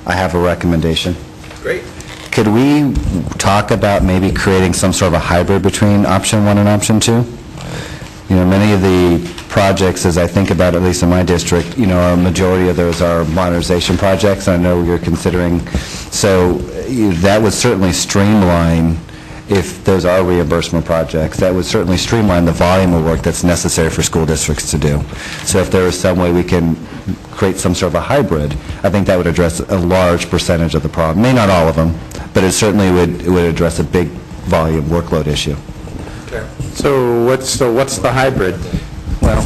I have a recommendation. Great. Could we talk about maybe creating some sort of a hybrid between option 1 and option 2? Many of the projects, as I think about, at least in my district, a majority of those are modernization projects, I know you're considering. So that would certainly streamline, if those are reimbursement projects, that would certainly streamline the volume of work that's necessary for school districts to do. So if there is some way we can create some sort of a hybrid, I think that would address a large percentage of the problem. May not all of them, but it certainly would address a big volume workload issue. Okay. So what's the hybrid? Well,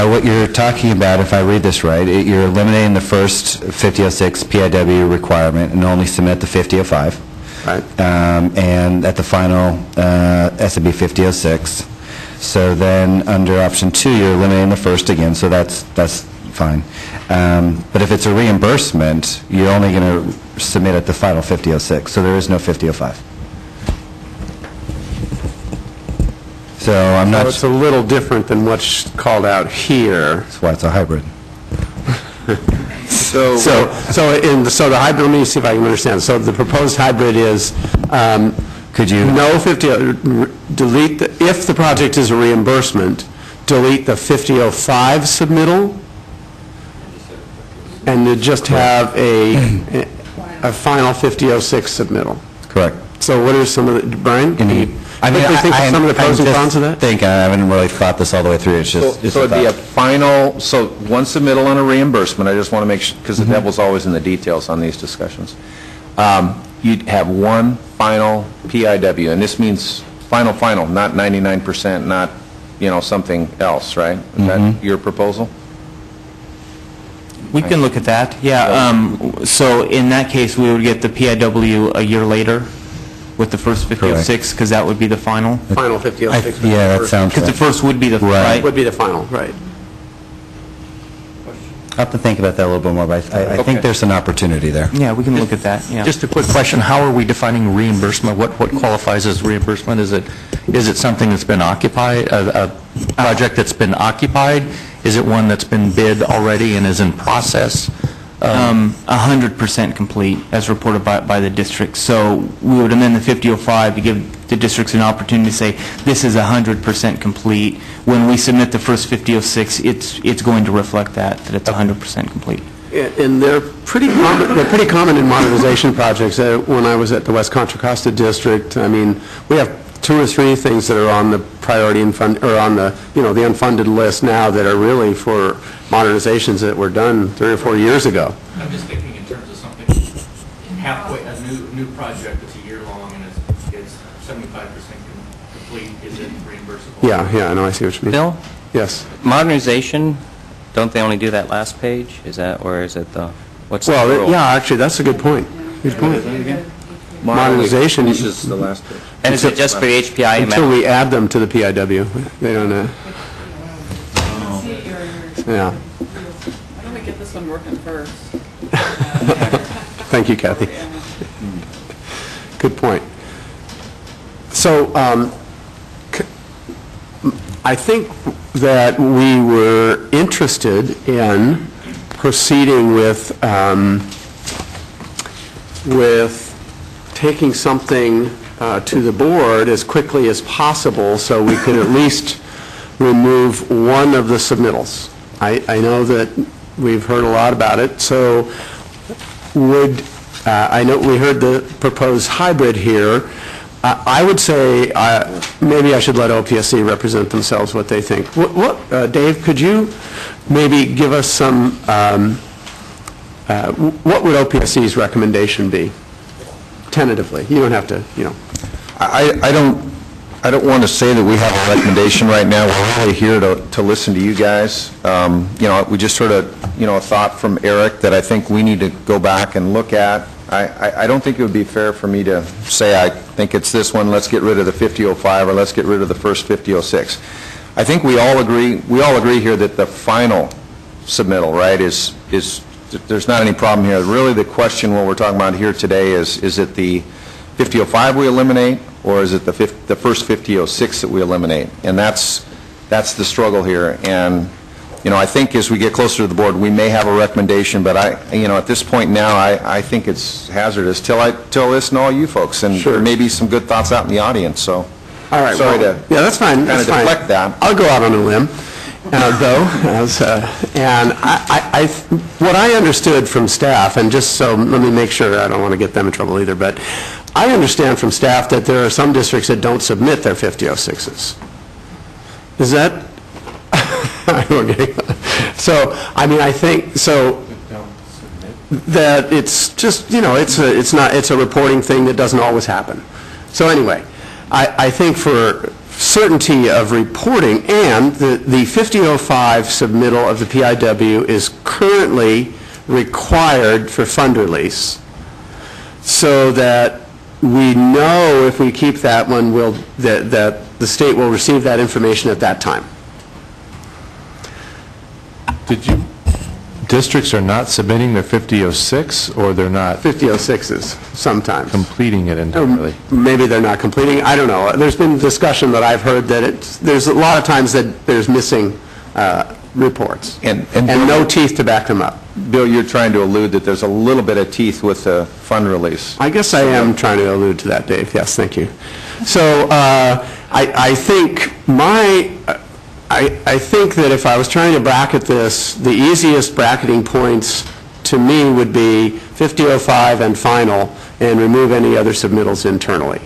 what you're talking about, if I read this right, you're eliminating the first 5006 PIW requirement and only submit the 5005. Right. And at the final SAB 5006. So then under option 2, you're eliminating the first again, so that's fine. But if it's a reimbursement, you're only going to submit at the final 5006, so there is no 5005. So I'm not... So it's a little different than what's called out here. That's why it's a hybrid. So the hybrid, let me see if I can understand. So the proposed hybrid is could you delete if the project is a reimbursement, delete the 5005 submittal, and to just have a final 5006 submittal. Correct. So what are some of the, Brian? Can you think of some of the pros and cons of that? I haven't really thought this all the way through. It's just so it'd be a final, so one submittal on a reimbursement. I just want to make sure, because the devil's always in the details on these discussions. You'd have one final PIW, and this means final, not 99%, not something else, right? Is that your proposal? We can look at that, yeah. So in that case, we would get the PIW a year later with the first 5006, because that would be the final. Final 5006. Yeah, that sounds because the first would be the right. Would be the final, right. I'll have to think about that a little bit more, but I think there's an opportunity there. Yeah, we can look at that, yeah. Just a quick question, how are we defining reimbursement? What qualifies as reimbursement? Is it something that's been occupied, a project that's been occupied? Is it one that's been bid already and is in process? 100% complete, as reported by the district. So we would amend the 5005 to give the districts an opportunity to say, this is 100% complete. When we submit the first 5006, it's going to reflect that it's 100% complete. And they're pretty common in modernization projects. When I was at the West Contra Costa District, I mean, we have 2 or 3 things that are on the priority and fund, or on the, the unfunded list now that are really for modernizations that were done 3 or 4 years ago. I'm just thinking in terms of something halfway, a new project that's a year long and it's 75% complete, is it reimbursable? Yeah, I know, I see what you mean. Bill? Yes. Modernization, don't they only do that last page? Is that, or is it the, what's the Well, rule? yeah, actually, that's a good point. Good point. Modernization. This is the last page. And is it just for the HPI amount? Until we add them to the PIW. They don't, yeah. Why don't we get this one working first? Thank you, Kathy. Good point. So, I think that we were interested in proceeding with taking something to the board as quickly as possible so we could at least remove one of the submittals. I know that we've heard a lot about it, so I know we heard the proposed hybrid here. I would say maybe I should let OPSC represent themselves what they think. Dave, could you maybe give us some, what would OPSC's recommendation be, tentatively? You don't have to, I don't want to say that we have a recommendation right now. We're really here to listen to you guys. We just heard a thought from Eric that I think we need to go back and look at. I don't think it would be fair for me to say I think it's this one, let's get rid of the 5005, or let's get rid of the first 5006. I think we all agree here that the final submittal, right, is there's not any problem here. Really the question what we're talking about here today is it the 5005 we eliminate, or is it the first 5006 that we eliminate? And that's the struggle here. And I think as we get closer to the board, we may have a recommendation, but at this point now, I think it's hazardous till I listen to all you folks, and there may be some good thoughts out in the audience. So, all right, sorry to yeah, that's fine. kind of deflect that. I'll go out on a limb, and what I understood from staff, and just so let me make sure I don't want to get them in trouble either, but I understand from staff that there are some districts that don't submit their 5006s. Is that? Okay. So, I mean, I think so that it's just, it's a reporting thing that doesn't always happen. So anyway, I think for certainty of reporting, and the 5005 submittal of the PIW is currently required for fund release, so that we know if we keep that one, that the state will receive that information at that time. Districts are not submitting their 5006, or they're not 5006s sometimes completing it internally? Maybe they're not completing. I don't know. There's been discussion that I've heard that there's a lot of times that there's missing reports and no teeth to back them up. Bill, you're trying to allude that there's a little bit of teeth with the fund release. I guess I am trying to allude to that, Dave. Yes, thank you. So I think I think that if I was trying to bracket this, the easiest bracketing points to me would be 5005 and final, and remove any other submittals internally.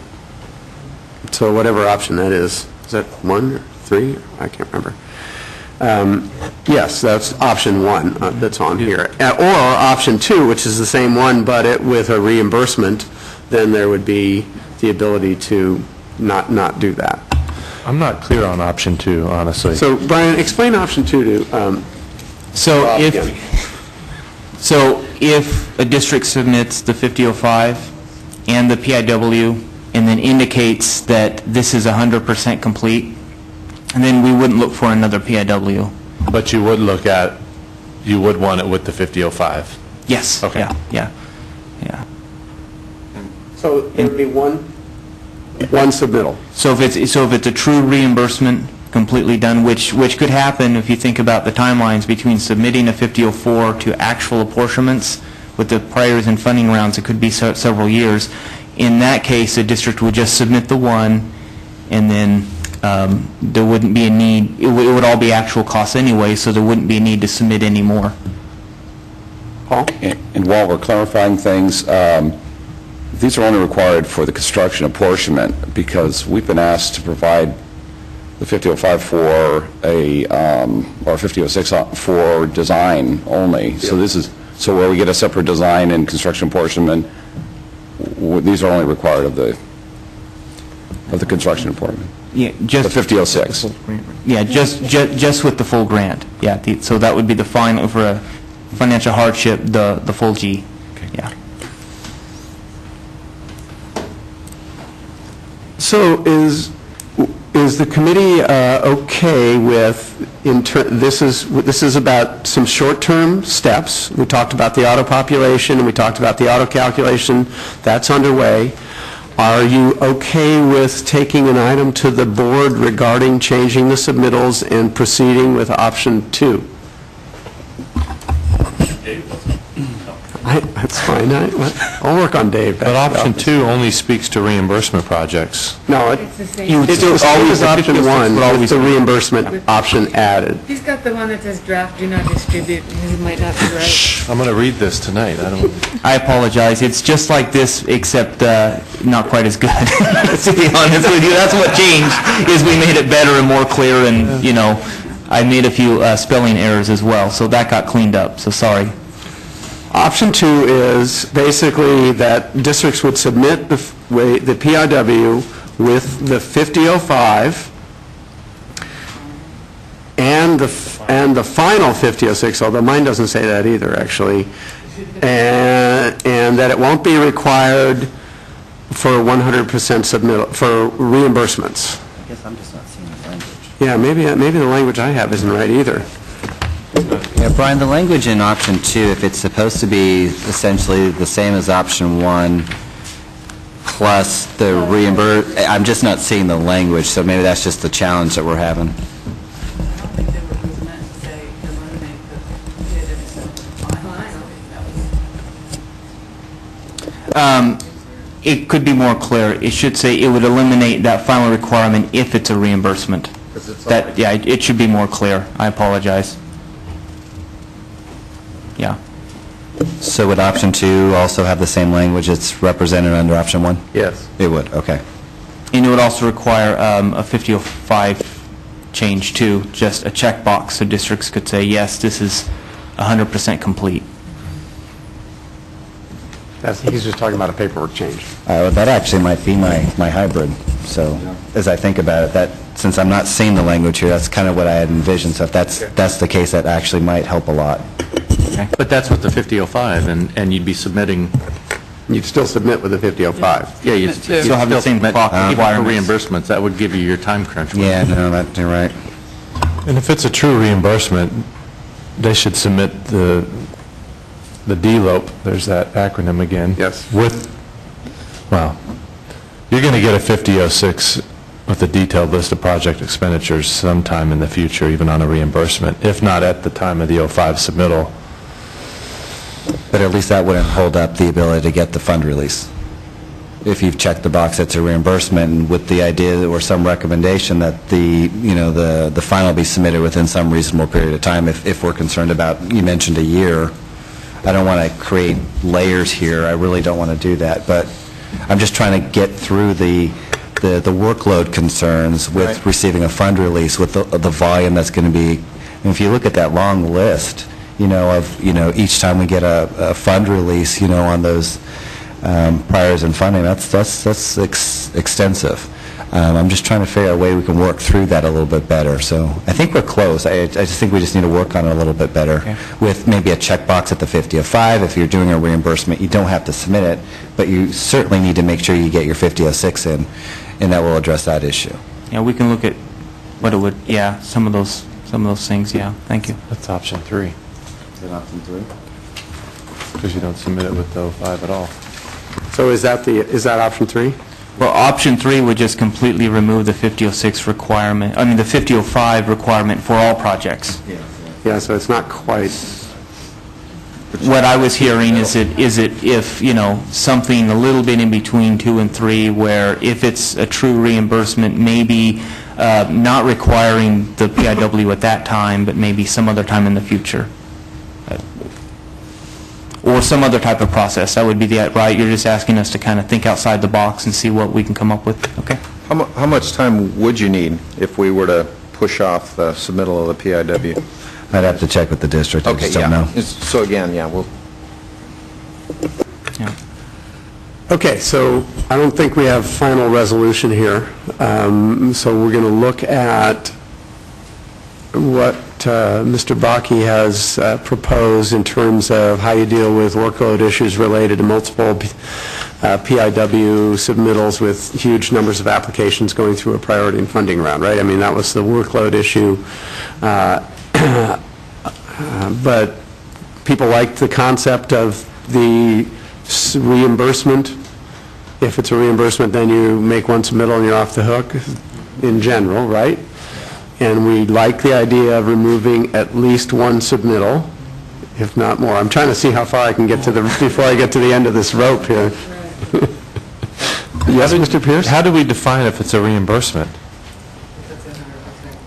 So whatever option that is that 1 or 3? I can't remember. Yes, that's option 1 that's on here. Or option 2, which is the same one, but with a reimbursement, then there would be the ability to not do that. I'm not clear on option 2, honestly. So, Brian, explain option 2 to So if a district submits the 5005 and the PIW and then indicates that this is 100% complete, and then we wouldn't look for another PIW. But you would want it with the 5005? Yes. Okay. Yeah. So there would be one submittal. So if it's a true reimbursement, completely done, which could happen if you think about the timelines between submitting a 5004 to actual apportionments with the priors and funding rounds, it could be several years. In that case, a district would just submit the one, and then there wouldn't be a need. It would all be actual costs anyway, so there wouldn't be a need to submit any more. Paul? And while we're clarifying things, these are only required for the construction apportionment because we've been asked to provide the 5005 for a, or 5006 for design only. So this is, so where we get a separate design and construction apportionment, these are only required of the construction apportionment. Yeah, just the 5006. Yeah, just with the full grant. Yeah, so that would be the final for a financial hardship, the full G. Okay. Yeah. So is the committee okay with, this is about some short-term steps. We talked about the auto population, and we talked about the auto calculation. That's underway. Are you okay with taking an item to the board regarding changing the submittals and proceeding with option 2? That's fine. I'll work on Dave. But option 2 only speaks to reimbursement projects. No, It's the same. it's always option 1 with the reimbursement option added. He's got the one that says draft, do not distribute, and he might not be right. I'm going to read this tonight. I apologize. It's just like this, except not quite as good. To be honest with you, that's what changed. Is we made it better and more clear, and you know, I made a few spelling errors as well, so that got cleaned up. So sorry. Option 2 is basically that districts would submit the PIW with the 5005 and the final 5006, although mine doesn't say that either, actually, and that it won't be required for 100% submittal for reimbursements. I guess I'm just not seeing the language. Yeah, maybe the language I have isn't right either. Yeah, Brian, the language in option 2, if it's supposed to be essentially the same as option 1 plus the reimburse, I'm just not seeing the language, so maybe that's just the challenge that we're having. It could be more clear. It should say it would eliminate that final requirement if it's a reimbursement. That, yeah, it should be more clear. I apologize. Yeah. So would option 2 also have the same language that's represented under option 1? Yes. It would, okay. And it would also require a 5005 change too, just a checkbox so districts could say, yes, this is 100% complete. He's just talking about a paperwork change. Well, that actually might be my hybrid. So as I think about it, since I'm not seeing the language here, that's kind of what I had envisioned. So if that's the case, that actually might help a lot. Okay. But that's with the 5005, and you'd be submitting... You'd still submit with the 5005. Yeah, you'd still have the same clock reimbursements. That would give you your time crunch. Yeah, no, you're right. And if it's a true reimbursement, they should submit the DLOP, there's that acronym again. Yes. Well, you're going to get a 5006 with a detailed list of project expenditures sometime in the future, even on a reimbursement, if not at the time of the 05 submittal. But at least that wouldn't hold up the ability to get the fund release. If you've checked the box, it's a reimbursement, and with the idea or some recommendation that the final be submitted within some reasonable period of time, if we're concerned about, you mentioned a year, I don't want to create layers here. I really don't want to do that, but I'm just trying to get through the workload concerns with receiving a fund release, with the volume that's going to be. And if you look at that long list, each time we get a fund release, on those priors and funding, that's extensive. I'm just trying to figure out a way we can work through that a little bit better. So I think we're close. I just think we just need to work on it a little bit better with maybe a checkbox at the 5005. If you're doing a reimbursement, you don't have to submit it, but you certainly need to make sure you get your 5006 in, and that will address that issue. Yeah, we can look at what it would, some of those things, Thank you. That's option 3. Is that option 3? Because you don't submit it with the 05 at all. So is that option 3? Well, option 3 would just completely remove the 5006 requirement, the 5005 requirement for all projects. Yeah, so it's not quite. What I was hearing is it if, something a little bit in between 2 and 3, where if it's a true reimbursement, maybe not requiring the PIW at that time, but maybe some other time in the future. or some other type of process. That would be the, right? You're just asking us to kind of think outside the box and see what we can come up with. Okay. How much time would you need if we were to push off the submittal of the PIW? I'd have to check with the district. I Okay, just don't yeah. know. So again, yeah, we'll... Okay, so I don't think we have final resolution here. So we're going to look at what Mr. Bakke has proposed in terms of how you deal with workload issues related to multiple PIW submittals with huge numbers of applications going through a priority and funding round, right? I mean, that was the workload issue. But people liked the concept of the reimbursement. If it's a reimbursement, then you make one submittal and you're off the hook in general, right? And we like the idea of removing at least one submittal, if not more. I'm trying to see how far I can get to before I get to the end of this rope here. Yes, Mr. Pierce? How do we define if it's a reimbursement?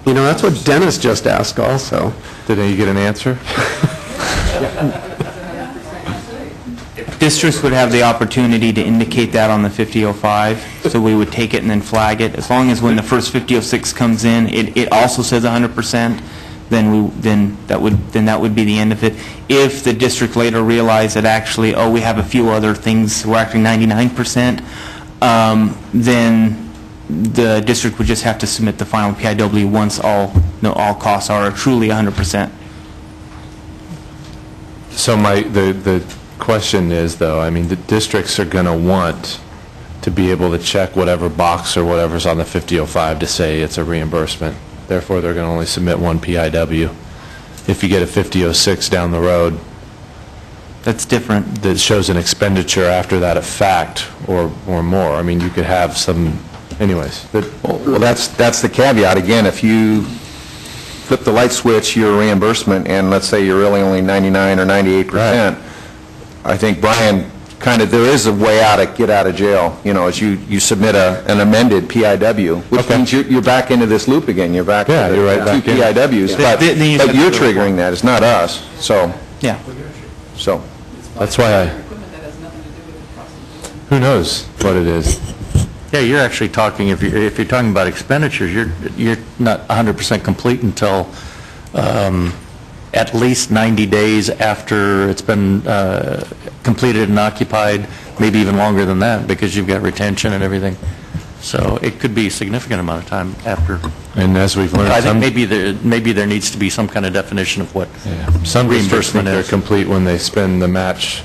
You know, that's what Dennis just asked also. Did you get an answer? Districts would have the opportunity to indicate that on the 5005, so we would take it and then flag it. As long as when the first 5006 comes in, it also says 100%, then that would be the end of it. If the district later realized that actually, oh, we have a few other things, we're actually 99%, then the district would just have to submit the final PIW once all costs are truly 100%. So the question is, though, I mean, the districts are going to want to be able to check whatever box or whatever's on the 5005 to say it's a reimbursement. Therefore, they're going to only submit one PIW. If you get a 5006 down the road, that's different. That shows an expenditure after that of fact or more. I mean, you could have some, anyways. Well, that's the caveat. Again, if you flip the light switch, your reimbursement, and let's say you're really only 99 or 98%, right. I think, Brian, kind of there is a way out of get out of jail, you know, as you submit an amended PIW, which means you're back into this loop again. You're back to you're right back two PIWs. But you're triggering that. It's not us. So, yeah. So that's why who knows what it is. Yeah, you're actually talking, if you're talking about expenditures, you're not 100% complete until at least 90 days after it's been completed and occupied, maybe even longer than that, because you've got retention and everything. So it could be a significant amount of time after. And as we've learned, I think maybe there needs to be some kind of definition of what some reimbursement is. They're complete when they spend the match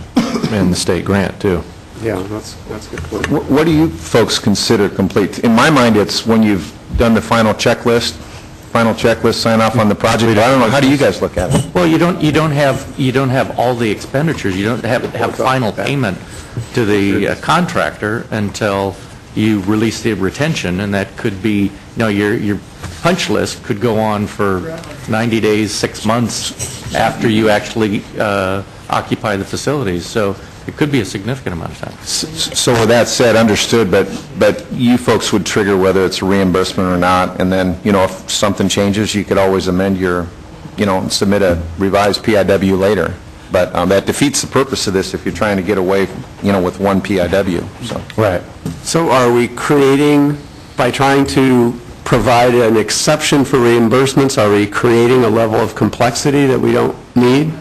in the state grant too. Yeah, that's a good point. What do you folks consider complete? In my mind, it's when you've done the final checklist, sign off on the project. I don't know. How do you guys look at it? Well, you don't have all the expenditures. You don't have final payment to the contractor until you release the retention, and that could be, your punch list could go on for 90 days, 6 months after you actually occupy the facilities. So it could be a significant amount of time. So with that said, understood, but you folks would trigger whether it's a reimbursement or not, and then, if something changes, you could always amend your, submit a revised PIW later. But that defeats the purpose of this if you're trying to get away, with one PIW. So. Right. So are we creating, by trying to provide an exception for reimbursements, are we creating a level of complexity that we don't need?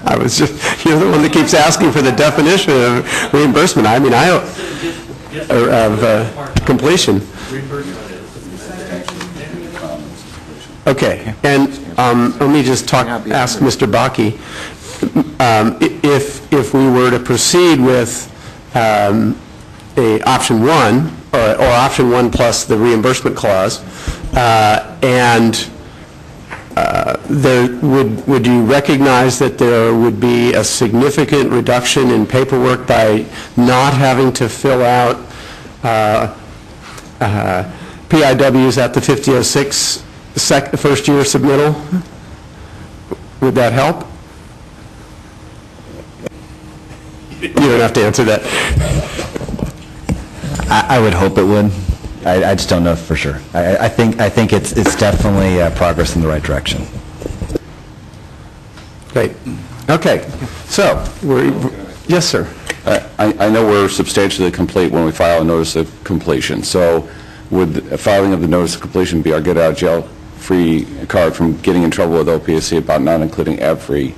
I was just, you're the one that keeps asking for the definition of reimbursement. I mean, of completion. Okay, and let me just ask Mr. Bakke, if we were to proceed with option one, or option one plus the reimbursement clause, and would you recognize that there would be a significant reduction in paperwork by not having to fill out PIWs at the 5006 first year submittal? Would that help? You don't have to answer that. I would hope it would. I just don't know for sure. I think it's definitely progress in the right direction. Great. Okay, so, yes, sir. I know we're substantially complete when we file a notice of completion, so would filing of the notice of completion be our get-out-of-jail-free card from getting in trouble with OPSC about not including every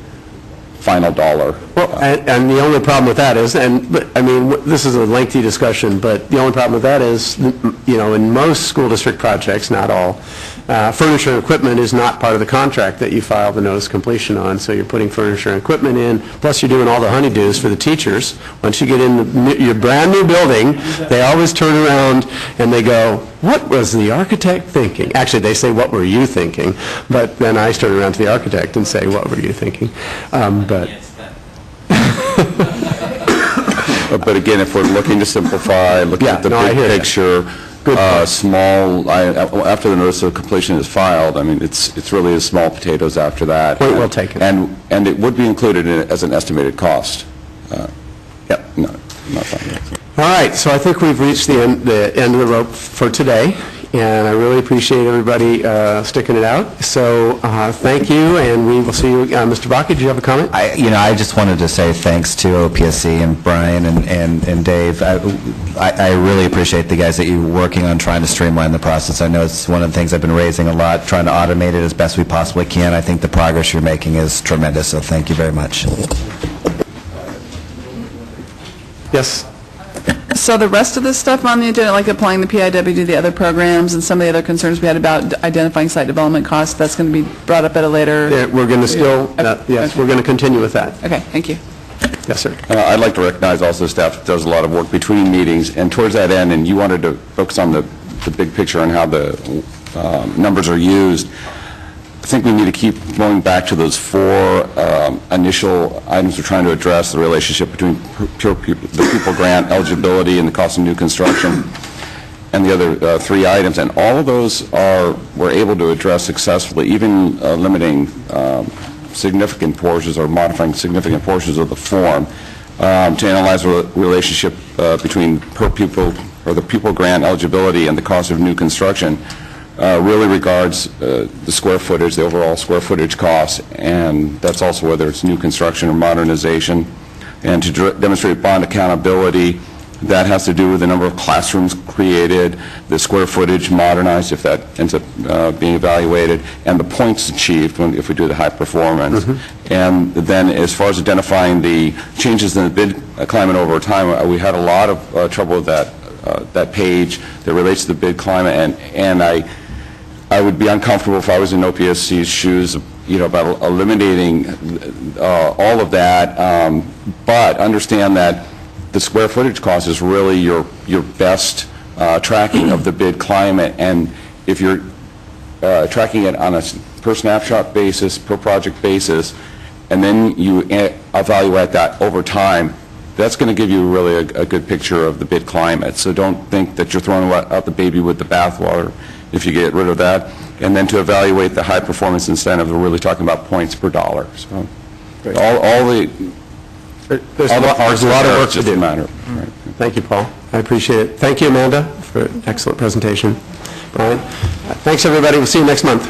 final dollar? Well, and the only problem with that is, I mean, this is a lengthy discussion, but the only problem with that is, you know, in most school district projects, not all, furniture and equipment is not part of the contract that you file the notice of completion on, so you're putting furniture and equipment in, plus you're doing all the honeydews for the teachers. Once you get in your brand-new building, they always turn around and they go, what was the architect thinking? Actually, they say, what were you thinking? But then I turn around to the architect and say, what were you thinking? But again, if we're looking to simplify, looking at the big picture, small, after the notice of completion is filed, I mean, it's really as small potatoes after that. Point well taken. And it would be included as an estimated cost. Yep. No, not fine. All right, so I think we've reached the end of the rope for today, and I really appreciate everybody sticking it out. So thank you, and we will see you. Mr. Baca, do you have a comment? I just wanted to say thanks to OPSC and Brian and Dave. I really appreciate the guys that you're working on trying to streamline the process. I know it's one of the things I've been raising a lot, trying to automate it as best we possibly can. I think the progress you're making is tremendous, so thank you very much. Yes. So the rest of this stuff on the agenda, like applying the PIW to the other programs and some of the other concerns we had about identifying site development costs, that's going to be brought up at a later... Yeah, we're going to still, yes, we're going to continue with that. Okay, thank you. Yes, sir. I'd like to recognize also staff that does a lot of work between meetings, and towards that end, and you wanted to focus on the big picture and how the numbers are used. I think we need to keep going back to those four initial items we're trying to address, the relationship between the pupil grant eligibility and the cost of new construction, and the other three items. And all of those we're able to address successfully, even limiting significant portions or modifying significant portions of the form to analyze the relationship between per pupil or the pupil grant eligibility and the cost of new construction. Really regards the square footage, the overall square footage costs, and that's also whether it's new construction or modernization. And to demonstrate bond accountability, that has to do with the number of classrooms created, the square footage modernized, if that ends up being evaluated, and the points achieved if we do the high performance. Mm-hmm. And then as far as identifying the changes in the bid climate over time, we had a lot of trouble with that page that relates to the bid climate, and I would be uncomfortable if I was in OPSC's shoes, you know, about eliminating all of that, but understand that the square footage cost is really your best tracking of the bid climate, and if you're tracking it on a per snapshot basis, per project basis, and then you evaluate that over time, that's going to give you really a good picture of the bid climate. So don't think that you're throwing out the baby with the bathwater if you get rid of that. And then to evaluate the high performance incentive, we're really talking about points per dollar. So there's a lot of work to do. Matter. Right. Thank you, Paul. I appreciate it. Thank you, Amanda, for an excellent presentation. Brian. Thanks, everybody. We'll see you next month.